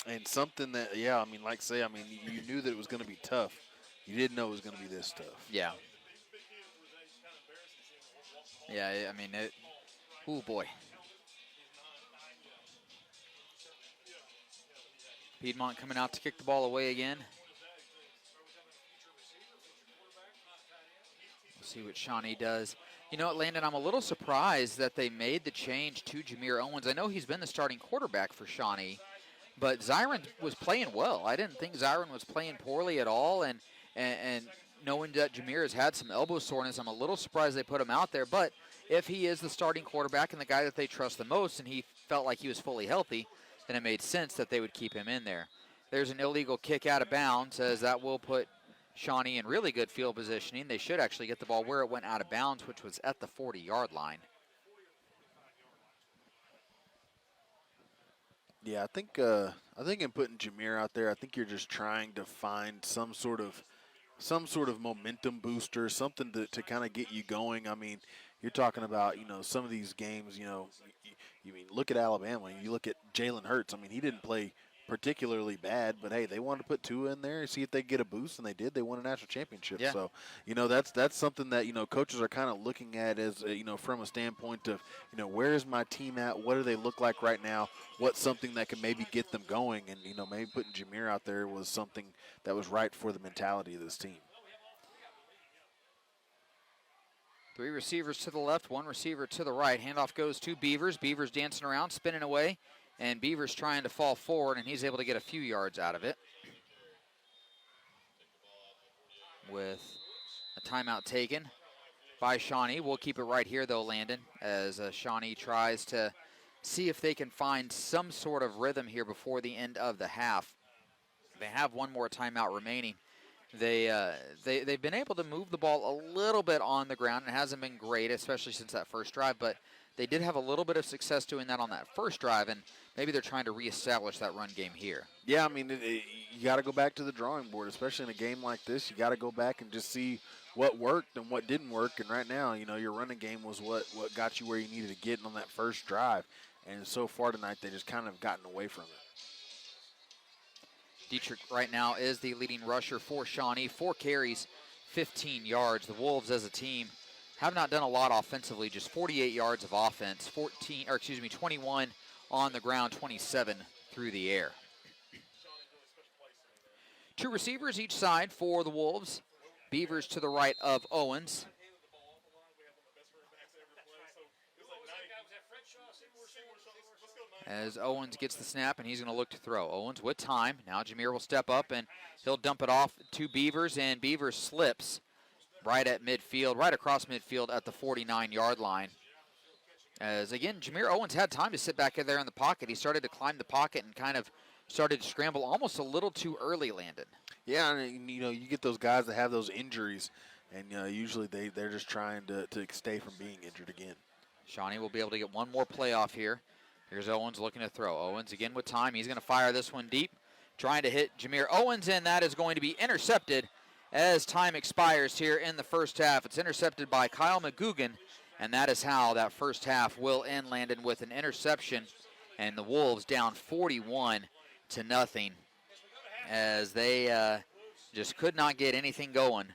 And something that, you knew that it was going to be tough. You didn't know it was going to be this tough. Yeah. Yeah, I mean, oh boy. Piedmont coming out to kick the ball away again. We'll see what Shawnee does. You know what, Landon, I'm a little surprised that they made the change to Jameer Owens. I know he's been the starting quarterback for Shawnee, but Zyron was playing well. I didn't think Zyron was playing poorly at all, and knowing that Jameer has had some elbow soreness, I'm a little surprised they put him out there. But if he is the starting quarterback and the guy that they trust the most, and he felt like he was fully healthy, then it made sense that they would keep him in there. There's an illegal kick out of bounds, as that will put Shawnee in really good field positioning. They should actually get the ball where it went out of bounds, which was at the 40-yard line. Yeah, I think in putting Jameer out there, I think you're just trying to find some sort of momentum booster, something to kind of get you going. I mean, you're talking about, some of these games, you mean, look at Alabama. You look at Jalen Hurts. I mean, he didn't play particularly bad, but hey, they wanted to put Tua in there and see if they get a boost, and they did. They won a national championship. Yeah. So, that's something that, coaches are kind of looking at as, from a standpoint of, where is my team at? What do they look like right now? What's something that can maybe get them going? And, maybe putting Jameer out there was something that was right for the mentality of this team. 3 receivers to the left, 1 receiver to the right. Handoff goes to Beavers. Beavers dancing around, spinning away, and Beavers trying to fall forward, and he's able to get a few yards out of it. With a timeout taken by Shawnee. We'll keep it right here, though, Landon, as Shawnee tries to see if they can find some sort of rhythm here before the end of the half. They have 1 more timeout remaining. They've been able to move the ball a little bit on the ground. It hasn't been great, especially since that first drive, but they did have a little bit of success doing that on that first drive, and maybe they're trying to reestablish that run game here. Yeah, I mean, you got to go back to the drawing board, especially in a game like this. You got to go back and just see what worked and what didn't work. And right now, your running game was what got you where you needed to get on that first drive. And so far tonight, they just kind of gotten away from it. Dietrich right now is the leading rusher for Shawnee. 4 carries, 15 yards. The Wolves as a team have not done a lot offensively, just 48 yards of offense, 21 on the ground, 27 through the air. 2 receivers each side for the Wolves. Beavers to the right of Owens. As Owens gets the snap, and he's going to look to throw. Owens with time. Now Jameer will step up, and he'll dump it off to Beavers, and Beavers slips right at midfield, right across midfield at the 49-yard line. As, again, Jameer Owens had time to sit back in there in the pocket. He started to climb the pocket and kind of started to scramble almost a little too early, Landon. Yeah, and, you get those guys that have those injuries, and usually they're just trying to stay from being injured again. Shawnee will be able to get 1 more play off here. Here's Owens looking to throw. Owens again with time. He's going to fire this one deep, trying to hit Jameer Owens, and that is going to be intercepted as time expires here in the first half. It's intercepted by Kyle McGugan, and that is how that first half will end, Landon, with an interception, and the Wolves down 41-0 as they Just could not get anything going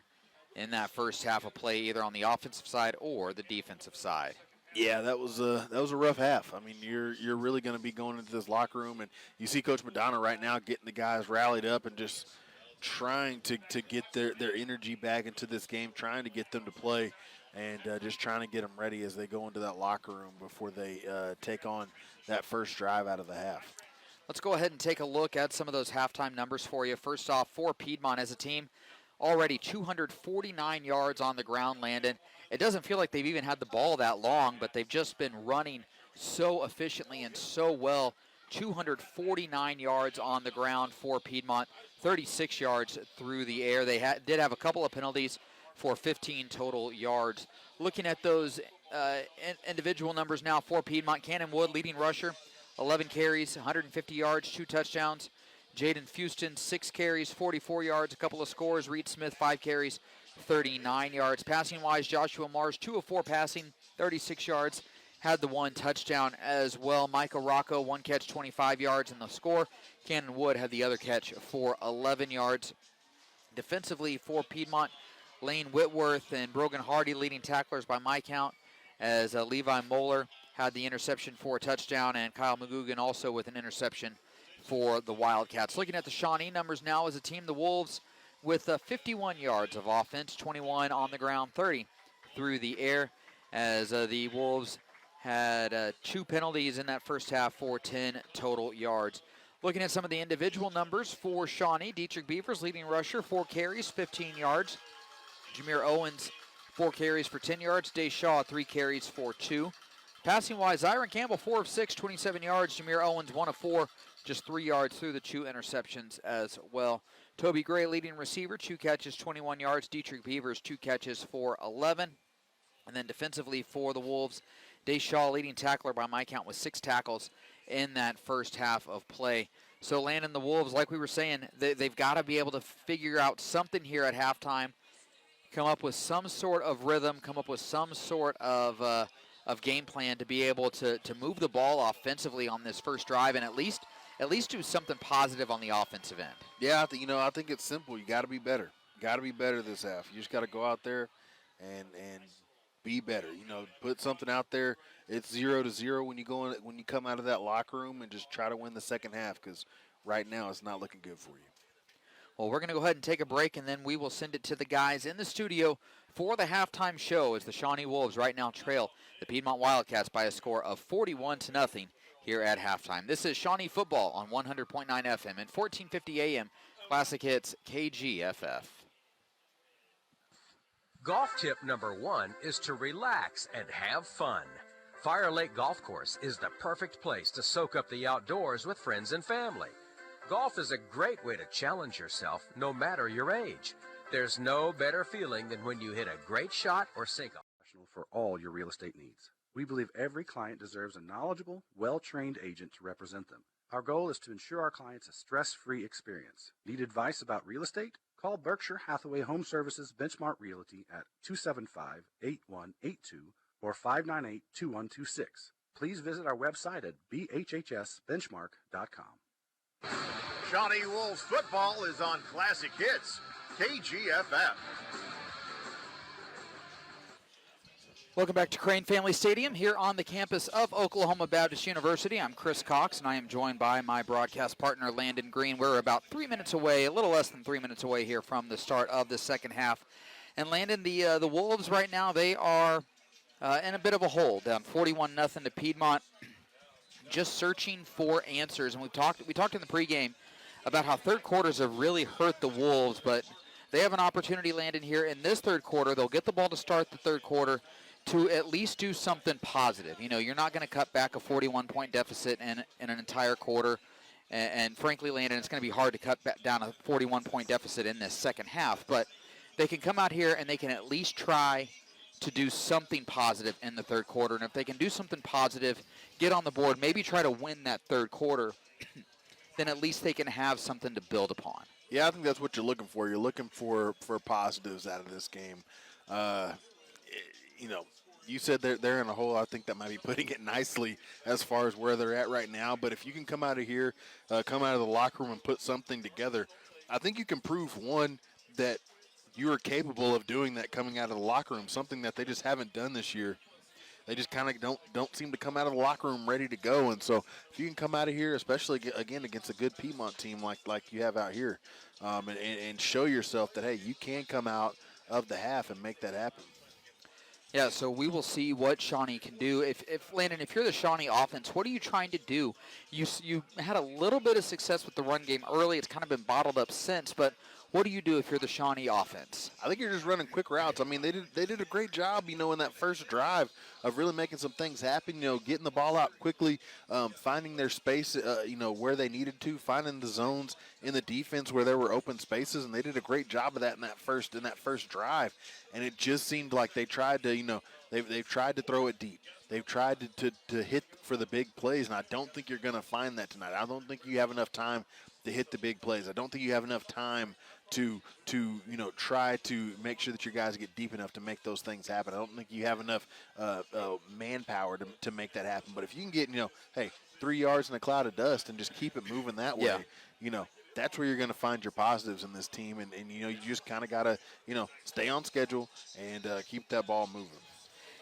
in that first half of play, either on the offensive side or the defensive side. Yeah, that was a rough half. I mean, you're really going to be going into this locker room, and you see Coach Madonna right now getting the guys rallied up and just trying to get their energy back into this game, trying to get them to play, and just trying to get them ready as they go into that locker room before they take on that first drive out of the half. Let's go ahead and take a look at some of those halftime numbers for you. First off, for Piedmont as a team, already 249 yards on the ground, Landon. It doesn't feel like they've even had the ball that long, but they've just been running so efficiently and so well. 249 yards on the ground for Piedmont, 36 yards through the air. They did have a couple of penalties for 15 total yards. Looking at those individual numbers now for Piedmont, Cannon Wood, leading rusher, 11 carries, 150 yards, 2 touchdowns. Jaden Fuston, 6 carries, 44 yards, a couple of scores. Reed Smith, 5 carries, 39 yards. Passing-wise, Joshua Mars, 2 of 4 passing, 36 yards. Had the 1 touchdown as well. Micah Rocco, 1 catch, 25 yards in the score. Cannon Wood had the other catch for 11 yards. Defensively for Piedmont, Lane Whitworth and Brogan Hardy leading tacklers by my count, as Levi Moeller had the interception for a touchdown, and Kyle McGugan also with an interception for the Wildcats. Looking at the Shawnee numbers now as a team, the Wolves with 51 yards of offense, 21 on the ground, 30 through the air, as the Wolves had 2 penalties in that first half for 10 total yards. Looking at some of the individual numbers for Shawnee, Dietrich Beavers, leading rusher, 4 carries, 15 yards. Jameer Owens, 4 carries for 10 yards. Day Shaw, 3 carries for 2. Passing-wise, Zyron Campbell, 4 of 6, 27 yards. Jameer Owens, 1 of 4, just 3 yards through the 2 interceptions as well. Toby Gray, leading receiver, 2 catches, 21 yards. Dietrich Beavers, 2 catches for 11. And then defensively for the Wolves, Day Shaw, leading tackler by my count, with 6 tackles in that first half of play. So Landon, the Wolves, like we were saying, they've got to be able to figure out something here at halftime, come up with some sort of rhythm, come up with some sort of game plan to be able to move the ball offensively on this first drive, and at least do something positive on the offensive end. Yeah, I think it's simple. You got to be better. Got to be better this half. You just got to go out there and be better. Put something out there. It's 0-0 when you come out of that locker room, and just try to win the second half, because right now it's not looking good for you. Well, we're going to go ahead and take a break, and then we will send it to the guys in the studio for the halftime show, as the Shawnee Wolves right now trail the Piedmont Wildcats by a score of 41-0 here at halftime. This is Shawnee football on 100.9 FM and 1450 AM Classic Hits KGFF. Golf tip number 1 is to relax and have fun. Fire Lake Golf Course is the perfect place to soak up the outdoors with friends and family. Golf is a great way to challenge yourself, no matter your age. There's no better feeling than when you hit a great shot or sink a Professional for all your real estate needs. We believe every client deserves a knowledgeable, well-trained agent to represent them. Our goal is to ensure our clients a stress-free experience. Need advice about real estate? Call Berkshire Hathaway Home Services Benchmark Realty at 275-8182 or 598-2126. Please visit our website at bhhsbenchmark.com. Shawnee Wolves football is on Classic Hits, KGFF. Welcome back to Crane Family Stadium here on the campus of Oklahoma Baptist University. I'm Chris Cox, and I am joined by my broadcast partner, Landon Green. We're about 3 minutes away, a little less than 3 minutes away here from the start of the second half. And Landon, the Wolves right now, they are in a bit of a hole, down 41-0 to Piedmont, just searching for answers. And we talked in the pregame about how third quarters have really hurt the Wolves, but they have an opportunity, Landon, here in this third quarter. They'll get the ball to start the third quarter to at least do something positive. You're not going to cut back a 41-point deficit in an entire quarter. And frankly, Landon, it's going to be hard to cut back down a 41-point deficit in this second half. But they can come out here and they can at least try to do something positive in the third quarter. And if they can do something positive, get on the board, maybe try to win that third quarter, then at least they can have something to build upon. Yeah, I think that's what you're looking for. You're looking for positives out of this game. You said they're in a hole. I think that might be putting it nicely as far as where they're at right now. But if you can come out of here, come out of the locker room and put something together, I think you can prove, one, that you are capable of doing that coming out of the locker room, something that they just haven't done this year. They just kind of don't seem to come out of the locker room ready to go. And so if you can come out of here, especially again against a good Piedmont team like you have out here, and show yourself that, hey, you can come out of the half and make that happen. Yeah, so we will see what Shawnee can do. If Landon, if you're the Shawnee offense, what are you trying to do? You had a little bit of success with the run game early. It's kind of been bottled up since, but what do you do if you're the Shawnee offense? I think you're just running quick routes. I mean, they did a great job, in that first drive of really making some things happen, getting the ball out quickly, finding their space, where they needed to, finding the zones in the defense where there were open spaces, and they did a great job of that in that first drive. And it just seemed like they tried to, they've tried to throw it deep. They've tried to hit for the big plays, and I don't think you're going to find that tonight. I don't think you have enough time to hit the big plays. I don't think you have enough time to try to make sure that your guys get deep enough to make those things happen. I don't think you have enough manpower to make that happen. But if you can get, 3 yards in a cloud of dust and just keep it moving that way, that's where you're going to find your positives in this team. And you just kind of got to, stay on schedule and keep that ball moving.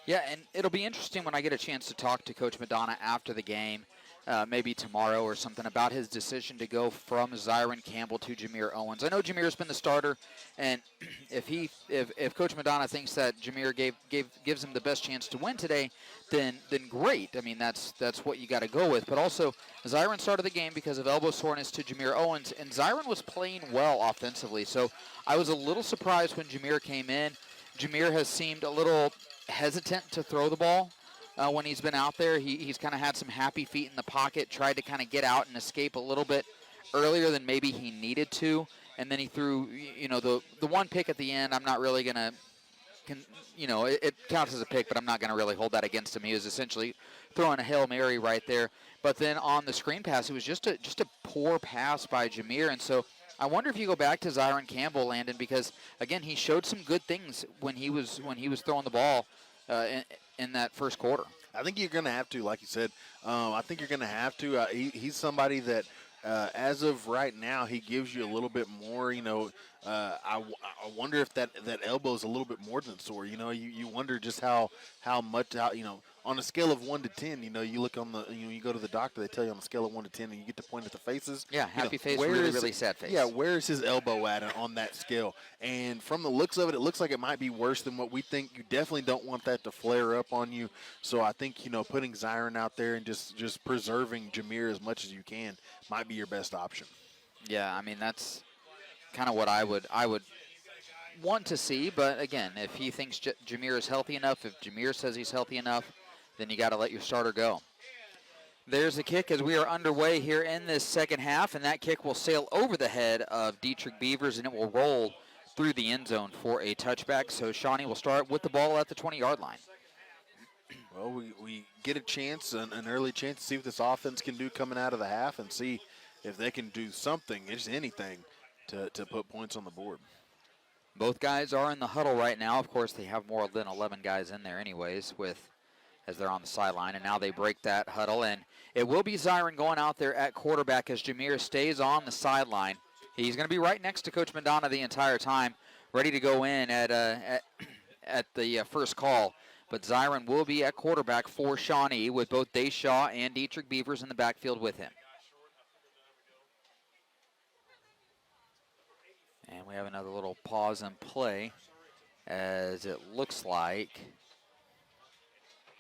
Yeah, and it'll be interesting when I get a chance to talk to Coach Madonna after the game, maybe tomorrow or something, about his decision to go from Zyron Campbell to Jameer Owens. I know Jameer's been the starter, and if Coach Madonna thinks that Jameer gives him the best chance to win today, then great. I mean, that's what you got to go with. But also, Zyron started the game because of elbow soreness to Jameer Owens, and Zyron was playing well offensively. So I was a little surprised when Jameer came in. Jameer has seemed a little hesitant to throw the ball when he's been out there. He's kind of had some happy feet in the pocket, tried to kind of get out and escape a little bit earlier than maybe he needed to, and then he threw, the one pick at the end. I'm not really going to, it counts as a pick, but I'm not going to really hold that against him. He was essentially throwing a Hail Mary right there. But then on the screen pass, it was just a poor pass by Jameer, and so I wonder if you go back to Zyron Campbell, Landon, because again he showed some good things when he was throwing the ball in that first quarter. I think you're going to have to, like you said. I think you're going to have to. He's somebody that, as of right now, he gives you a little bit more. I wonder if that elbow is a little bit more than sore. You wonder just how much. On a scale of 1 to 10, you look on the, you go to the doctor, they tell you on a scale of 1 to 10, and you get to point at the faces. Yeah, happy face, really sad face. Yeah, where is his elbow at on that scale? And from the looks of it, it looks like it might be worse than what we think. You definitely don't want that to flare up on you. So I think, putting Zyron out there and just preserving Jameer as much as you can might be your best option. Yeah, I mean, that's kind of what I would want to see. But again, if he thinks Jameer is healthy enough, if Jameer says he's healthy enough, then you got to let your starter go. There's a kick as we are underway here in this second half, and that kick will sail over the head of Dietrich Beavers, and it will roll through the end zone for a touchback. So Shawnee will start with the ball at the 20-yard line. Well, we get a chance, an early chance to see what this offense can do coming out of the half and see if they can do something, just anything, to put points on the board. Both guys are in the huddle right now. Of course, they have more than 11 guys in there anyways as they're on the sideline, and now they break that huddle, and it will be Zyron going out there at quarterback as Jameer stays on the sideline. He's going to be right next to Coach Madonna the entire time, ready to go in at the first call. But Zyron will be at quarterback for Shawnee with both Deshaw and Dietrich Beavers in the backfield with him. And we have another little pause and play as it looks like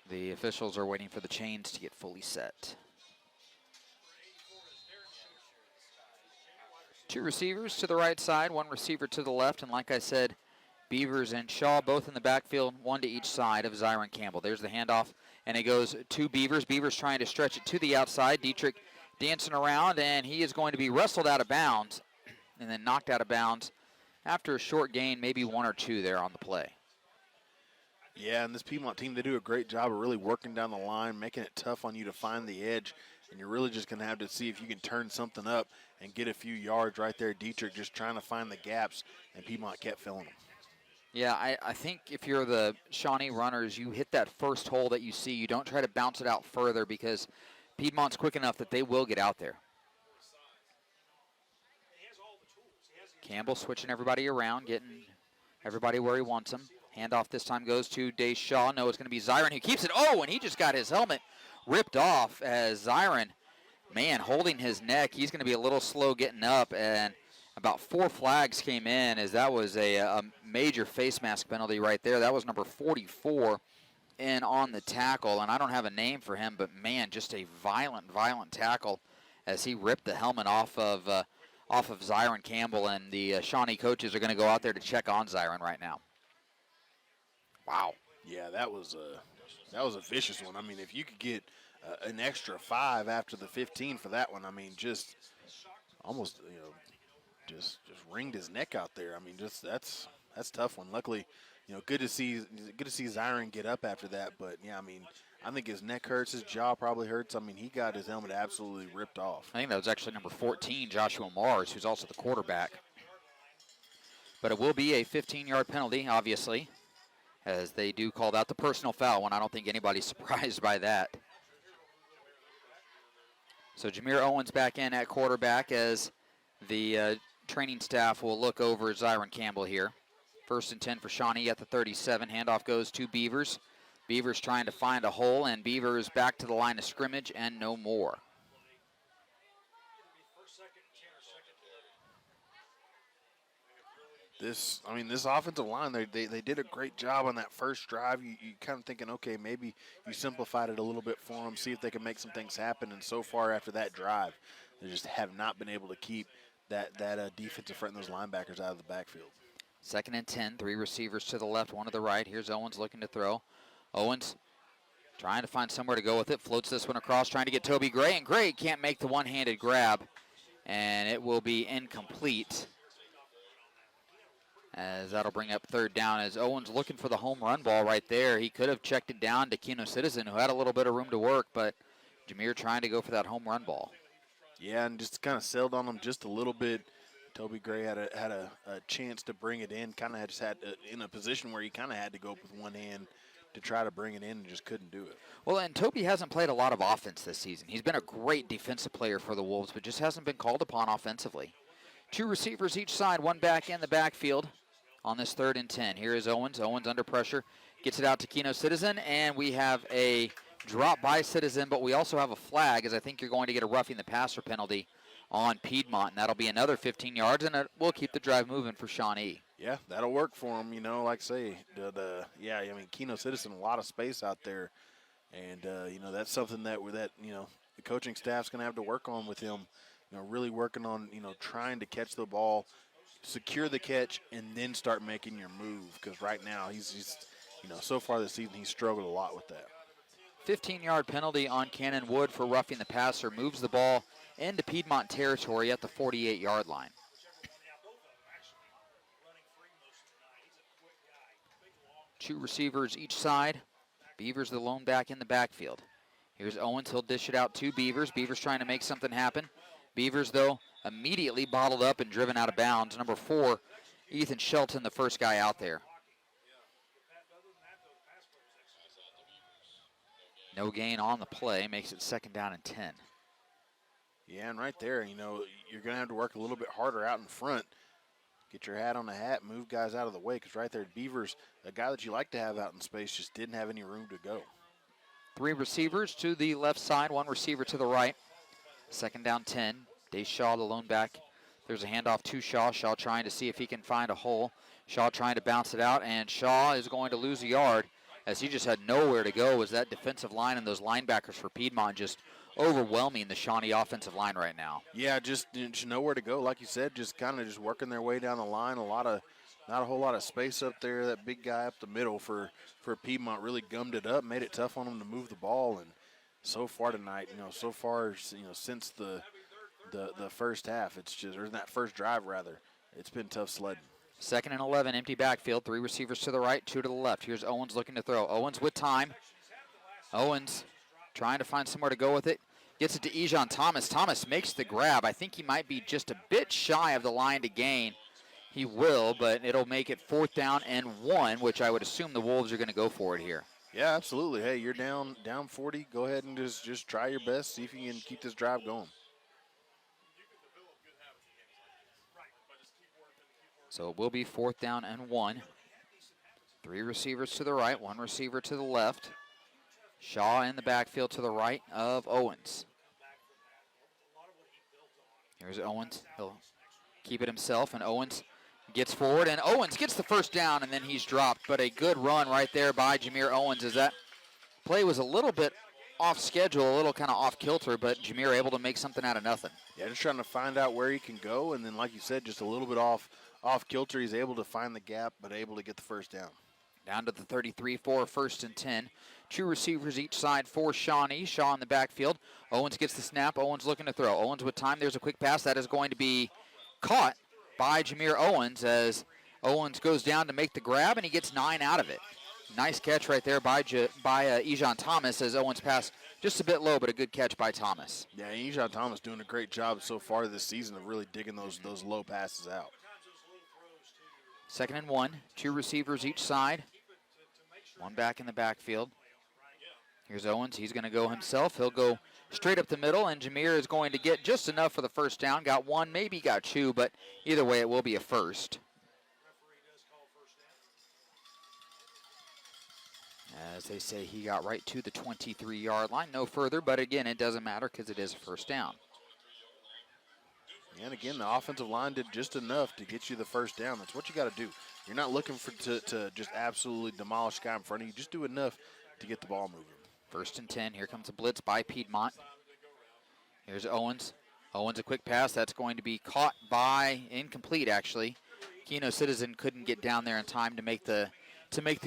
the officials are waiting for the chains to get fully set. Two receivers to the right side, one receiver to the left, and like I said, Beavers and Shaw both in the backfield, one to each side of Zyron Campbell. There's the handoff, and it goes to Beavers. Beavers trying to stretch it to the outside. Dietrich dancing around, and he is going to be wrestled out of bounds and then knocked out of bounds after a short gain, maybe 1 or 2 there on the play. Yeah, and this Piedmont team, they do a great job of really working down the line, making it tough on you to find the edge, and you're really just going to have to see if you can turn something up and get a few yards right there. Dietrich just trying to find the gaps, and Piedmont kept filling them. Yeah, I think if you're the Shawnee runners, you hit that first hole that you see. You don't try to bounce it out further because Piedmont's quick enough that they will get out there. Campbell switching everybody around, getting everybody where he wants them. Handoff this time goes to Deshaw. No, it's going to be Zyron who keeps it. Oh, and he just got his helmet ripped off as Zyron, man, holding his neck. He's going to be a little slow getting up, and about 4 flags came in as that was a major face mask penalty right there. That was number 44 in on the tackle, and I don't have a name for him, but, man, just a violent tackle as he ripped the helmet off of Zyron Campbell, and the Shawnee coaches are going to go out there to check on Zyron right now. Wow. Yeah, that was a vicious one. I mean, if you could get an extra 5 after the 15 for that one, I mean, just almost, just wringed his neck out there. I mean, just that's a tough one. Luckily, good to see Zyron get up after that. But yeah, I mean, I think his neck hurts, his jaw probably hurts. I mean, he got his helmet absolutely ripped off. I think that was actually number 14, Joshua Mars, who's also the quarterback. But it will be a 15-yard penalty, obviously, as they do call that the personal foul one. I don't think anybody's surprised by that. So Jameer Owens back in at quarterback as the training staff will look over Zyron Campbell here. 1st and 10 for Shawnee at the 37. Handoff goes to Beavers. Beavers trying to find a hole, and Beavers back to the line of scrimmage and no more. This offensive line, they did a great job on that first drive. You kind of thinking, okay, maybe you simplified it a little bit for them, see if they can make some things happen. And so far after that drive, they just have not been able to keep that defensive front and those linebackers out of the backfield. 2nd and 10, 3 receivers to the left, 1 to the right. Here's Owens looking to throw. Owens trying to find somewhere to go with it. Floats this one across, trying to get Toby Gray, and Gray can't make the one-handed grab, and it will be incomplete. As that'll bring up 3rd down as Owens looking for the home run ball right there. He could have checked it down to Keno Citizen, who had a little bit of room to work, but Jameer trying to go for that home run ball. Yeah, and just kind of sailed on him just a little bit. Toby Gray had a chance to bring it in, kind of just had in a position where he kind of had to go up with one hand to try to bring it in and just couldn't do it. Well, and Toby hasn't played a lot of offense this season. He's been a great defensive player for the Wolves, but just hasn't been called upon offensively. 2 receivers each side, 1 back in the backfield on this 3rd and 10. Here is Owens. Owens under pressure. Gets it out to Keno Citizen, and we have a drop by Citizen, but we also have a flag, as I think you're going to get a roughing the passer penalty on Piedmont, and that'll be another 15 yards, and it will keep the drive moving for Shawnee. Yeah, that'll work for him, like I say. Keno Citizen, a lot of space out there, and, that's something that the coaching staff's going to have to work on with him, really working on, trying to catch the ball, secure the catch, and then start making your move, because right now he's so far this season he's struggled a lot with that. 15-yard penalty on Cannon Wood for roughing the passer, moves the ball into Piedmont territory at the 48-yard line. Two receivers each side. Beavers the lone back in the backfield. Here's Owens. He'll dish it out to Beavers. Beavers trying to make something happen. Beavers, though, immediately bottled up and driven out of bounds. Number 4, Ethan Shelton, the first guy out there. No gain on the play. Makes it 2nd down and 10. Yeah, and right there, you're going to have to work a little bit harder out in front. Get your hat on the hat, move guys out of the way, because right there, Beavers, a guy that you like to have out in space, just didn't have any room to go. 3 receivers to the left side, 1 receiver to the right. 2nd down 10. Deshaw, the lone back. There's a handoff to Shaw. Shaw trying to see if he can find a hole. Shaw trying to bounce it out, and Shaw is going to lose a yard as he just had nowhere to go. As that defensive line and those linebackers for Piedmont just overwhelming the Shawnee offensive line right now. Yeah, just nowhere to go. Like you said, just kind of just working their way down the line. Not a whole lot of space up there. That big guy up the middle for Piedmont really gummed it up, made it tough on them to move the ball. And so far tonight, since the first half, or that first drive rather, it's been tough sledding. 2nd and 11, empty backfield. 3 receivers to the right, 2 to the left. Here's Owens looking to throw. Owens with time. Owens trying to find somewhere to go with it. Gets it to Ejon Thomas. Thomas makes the grab. I think he might be just a bit shy of the line to gain. He will, but it'll make it 4th down and 1, which I would assume the Wolves are going to go for it here. Yeah, absolutely. Hey, you're down 40. Go ahead and just try your best. See if you can keep this drive going. So it will be 4th down and 1. 3 receivers to the right, 1 receiver to the left. Shaw in the backfield to the right of Owens. Here's Owens. He'll keep it himself, and Owens gets forward, and Owens gets the first down, and then he's dropped. But a good run right there by Jameer Owens, as that play was a little bit off schedule, a little kind of off kilter, but Jameer able to make something out of nothing. Yeah, just trying to find out where he can go, and then like you said, just a little bit off kilter. He's able to find the gap, but able to get the first down. Down to the 33 for 1st and 10. 2 receivers each side for Shawnee. Shaw in the backfield. Owens gets the snap. Owens looking to throw. Owens with time. There's a quick pass. That is going to be caught by Jameer Owens as Owens goes down to make the grab, and he gets 9 out of it. Nice catch right there by Ejon Thomas as Owens passed just a bit low, but a good catch by Thomas. Yeah, Ejon Thomas doing a great job so far this season of really digging those low passes out. 2nd and 1. 2 receivers each side. 1 back in the backfield. Here's Owens. He's going to go himself. He'll go straight up the middle, and Jameer is going to get just enough for the first down. Got 1, maybe got 2, but either way it will be a first. As they say, he got right to the 23-yard line. No further, but again, it doesn't matter because it is a first down. And again, the offensive line did just enough to get you the first down. That's what you got to do. You're not looking to just absolutely demolish the guy in front of you. Just do enough to get the ball moving. 1st and 10. Here comes a blitz by Piedmont. Here's Owens. Owens a quick pass. That's going to be caught by, incomplete actually. Keno Citizen couldn't get down there in time to make the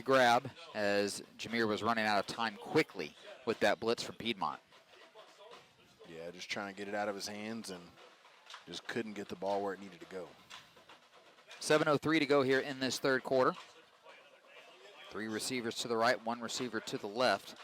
grab as Jameer was running out of time quickly with that blitz from Piedmont. Yeah, just trying to get it out of his hands and just couldn't get the ball where it needed to go. 7:03 to go here in this 3rd quarter. 3 receivers to the right, 1 receiver to the left.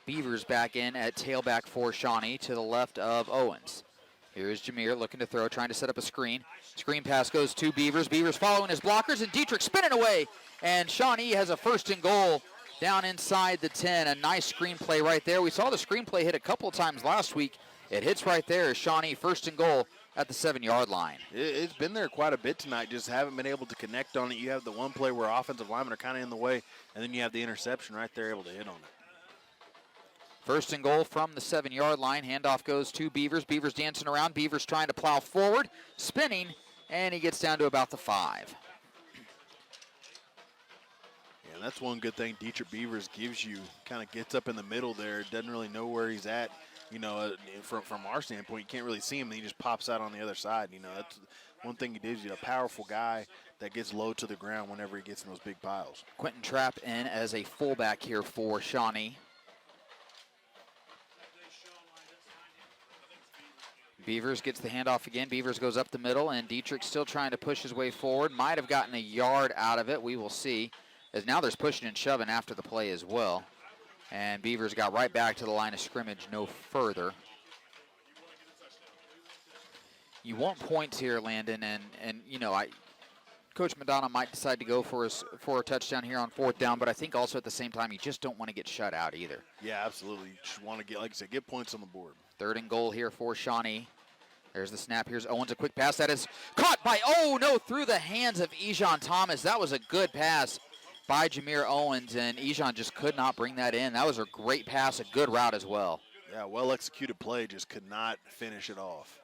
Beavers back in at tailback for Shawnee to the left of Owens. Here's Jameer looking to throw, trying to set up a screen. Screen pass goes to Beavers. Beavers following his blockers, and Dietrich spinning away. And Shawnee has a 1st and goal down inside the 10. A nice screen play right there. We saw the screen play hit a couple of times last week. It hits right there as Shawnee 1st and goal at the 7-yard line. It's been there quite a bit tonight, just haven't been able to connect on it. You have the one play where offensive linemen are kind of in the way, and then you have the interception right there able to hit on it. 1st and goal from the 7-yard line. Handoff goes to Beavers. Beavers dancing around. Beavers trying to plow forward, spinning, and he gets down to about the 5. Yeah, that's one good thing Dietrich Beavers gives you. Kind of gets up in the middle there, doesn't really know where he's at. You know, from our standpoint, you can't really see him, and he just pops out on the other side. You know, that's one thing he did. He's a powerful guy that gets low to the ground whenever he gets in those big piles. Quentin Trapp in as a fullback here for Shawnee. Beavers gets the handoff again. Beavers goes up the middle, and Dietrich still trying to push his way forward. Might have gotten a yard out of it. We will see. As now there's pushing and shoving after the play as well. And Beavers got right back to the line of scrimmage, no further. You want points here, Landon, and you know, Coach Madonna might decide to go for a touchdown here on 4th down, but I think also at the same time you just don't want to get shut out either. Yeah, absolutely. You just want to get, like I said, get points on the board. 3rd and goal here for Shawnee. There's the snap. Here's Owens, a quick pass that is caught by, through the hands of Ejon Thomas. That was a good pass by Jameer Owens, and Ejon just could not bring that in. That was a great pass, a good route as well. Yeah, well-executed play, just could not finish it off.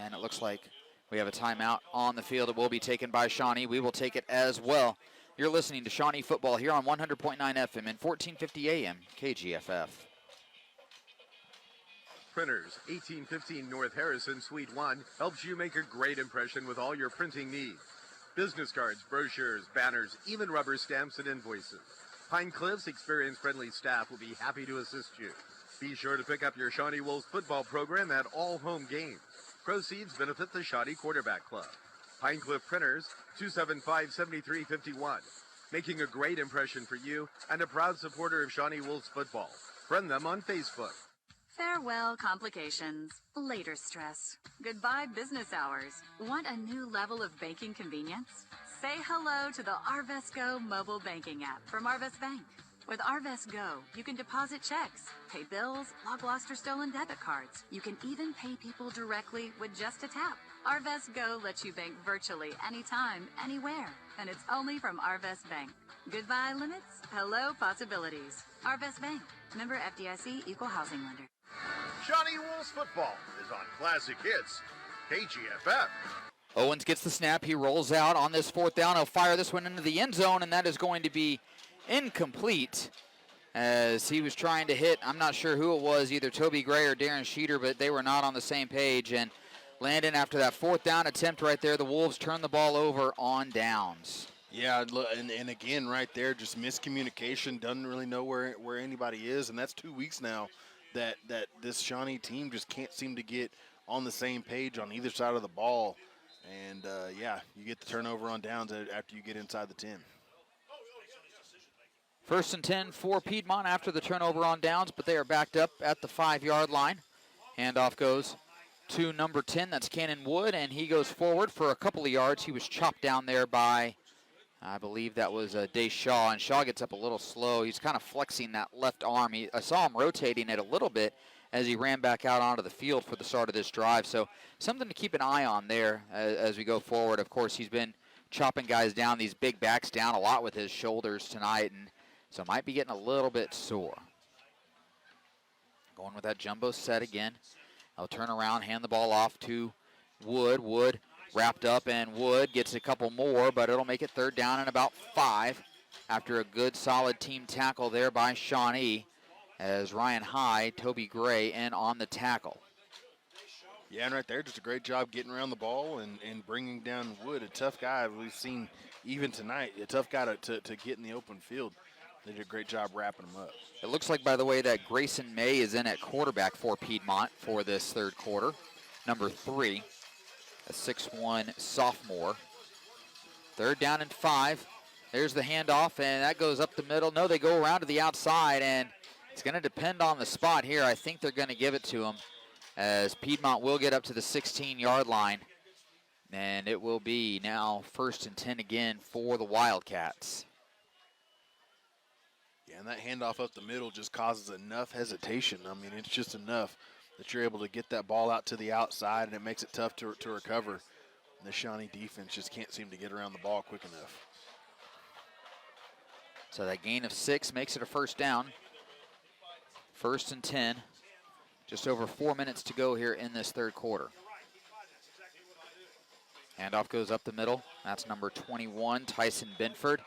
And it looks like we have a timeout on the field. It will be taken by Shawnee. We will take it as well. You're listening to Shawnee football here on 100.9 FM and 1450 AM KGFF. Printers, 1815 North Harrison, Suite 1, helps you make a great impression with all your printing needs. Business cards, brochures, banners, even rubber stamps and invoices. Pine Cliff's experience-friendly staff will be happy to assist you. Be sure to pick up your Shawnee Wolves football program at all home games. Proceeds benefit the Shawnee Quarterback Club. Pine Cliff Printers, 275-7351. Making a great impression for you and a proud supporter of Shawnee Wolves football. Friend them on Facebook. Farewell complications, later stress, goodbye business hours. Want a new level of banking convenience? Say hello to the Arvest Go mobile banking app from Arvest Bank. With Arvest Go, you can deposit checks, pay bills, log lost or stolen debit cards. You can even pay people directly with just a tap. Arvest Go lets you bank virtually anytime, anywhere, and it's only from Arvest Bank. Goodbye limits, hello possibilities. Arvest Bank, member FDIC, equal housing lender. Shawnee Wolves football is on Classic Hits, KGFF. Owens gets the snap. He rolls out on this fourth down. He'll fire this one into the end zone, and that is going to be incomplete as he was trying to hit, I'm not sure who it was, either Toby Gray or Darren Sheeter, but they were not on the same page. And Landon, after that fourth down attempt right there, the Wolves turn the ball over on downs. Yeah, and again, right there, just miscommunication. Doesn't really know where anybody is, and that's 2 weeks now that this Shawnee team just can't seem to get on the same page on either side of the ball. And, yeah, you get the turnover on downs after you get inside the 10. 1st and 10 for Piedmont after the turnover on downs, but they are backed up at the 5-yard line. Handoff goes to number 10, that's Cannon Wood, and he goes forward for a couple of yards. He was chopped down there by, I believe that was Day Shaw, and Shaw gets up a little slow. He's kind of flexing that left arm. I saw him rotating it a little bit as he ran back out onto the field for the start of this drive. So something to keep an eye on there as we go forward. Of course, he's been chopping guys down, these big backs down a lot with his shoulders tonight, and so might be getting a little bit sore. Going with that jumbo set again. They'll turn around, hand the ball off to Wood. Wood wrapped up, and Wood gets a couple more, but it'll make it 3rd down and about 5 after a good, solid team tackle there by Shawnee as Ryan Hyde, Toby Gray, in on the tackle. Yeah, and right there, just a great job getting around the ball and bringing down Wood, a tough guy we've seen even tonight, a tough guy to get in the open field. They did a great job wrapping him up. It looks like, by the way, that Grayson May is in at quarterback for Piedmont for this 3rd quarter. Number 3, a 6'1 sophomore. 3rd down and 5. There's the handoff, and that goes up the middle. No, they go around to the outside, and it's going to depend on the spot here. I think they're going to give it to him as Piedmont will get up to the 16-yard line. And it will be now 1st and 10 again for the Wildcats. Yeah, and that handoff up the middle just causes enough hesitation. I mean, it's just enough that you're able to get that ball out to the outside, and it makes it tough to recover. And the Shawnee defense just can't seem to get around the ball quick enough. So that gain of 6 makes it a 1st down. 1st and 10. Just over 4 minutes to go here in this 3rd quarter. Handoff goes up the middle. That's number 21, Tyson Benford.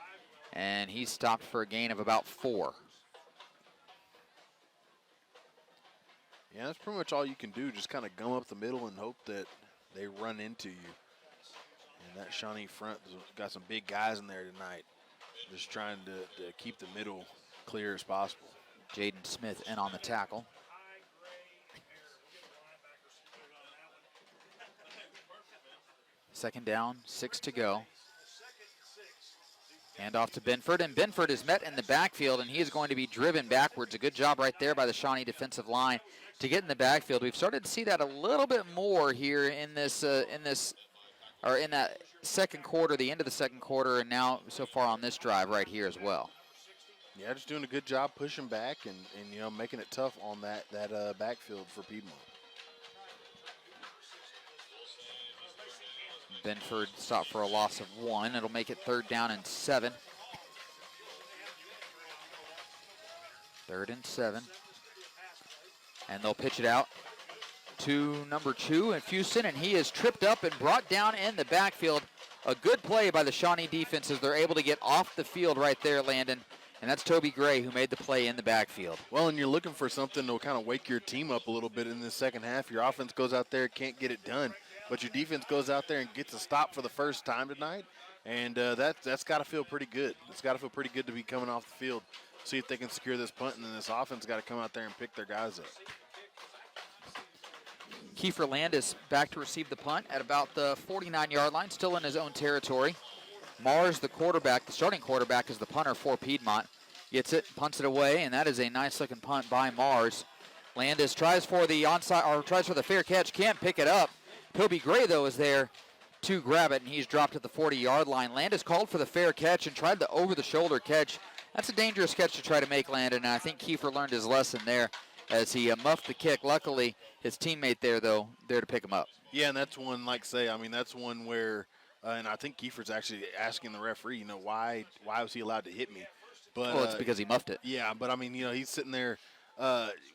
And he's stopped for a gain of about 4. Yeah, that's pretty much all you can do. Just kind of gum up the middle and hope that they run into you. And that Shawnee front has got some big guys in there tonight. Just trying to keep the middle clear as possible. Jaden Smith in on the tackle. Second down, 6 to go. Hand off to Benford, and Benford is met in the backfield, and he is going to be driven backwards. A good job right there by the Shawnee defensive line to get in the backfield. We've started to see that a little bit more here in that second quarter, the end of the second quarter, and now so far on this drive right here as well. Yeah, just doing a good job pushing back and you know, making it tough on that backfield for Piedmont. Benford stopped for a loss of 1. It'll make it 3rd down and 7. 3rd and 7. And they'll pitch it out to number 2, Fuson, and he is tripped up and brought down in the backfield. A good play by the Shawnee defense as they're able to get off the field right there, Landon. And that's Toby Gray who made the play in the backfield. Well, and you're looking for something to kind of wake your team up a little bit in the second half. Your offense goes out there, can't get it done. But your defense goes out there and gets a stop for the first time tonight, and that's got to feel pretty good. It's got to feel pretty good to be coming off the field, see if they can secure this punt, and then this offense got to come out there and pick their guys up. Kiefer Landis back to receive the punt at about the 49-yard line, still in his own territory. Mars, the quarterback, the starting quarterback, is the punter for Piedmont. Gets it, punts it away, and that is a nice-looking punt by Mars. Landis tries for the onside, or tries for the fair catch, can't pick it up. Toby Gray, though, is there to grab it, and he's dropped at the 40-yard line. Landis called for the fair catch and tried the over-the-shoulder catch. That's a dangerous catch to try to make, Landon, and I think Kiefer learned his lesson there as he muffed the kick. Luckily, his teammate there to pick him up. Yeah, and that's one, like say, I mean, that's one where, and I think Kiefer's actually asking the referee, why was he allowed to hit me? But Well, it's because he muffed it. Yeah, but I mean, he's sitting there.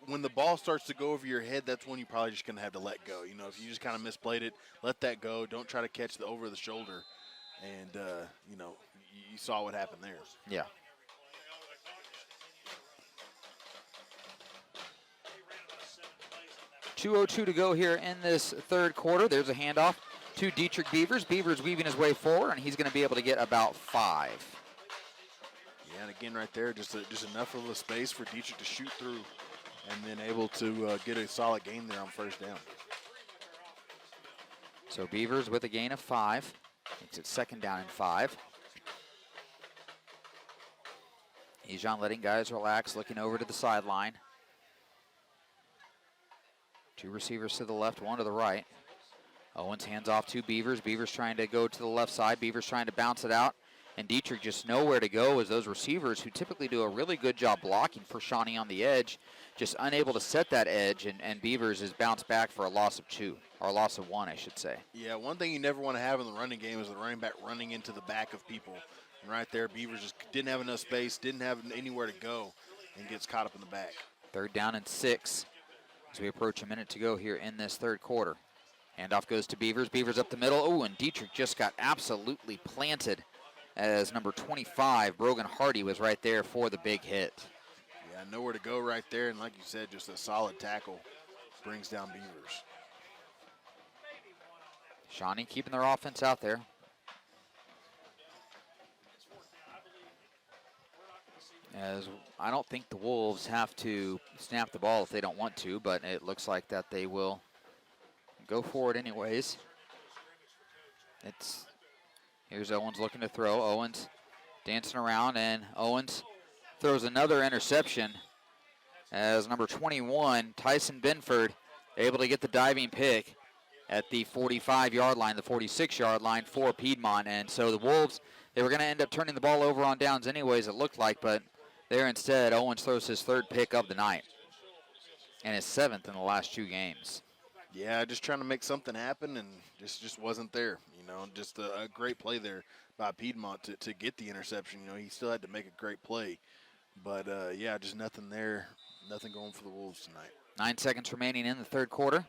When the ball starts to go over your head, that's when you're probably just going to have to let go. If you just kind of misplayed it, let that go. Don't try to catch the over the shoulder. And, you saw what happened there. Yeah. .202 to go here in this third quarter. There's a handoff to Dietrich Beavers. Beavers weaving his way forward, and he's going to be able to get about 5. Yeah, and again right there, just enough of a space for Dietrich to shoot through and then able to get a solid gain there on first down. So Beavers with a gain of 5. Makes it second down and 5. Ejon letting guys relax, looking over to the sideline. 2 receivers to the left, 1 to the right. Owens hands off to Beavers. Beavers trying to go to the left side. Beavers trying to bounce it out. And Dietrich just nowhere to go as those receivers who typically do a really good job blocking for Shawnee on the edge, just unable to set that edge, and Beavers is bounced back for a loss of 2, or a loss of 1, I should say. Yeah, one thing you never want to have in the running game is the running back running into the back of people. And right there, Beavers just didn't have enough space, didn't have anywhere to go, and gets caught up in the back. Third down and 6 as we approach a minute to go here in this third quarter. Handoff goes to Beavers. Beavers up the middle. Oh, and Dietrich just got absolutely planted as number 25, Brogan Hardy, was right there for the big hit. Yeah, nowhere to go right there, and like you said, just a solid tackle brings down Beavers. Shawnee keeping their offense out there. As I don't think the Wolves have to snap the ball if they don't want to, but it looks like that they will go for it anyways. Here's Owens looking to throw. Owens dancing around, and Owens throws another interception as number 21, Tyson Benford, able to get the diving pick at the 45-yard line, the 46-yard line for Piedmont. And so the Wolves, they were going to end up turning the ball over on downs anyways, it looked like, but there instead, Owens throws his 3rd pick of the night and his 7th in the last 2 games. Yeah, just trying to make something happen, and just wasn't there. Just a great play there by Piedmont to get the interception. He still had to make a great play. But, yeah, just nothing there, nothing going for the Wolves tonight. 9 seconds remaining in the third quarter.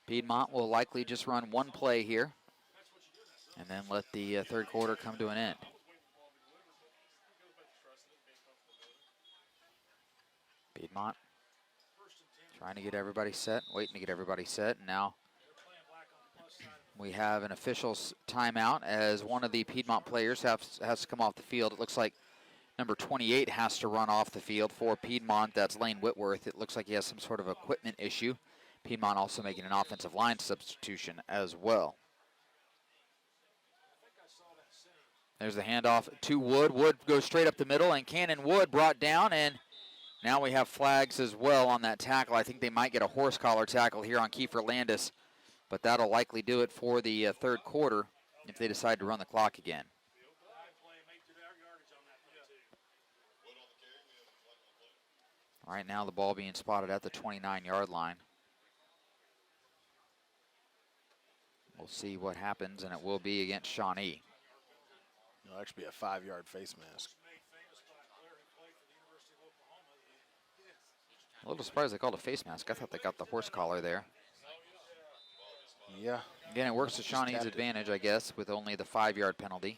Piedmont will likely just run 1 play here and then let the third quarter come to an end. Piedmont trying to get everybody set, waiting to get everybody set. And now we have an official's timeout as one of the Piedmont players has to come off the field. It looks like number 28 has to run off the field for Piedmont. That's Lane Whitworth. It looks like he has some sort of equipment issue. Piedmont also making an offensive line substitution as well. There's the handoff to Wood. Wood goes straight up the middle, and Cannon Wood brought down, and now we have flags as well on that tackle. I think they might get a horse collar tackle here on Kiefer Landis, but that'll likely do it for the third quarter if they decide to run the clock again. Right now the ball being spotted at the 29-yard line. We'll see what happens, and it will be against Shawnee. It'll actually be a 5-yard face mask. A little surprised they called a face mask. I thought they got the horse collar there. Yeah. Again, it works to Shawnee's advantage, I guess, with only the 5-yard penalty.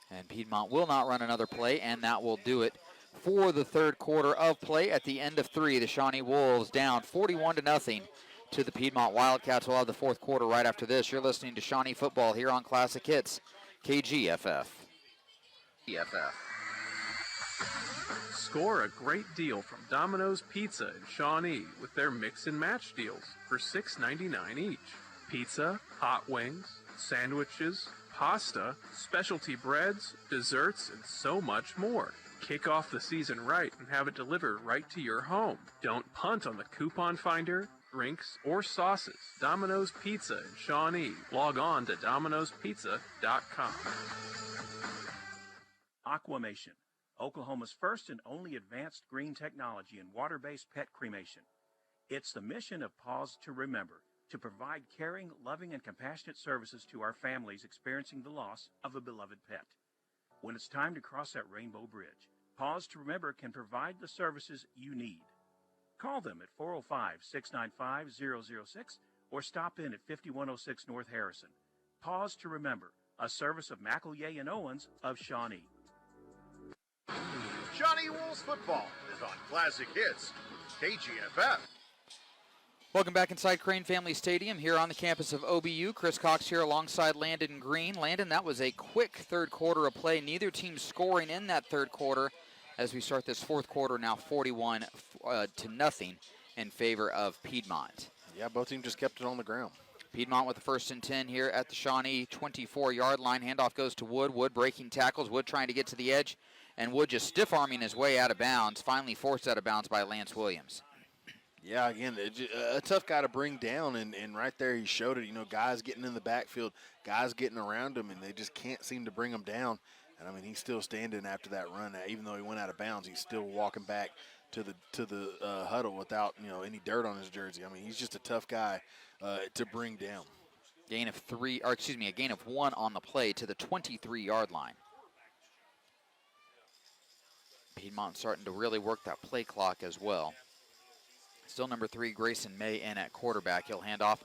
And Piedmont will not run another play, and that will do it for the third quarter of play. At the end of 3, the Shawnee Wolves down 41-0 to the Piedmont Wildcats. We'll have the fourth quarter right after this. You're listening to Shawnee Football here on Classic Hits, KGFF. Score a great deal from Domino's Pizza in Shawnee with their mix and match deals for $6.99 each. Pizza, hot wings, sandwiches, pasta, specialty breads, desserts, and so much more. Kick off the season right and have it delivered right to your home. Don't punt on the coupon finder, drinks, or sauces. Domino's Pizza in Shawnee. Log on to dominospizza.com. Aquamation, Oklahoma's first and only advanced green technology in water-based pet cremation. It's the mission of Pause to Remember, to provide caring, loving, and compassionate services to our families experiencing the loss of a beloved pet. When it's time to cross that rainbow bridge, Pause to Remember can provide the services you need. Call them at 405-695-006 or stop in at 5106 North Harrison. Pause to Remember, a service of McEllier and Owens of Shawnee. Shawnee Wolves football is on Classic Hits, KGFF. Welcome back inside Crane Family Stadium here on the campus of OBU. Chris Cox here alongside Landon Green. Landon, that was a quick third quarter of play. Neither team scoring in that third quarter as we start this fourth quarter now 41-0 in favor of Piedmont. Yeah, both teams just kept it on the ground. Piedmont with the 1st and 10 here at the Shawnee 24-yard line. Handoff goes to Wood. Wood breaking tackles. Wood trying to get to the edge. And Wood just stiff-arming his way out of bounds. Finally forced out of bounds by Lance Williams. Yeah, again, a tough guy to bring down, and right there he showed it. You know, guys getting in the backfield, guys getting around him, and they just can't seem to bring him down. And, I mean, he's still standing after that run. Even though he went out of bounds, he's still walking back to the huddle without, any dirt on his jersey. I mean, he's just a tough guy to bring down. A gain of 1 on the play to the 23-yard line. Piedmont starting to really work that play clock as well. Still number 3, Grayson May in at quarterback. He'll hand off.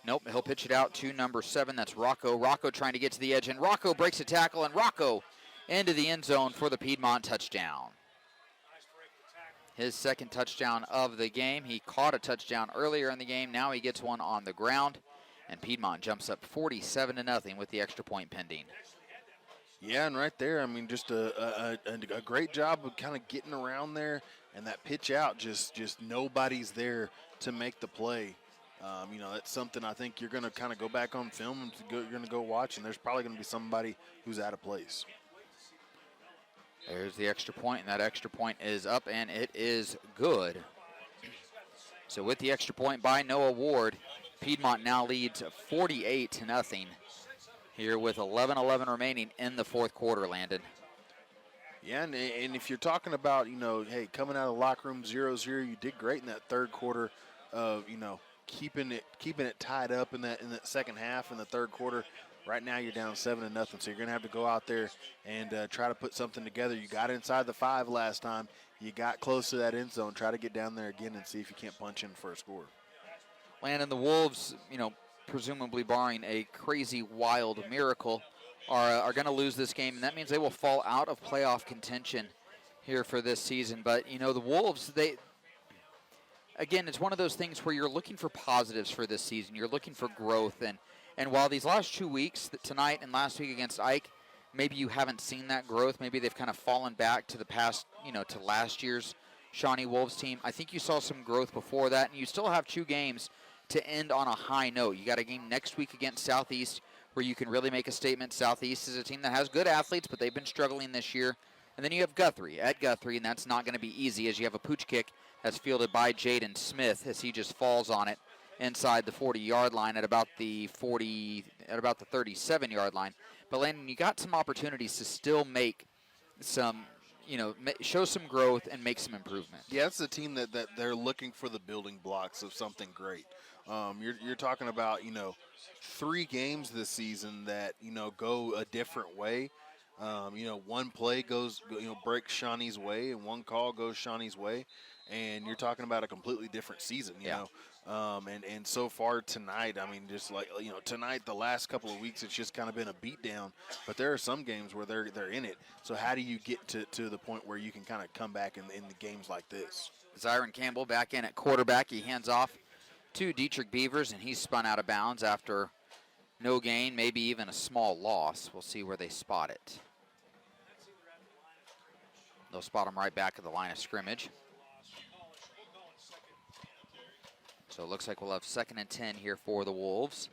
Nope, he'll pitch it out to number 7. That's Rocco. Rocco trying to get to the edge, and Rocco breaks a tackle, and Rocco into the end zone for the Piedmont touchdown. His second touchdown of the game. He caught a touchdown earlier in the game. Now he gets one on the ground, and Piedmont jumps up 47-0 with the extra point pending. Yeah, and right there, I mean, just a great job of kind of getting around there, and that pitch out, just nobody's there to make the play. That's something I think you're going to kind of go back on film and you're going to go watch, and there's probably going to be somebody who's out of place. There's the extra point, and that extra point is up, and it is good. So with the extra point by Noah Ward, Piedmont now leads 48-0 here with 11:11 remaining in the fourth quarter, Landon. Yeah, and if you're talking about, hey, coming out of the locker room 0-0, you did great in that third quarter of, keeping it tied up in that second half in the third quarter. Right now you're down 7-0, so you're going to have to go out there and try to put something together. You got inside the 5 last time. You got close to that end zone. Try to get down there again and see if you can't punch in for a score. Landon, the Wolves, presumably barring a crazy, wild miracle, are going to lose this game, and that means they will fall out of playoff contention here for this season. But, the Wolves, again, it's one of those things where you're looking for positives for this season. You're looking for growth, and while these last 2 weeks, tonight and last week against Ike, maybe you haven't seen that growth. Maybe they've kind of fallen back to the past, to last year's Shawnee Wolves team. I think you saw some growth before that, and you still have 2 games to end on a high note. You got a game next week against Southeast where you can really make a statement. Southeast is a team that has good athletes, but they've been struggling this year. And then you have Guthrie at Guthrie, and that's not going to be easy as you have a pooch kick that's fielded by Jaden Smith as he just falls on it inside the 40-yard line at about the 37-yard line. But Landon, you got some opportunities to still make some, show some growth and make some improvement. Yeah, it's a team that they're looking for the building blocks of something great. You're talking about, 3 games this season that, go a different way. One play goes, breaks Shawnee's way, and one call goes Shawnee's way. And you're talking about a completely different season, you know. And so far tonight, I mean, just like, tonight, the last couple of weeks, it's just kind of been a beatdown. But there are some games where they're in it. So how do you get to the point where you can kind of come back in the games like this? Zyron Campbell back in at quarterback. He hands off to Dietrich Beavers, and he's spun out of bounds after no gain, maybe even a small loss. We'll see where they spot it. They'll spot him right back at the line of scrimmage. So it looks like we'll have 2nd and 10 here for the Wolves.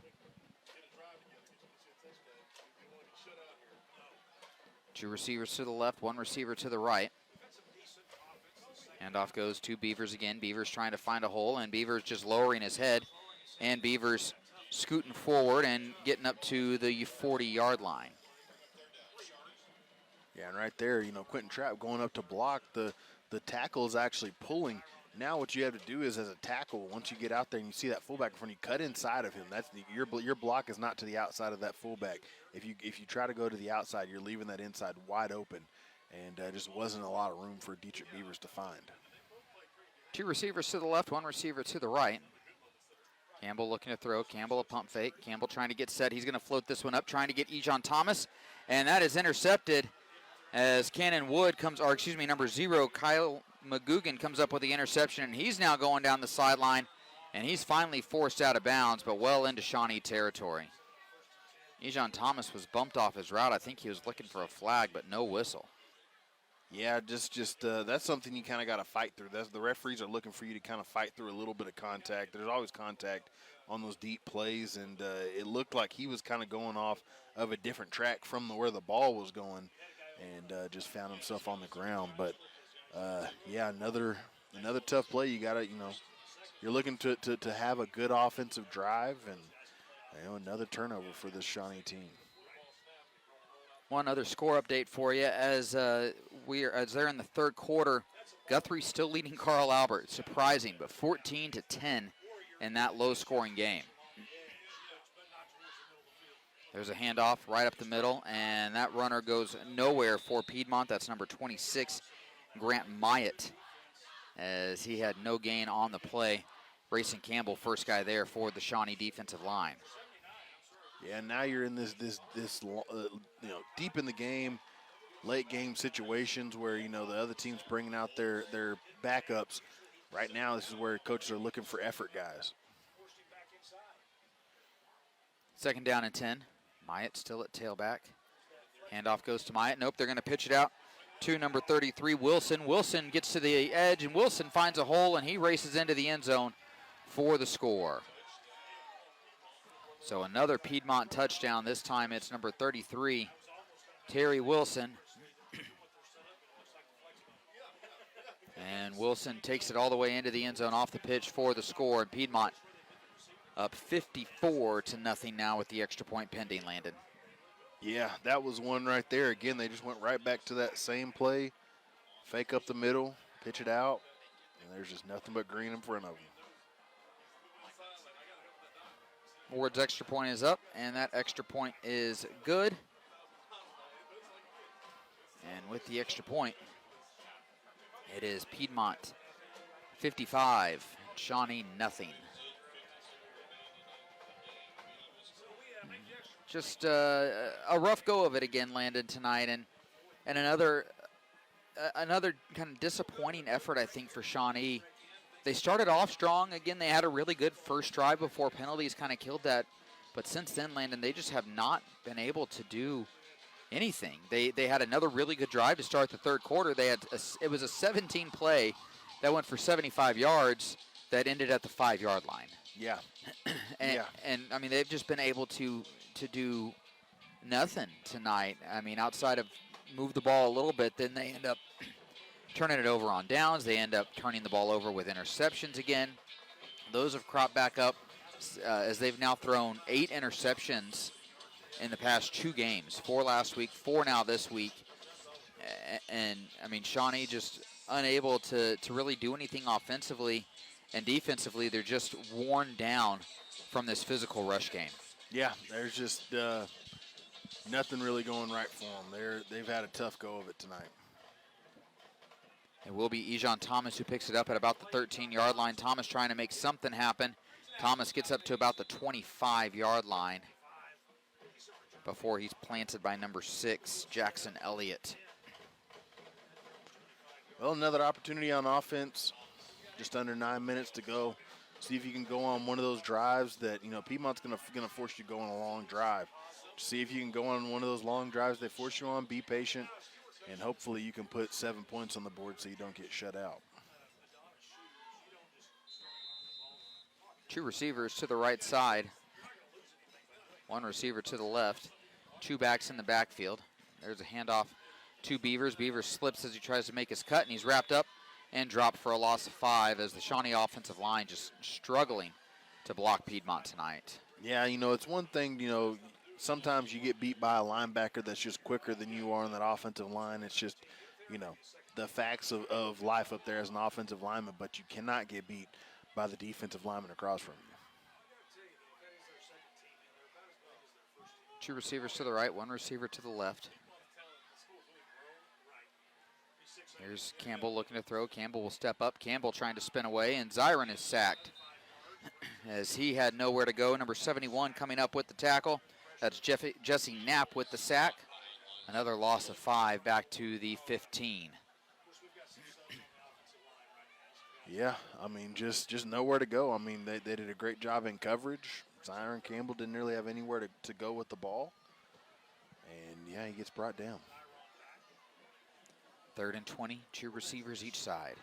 2 receivers to the left, 1 receiver to the right. Handoff goes to Beavers again. Beavers trying to find a hole, and Beavers just lowering his head. And Beavers scooting forward and getting up to the 40-yard line. Yeah, and right there, Quentin Trapp going up to block, the tackle is actually pulling. Now what you have to do is, as a tackle, once you get out there and you see that fullback in front, you cut inside of him. That's your block is not to the outside of that fullback. If you try to go to the outside, you're leaving that inside wide open, and just wasn't a lot of room for Dietrich Beavers to find. 2 receivers to the left, 1 receiver to the right. Campbell looking to throw. Campbell a pump fake. Campbell trying to get set. He's going to float this one up, trying to get Ejon Thomas, and that is intercepted as Cannon Wood number 0, Kyle McGugan comes up with the interception, and he's now going down the sideline, and he's finally forced out of bounds, but well into Shawnee territory. Ejon Thomas was bumped off his route. I think he was looking for a flag, but no whistle. Yeah, just that's something you kind of got to fight through. The referees are looking for you to kind of fight through a little bit of contact. There's always contact on those deep plays, and it looked like he was kind of going off of a different track from where the ball was going, and just found himself on the ground. But yeah, another tough play. You got to, you're looking to have a good offensive drive, and another turnover for this Shawnee team. One other score update for you as they're in the third quarter. Guthrie still leading Carl Albert, surprising, but 14-10 in that low-scoring game. There's a handoff right up the middle, and that runner goes nowhere for Piedmont. That's number 26, Grant Myatt, as he had no gain on the play. Grayson Campbell, first guy there for the Shawnee defensive line. Yeah, now you're in this deep in the game, late game situations where, the other team's bringing out their backups. Right now, this is where coaches are looking for effort guys. 2nd down and 10. Myatt still at tailback. Handoff goes to Myatt. Nope, they're going to pitch it out to number 33, Wilson. Wilson gets to the edge, and Wilson finds a hole, and he races into the end zone for the score. So another Piedmont touchdown. This time it's number 33, Terry Wilson. And Wilson takes it all the way into the end zone off the pitch for the score. And Piedmont up 54-0 now with the extra point pending, Landon. Yeah, that was one right there. Again, they just went right back to that same play. Fake up the middle, pitch it out, and there's just nothing but green in front of them. Ward's extra point is up, and that extra point is good. And with the extra point, it is Piedmont 55, Shawnee nothing. Just a rough go of it again, Landon, tonight, and another kind of disappointing effort, I think, for Shawnee. They started off strong. Again, they had a really good first drive before penalties kind of killed that. But since then, Landon, they just have not been able to do anything. They had another really good drive to start the third quarter. It was a 17 play that went for 75 yards that ended at the 5-yard line. Yeah. And I mean, they've just been able to do nothing tonight. I mean, outside of move the ball a little bit, then they end up turning it over on downs. They end up turning the ball over with interceptions again. Those have cropped back up as they've now thrown 8 interceptions in the past 2 games. 4 last week, 4 now this week. And, I mean, Shawnee just unable to really do anything offensively. And defensively, they're just worn down from this physical rush game. Yeah, there's just nothing really going right for them. They've had a tough go of it tonight. It will be Ejon Thomas who picks it up at about the 13-yard line. Thomas trying to make something happen. Thomas gets up to about the 25-yard line before he's planted by number 6, Jackson Elliott. Well, another opportunity on offense. Just under 9 minutes to go. See if you can go on one of those drives that, Piedmont's going to force you to go on a long drive. See if you can go on one of those long drives they force you on. Be patient. And hopefully you can put 7 points on the board so you don't get shut out. 2 receivers to the right side. 1 receiver to the left. 2 backs in the backfield. There's a handoff to Beavers. Beavers slips as he tries to make his cut, and he's wrapped up and dropped for a loss of 5 as the Shawnee offensive line just struggling to block Piedmont tonight. Yeah, it's one thing, sometimes you get beat by a linebacker that's just quicker than you are on that offensive line. It's just, the facts of life up there as an offensive lineman, but you cannot get beat by the defensive lineman across from you. 2 receivers to the right, 1 receiver to the left. Here's Campbell looking to throw. Campbell will step up. Campbell trying to spin away, and Zyron is sacked as he had nowhere to go. Number 71 coming up with the tackle. That's Jesse Knapp with the sack. Another loss of 5 back to the 15. Yeah, I mean, just nowhere to go. I mean, they did a great job in coverage. Zyron Campbell didn't really have anywhere to go with the ball. And, yeah, he gets brought down. 3rd and 20, 2 receivers each side.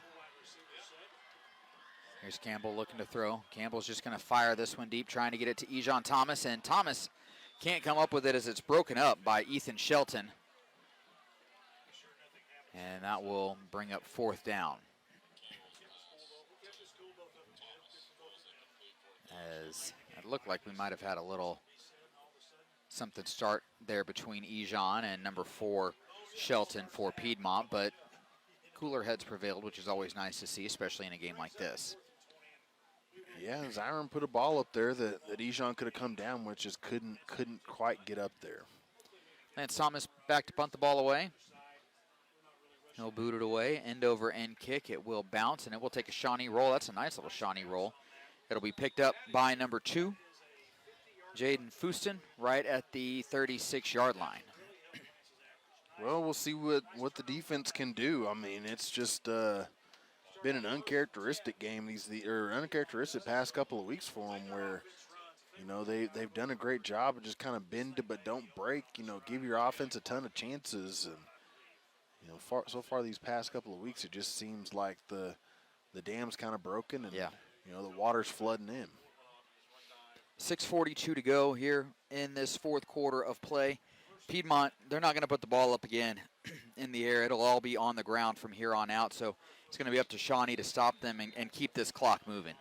Here's Campbell looking to throw. Campbell's just going to fire this one deep, trying to get it to Ejon Thomas, and Thomas can't come up with it as it's broken up by Ethan Shelton. And that will bring up 4th down. As it looked like we might have had a little something start there between Ejon and number 4, Shelton for Piedmont, but cooler heads prevailed, which is always nice to see, especially in a game like this. Yeah, Zyron put a ball up there that Ejon could have come down with, just couldn't quite get up there. Lance Thomas back to punt the ball away. He'll boot it away, end over end kick. It will bounce, and it will take a Shawnee roll. That's a nice little Shawnee roll. It'll be picked up by number 2, Jaden Fuston, right at the 36-yard line. Well, we'll see what the defense can do. I mean, it's just been an uncharacteristic game uncharacteristic past couple of weeks for them, where they've done a great job of just kind of bend it but don't break. Give your offense a ton of chances, and so far these past couple of weeks, it just seems like the dam's kind of broken, and the water's flooding in. 6:42 to go here in this 4th quarter of play. Piedmont, they're not going to put the ball up again in the air. It'll all be on the ground from here on out, so it's going to be up to Shawnee to stop them and keep this clock moving.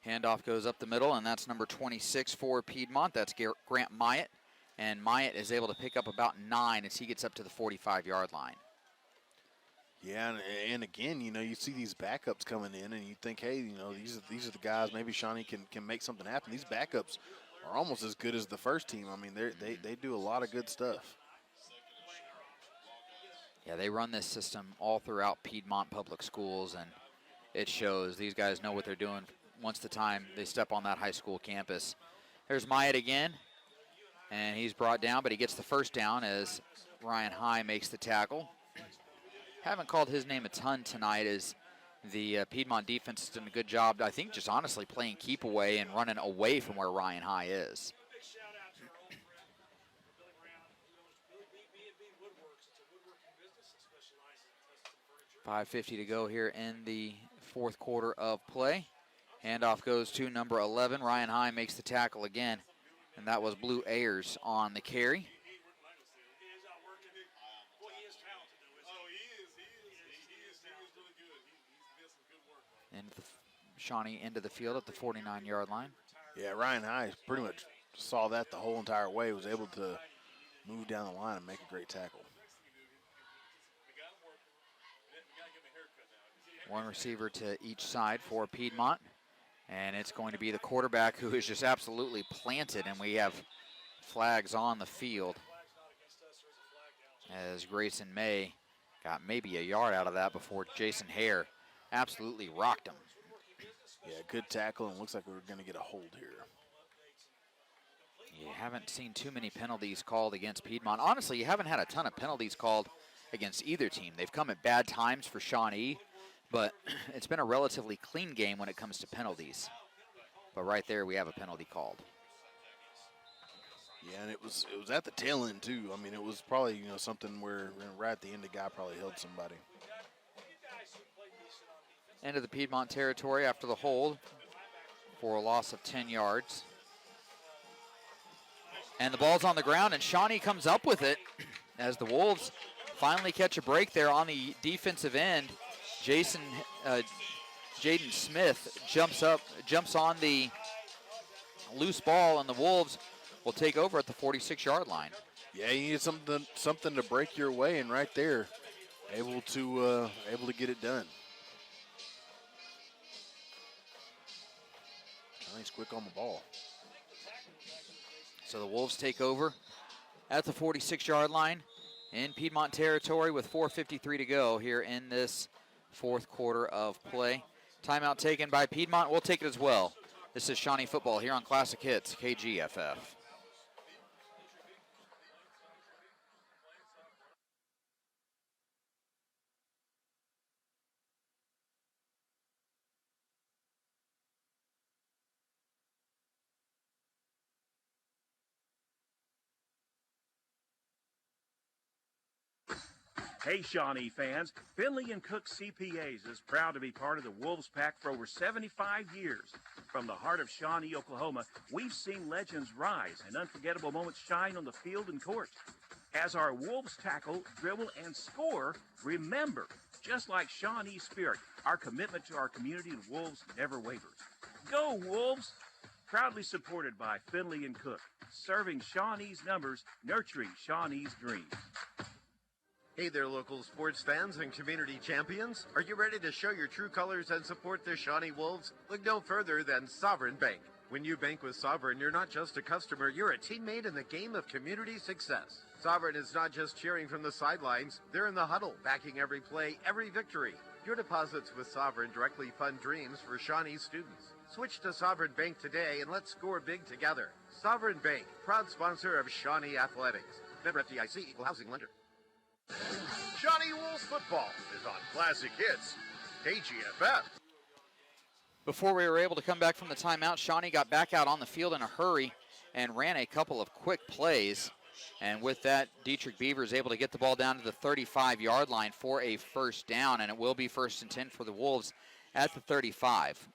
Handoff goes up the middle, and that's number 26 for Piedmont. That's Grant Myatt, and Myatt is able to pick up about 9 as he gets up to the 45-yard line. Yeah, and again, you see these backups coming in, and you think, hey, these are the guys. Maybe Shawnee can make something happen. These backups are almost as good as the first team. I mean, they do a lot of good stuff. Yeah, they run this system all throughout Piedmont Public Schools, and it shows. These guys know what they're doing once the time they step on that high school campus. There's Myatt again, and he's brought down, but he gets the first down as Ryan High makes the tackle. Haven't called his name a ton tonight as the Piedmont defense has done a good job, I think, just honestly playing keep away and running away from where Ryan High is. .550 to go here in the 4th quarter of play. Handoff goes to number 11. Ryan High makes the tackle again, and that was Blue Ayers on the carry. Into the Shawnee into the field at the 49-yard line. Yeah, Ryan High pretty much saw that the whole entire way, was able to move down the line and make a great tackle. 1 receiver to each side for Piedmont, and it's going to be the quarterback who is just absolutely planted, and we have flags on the field as Grayson May got maybe a yard out of that before Jason Hare absolutely rocked him. Yeah, good tackle, and looks like we're going to get a hold here. You haven't seen too many penalties called against Piedmont. Honestly, you haven't had a ton of penalties called against either team. They've come at bad times for Shawnee, but it's been a relatively clean game when it comes to penalties. But right there, we have a penalty called. Yeah, and it was at the tail end, too. I mean, it was probably, something where right at the end, the guy probably held somebody. Into the Piedmont territory after the hold for a loss of 10 yards. And the ball's on the ground, and Shawnee comes up with it as the Wolves finally catch a break there on the defensive end. Jaden Smith jumps on the loose ball, and the Wolves will take over at the 46-yard line. Yeah, you need something to break your way, and right there, able to get it done. Nice, quick on the ball. So the Wolves take over at the 46-yard line in Piedmont territory with 4:53 to go here in this fourth quarter of play. Timeout taken by Piedmont. We'll take it as well. This is Shawnee football here on Classic Hits, KGFF. Hey, Shawnee fans, Finley & Cook CPAs is proud to be part of the Wolves Pack for over 75 years. From the heart of Shawnee, Oklahoma, we've seen legends rise and unforgettable moments shine on the field and court. As our Wolves tackle, dribble, and score, remember, just like Shawnee's spirit, our commitment to our community and Wolves never wavers. Go, Wolves! Proudly supported by Finley & Cook, serving Shawnee's numbers, nurturing Shawnee's dreams. Hey there, local sports fans and community champions. Are you ready to show your true colors and support the Shawnee Wolves? Look no further than Sovereign Bank. When you bank with Sovereign, you're not just a customer, you're a teammate in the game of community success. Sovereign is not just cheering from the sidelines, they're in the huddle, backing every play, every victory. Your deposits with Sovereign directly fund dreams for Shawnee students. Switch to Sovereign Bank today and let's score big together. Sovereign Bank, proud sponsor of Shawnee Athletics. Member FDIC, equal housing lender. Shawnee Wolves football is on Classic Hits, KGFF. Before we were able to come back from the timeout, Shawnee got back out on the field in a hurry and ran a couple of quick plays. And with that, Dietrich Beavers able to get the ball down to the 35-yard line for a first down, and it will be 1st and 10 for the Wolves at the 35.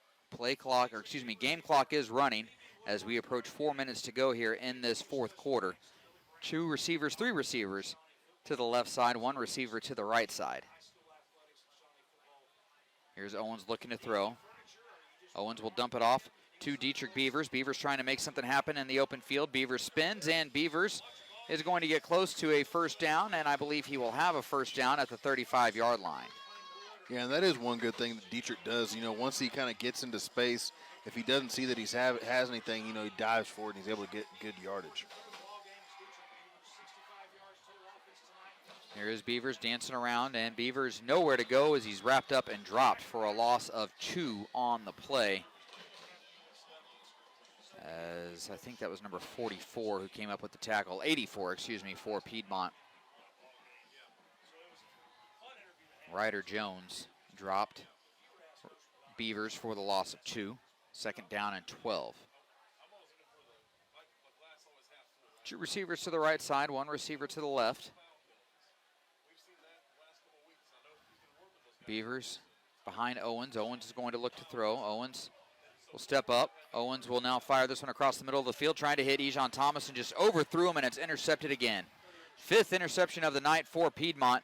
Game clock is running as we approach 4 minutes to go here in this fourth quarter. 3 receivers to the left side, 1 receiver to the right side. Here's Owens looking to throw. Owens will dump it off to Dietrich Beavers. Beavers trying to make something happen in the open field. Beavers spins, and Beavers is going to get close to a first down, and I believe he will have a first down at the 35-yard line. Yeah, and that is one good thing that Dietrich does. You know, once he kind of gets into space, if he doesn't see that he has anything, you know, he dives forward and he's able to get good yardage. Here is Beavers dancing around, and Beavers nowhere to go as he's wrapped up and dropped for a loss of 2 on the play. As I think that was number 44 who came up with the tackle, 84, for Piedmont. Ryder Jones dropped Beavers for the loss of 2. 2nd down and 12. 2 receivers to the right side, 1 receiver to the left. Beavers behind Owens. Owens is going to look to throw. Owens will step up. Owens will now fire this one across the middle of the field, trying to hit Ejon Thomas and just overthrew him, and it's intercepted again. 5th interception of the night for Piedmont,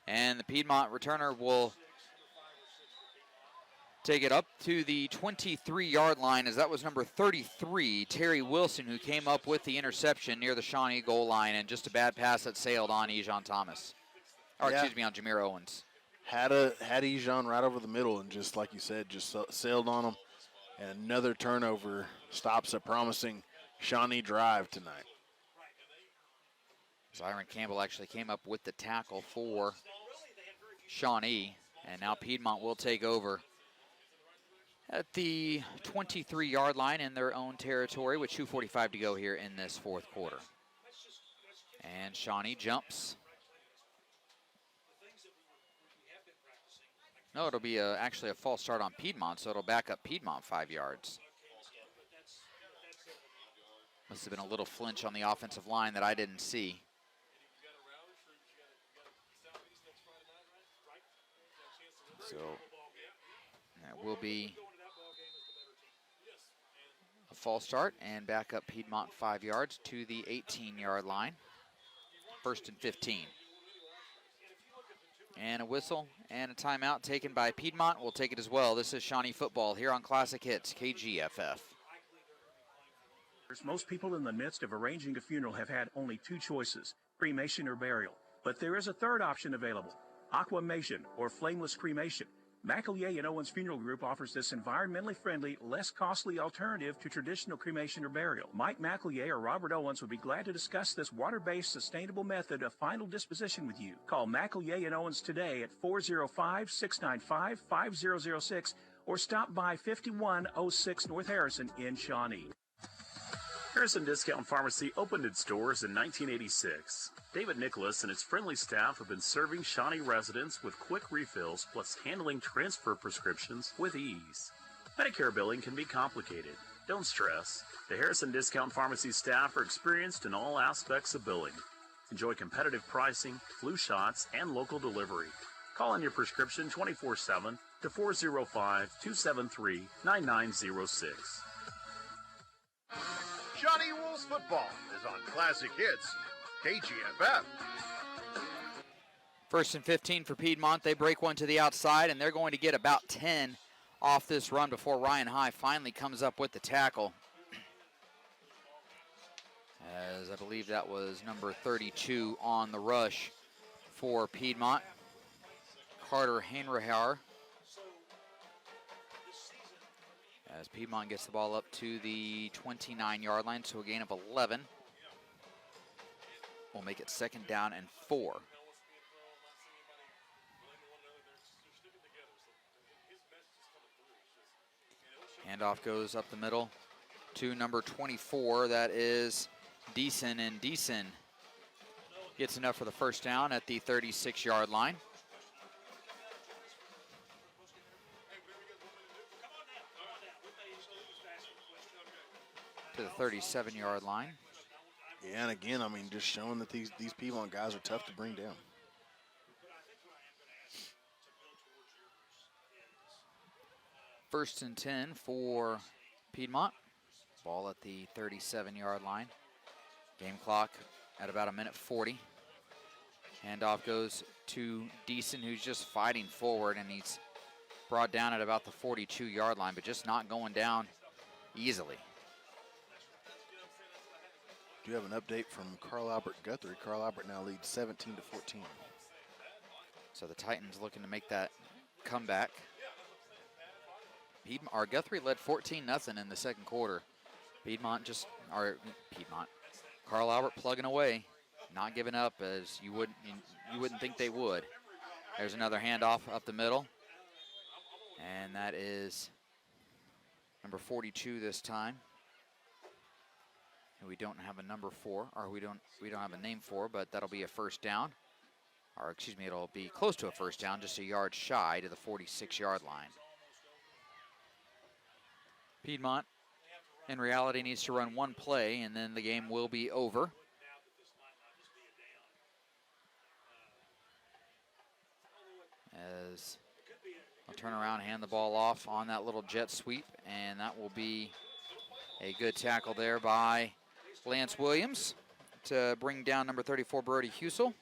and the Piedmont returner will take it up to the 23-yard line, as that was number 33, Terry Wilson, who came up with the interception near the Shawnee goal line, and just a bad pass that sailed on Ejon Thomas. On Jameer Owens. Had Ejon right over the middle, and just like you said, just sailed on him. And another turnover stops a promising Shawnee drive tonight. Zyron Campbell actually came up with the tackle for Shawnee, and now Piedmont will take over at the 23-yard line in their own territory with 2:45 to go here in this fourth quarter. And Shawnee jumps. No, it'll be actually a false start on Piedmont, so it'll back up Piedmont 5 yards. Must have been a little flinch on the offensive line that I didn't see. So that will be a false start and back up Piedmont 5 yards to the 18-yard line. 1st and 15. And a whistle and a timeout taken by Piedmont. We'll take it as well. This is Shawnee football here on Classic Hits, KGFF. Most people in the midst of arranging a funeral have had only two choices, cremation or burial. But there is a third option available, aquamation or flameless cremation. McEllier and Owens Funeral Group offers this environmentally friendly, less costly alternative to traditional cremation or burial. Mike McEllier or Robert Owens would be glad to discuss this water-based, sustainable method of final disposition with you. Call McEllier and Owens today at 405-695-5006 or stop by 5106 North Harrison in Shawnee. Harrison Discount Pharmacy opened its doors in 1986. David Nicholas and his friendly staff have been serving Shawnee residents with quick refills plus handling transfer prescriptions with ease. Medicare billing can be complicated. Don't stress. The Harrison Discount Pharmacy staff are experienced in all aspects of billing. Enjoy competitive pricing, flu shots, and local delivery. Call in your prescription 24/7 to 405-273-9906. Shawnee Wolves football is on Classic Hits, KGFF. 1st and 15 for Piedmont. They break one to the outside, and they're going to get about 10 off this run before Ryan High finally comes up with the tackle. As I believe that was number 32 on the rush for Piedmont, Carter Hanrahauer. As Piedmont gets the ball up to the 29-yard line, so a gain of 11. We'll make it 2nd down and 4. Handoff goes up the middle to number 24. That is Deason, and Deason gets enough for the 1st down at the 36-yard line. To the 37-yard line. Yeah, and again, I mean, just showing that these Piedmont guys are tough to bring down. First and 10 for Piedmont. Ball at the 37-yard line. Game clock at about 1:40. Handoff goes to Deason, who's just fighting forward, and he's brought down at about the 42-yard line, but just not going down easily. Do you have an update from Carl Albert Guthrie? Carl Albert now leads 17-14. So the Titans looking to make that comeback. Guthrie led 14-0 in the 2nd quarter. Carl Albert plugging away, not giving up as you wouldn't think they would. There's another handoff up the middle, and that is number 42 this time. We don't have a number for, or we don't have a name for, but that'll be a 1st down. Or excuse me, it'll be close to a 1st down, just a yard shy to the 46-yard line. Piedmont, in reality, needs to run one play, and then the game will be over. As I'll turn around, hand the ball off on that little jet sweep, and that will be a good tackle there by Lance Williams to bring down number 34, Brody Husel.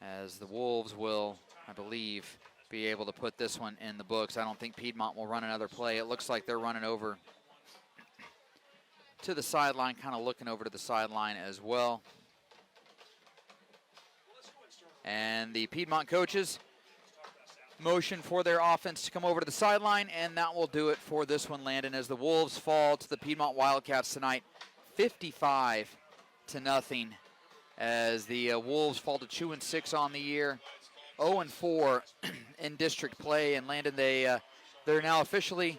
As the Wolves will, I believe, be able to put this one in the books. I don't think Piedmont will run another play. It looks like they're running over to the sideline, kind of looking over to the sideline as well. And the Piedmont coaches motion for their offense to come over to the sideline, and that will do it for this one, Landon, as the Wolves fall to the Piedmont Wildcats tonight, 55-0, as the Wolves fall to 2-6 on the year, 0-4 in district play, and Landon, they're now officially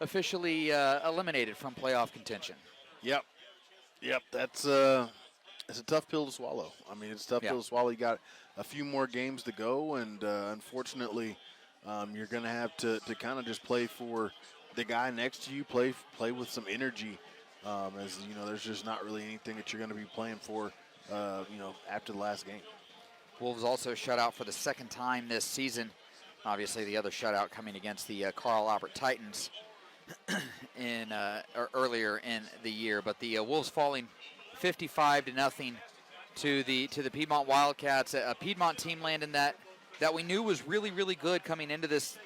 eliminated from playoff contention. Yep, that's it's a tough pill to swallow. I mean, it's a tough pill to swallow. You got a few more games to go, and unfortunately, you're going to have to kind of just play for the guy next to you, play with some energy, as you know, there's just not really anything that you're going to be playing for, after the last game. Wolves also shut out for the 2nd time this season. Obviously, the other shutout coming against the Carl Albert Titans earlier in the year, but the Wolves falling 55-0 to the Piedmont Wildcats, a Piedmont team, Landon, that we knew was really, really good coming into this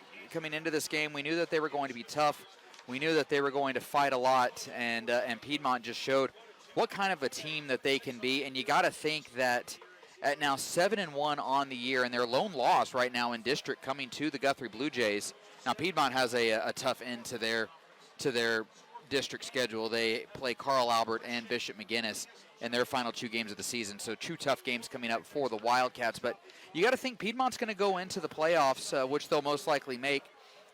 game. We knew that they were going to be tough We knew that they were going to fight a lot, and Piedmont just showed what kind of a team that they can be. And you got to think that at now 7-1 on the year, and their lone loss right now in district coming to the Guthrie Blue Jays. Now Piedmont has a tough end to their district schedule. They play Carl Albert and Bishop McGinnis in their final 2 games of the season. So 2 tough games coming up for the Wildcats. But you got to think Piedmont's going to go into the playoffs, which they'll most likely make,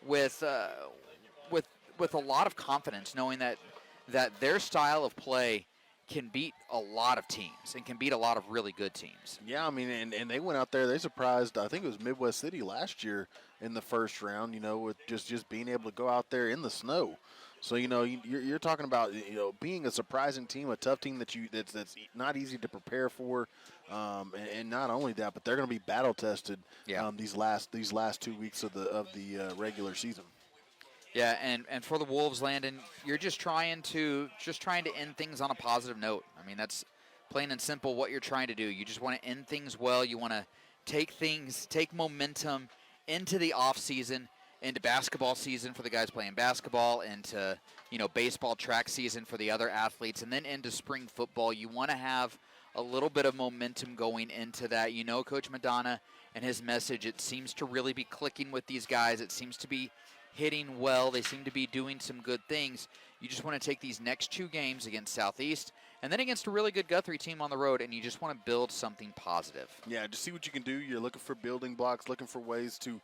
with a lot of confidence, knowing that their style of play can beat a lot of teams and can beat a lot of really good teams. Yeah, I mean, and they went out there, they surprised, I think it was Midwest City last year in the first round, with just being able to go out there in the snow. So, you're talking about, being a surprising team, a tough team that's not easy to prepare for. And not only that, but they're going to be battle tested these last 2 weeks of the regular season. Yeah, and for the Wolves, Landon, you're just trying to end things on a positive note. I mean, that's plain and simple what you're trying to do. You just want to end things well. You want to take momentum into the off season, into basketball season for the guys playing basketball, into baseball track season for the other athletes, and then into spring football. You want to have a little bit of momentum going into that. Coach Madonna and his message, it seems to really be clicking with these guys. It seems to be hitting well. They seem to be doing some good things. You just want to take these next 2 games against Southeast and then against a really good Guthrie team on the road, and you just want to build something positive. Yeah, just see what you can do. You're looking for building blocks, looking for ways to,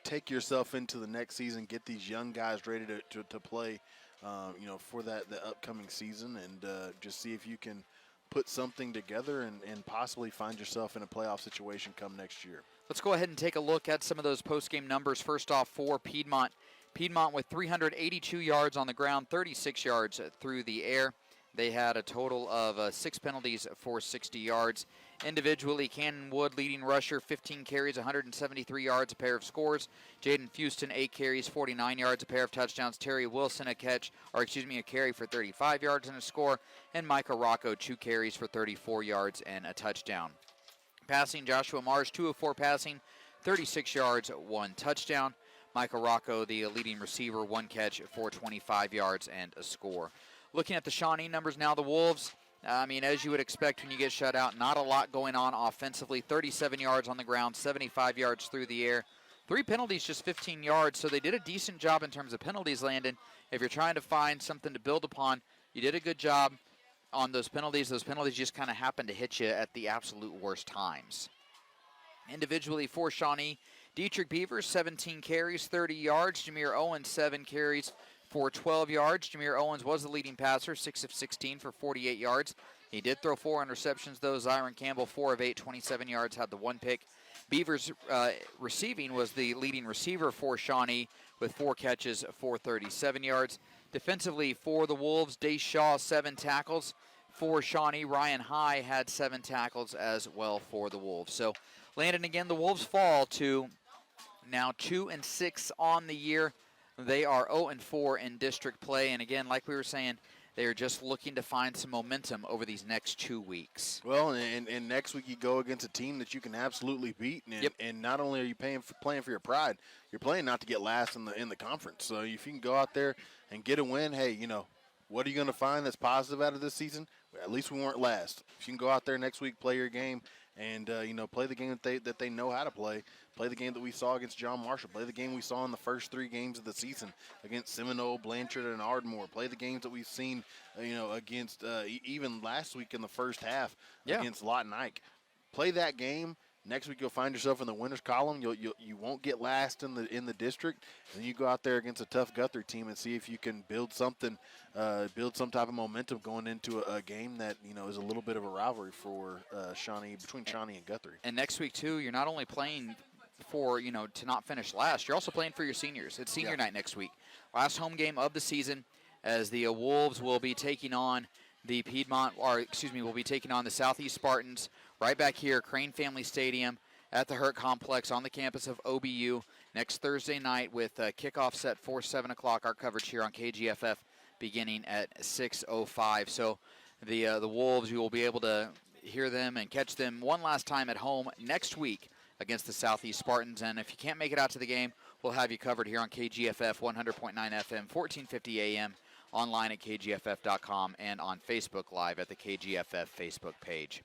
take yourself into the next season, get these young guys ready to play, for the upcoming season, and just see if you can put something together and possibly find yourself in a playoff situation come next year. Let's go ahead and take a look at some of those post-game numbers. First off, for Piedmont. Piedmont with 382 yards on the ground, 36 yards through the air. They had a total of 6 penalties for 60 yards. Individually, Cannon Wood, leading rusher, 15 carries, 173 yards, a pair of scores. Jaden Fuston, 8 carries, 49 yards, a pair of touchdowns. Terry Wilson, a carry for 35 yards and a score. And Micah Rocco, 2 carries for 34 yards and a touchdown. Passing, Joshua Mars, 2 of 4 passing, 36 yards, 1 touchdown. Michael Rocco, the leading receiver, 1 catch for 25 yards and a score. Looking at the Shawnee numbers now, the Wolves, as you would expect when you get shut out, not a lot going on offensively. 37 yards on the ground, 75 yards through the air. 3 penalties, just 15 yards, so they did a decent job in terms of penalties, Landon. If you're trying to find something to build upon, you did a good job on those penalties. Those penalties just kind of happen to hit you at the absolute worst times. Individually for Shawnee, Dietrich Beavers, 17 carries, 30 yards. Jameer Owens, 7 carries for 12 yards. Jameer Owens was the leading passer, 6 of 16 for 48 yards. He did throw 4 interceptions, though. Zyron Campbell, 4 of 8, 27 yards, had the 1 pick. Beavers receiving was the leading receiver for Shawnee with 4 catches for 37 yards. Defensively for the Wolves, Day Shaw, 7 tackles. For Shawnee, Ryan High had 7 tackles as well for the Wolves. So, Landon, again, the Wolves fall to now 2-6 on the year. They are 0-4 in district play. And again, like we were saying, they are just looking to find some momentum over these next 2 weeks. Well, and next week you go against a team that you can absolutely beat. And not only are you playing for your pride, you're playing not to get last in the conference. So if you can go out there and get a win, hey, what are you going to find that's positive out of this season? At least we weren't last. If you can go out there next week, play your game, and play the game that they know how to play. Play the game that we saw against John Marshall. Play the game we saw in the first 3 games of the season against Seminole, Blanchard, and Ardmore. Play the games that we've seen, against even last week in the first half against Lawton Ike. Play that game. Next week you'll find yourself in the winners column. You won't get last in the district, and you go out there against a tough Guthrie team and see if you can build something, build some type of momentum going into a game that is a little bit of a rivalry for Shawnee, between Shawnee and Guthrie. And next week too, you're not only playing for to not finish last, you're also playing for your seniors. It's senior night next week, last home game of the season, as the Wolves will be taking on the will be taking on the Southeast Spartans right back here, Crane Family Stadium at the Hurt Complex on the campus of OBU next Thursday night with kickoff set for 7 o'clock. Our coverage here on KGFF beginning at 6:05. So the Wolves, you will be able to hear them and catch them one last time at home next week against the Southeast Spartans. And if you can't make it out to the game, we'll have you covered here on KGFF 100.9 FM, 1450 AM, online at kgff.com, and on Facebook Live at the KGFF Facebook page.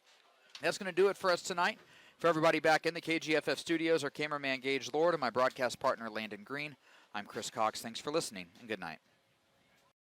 That's going to do it for us tonight. For everybody back in the KGFF studios, our cameraman Gage Lord and my broadcast partner Landon Green, I'm Chris Cox. Thanks for listening, and good night.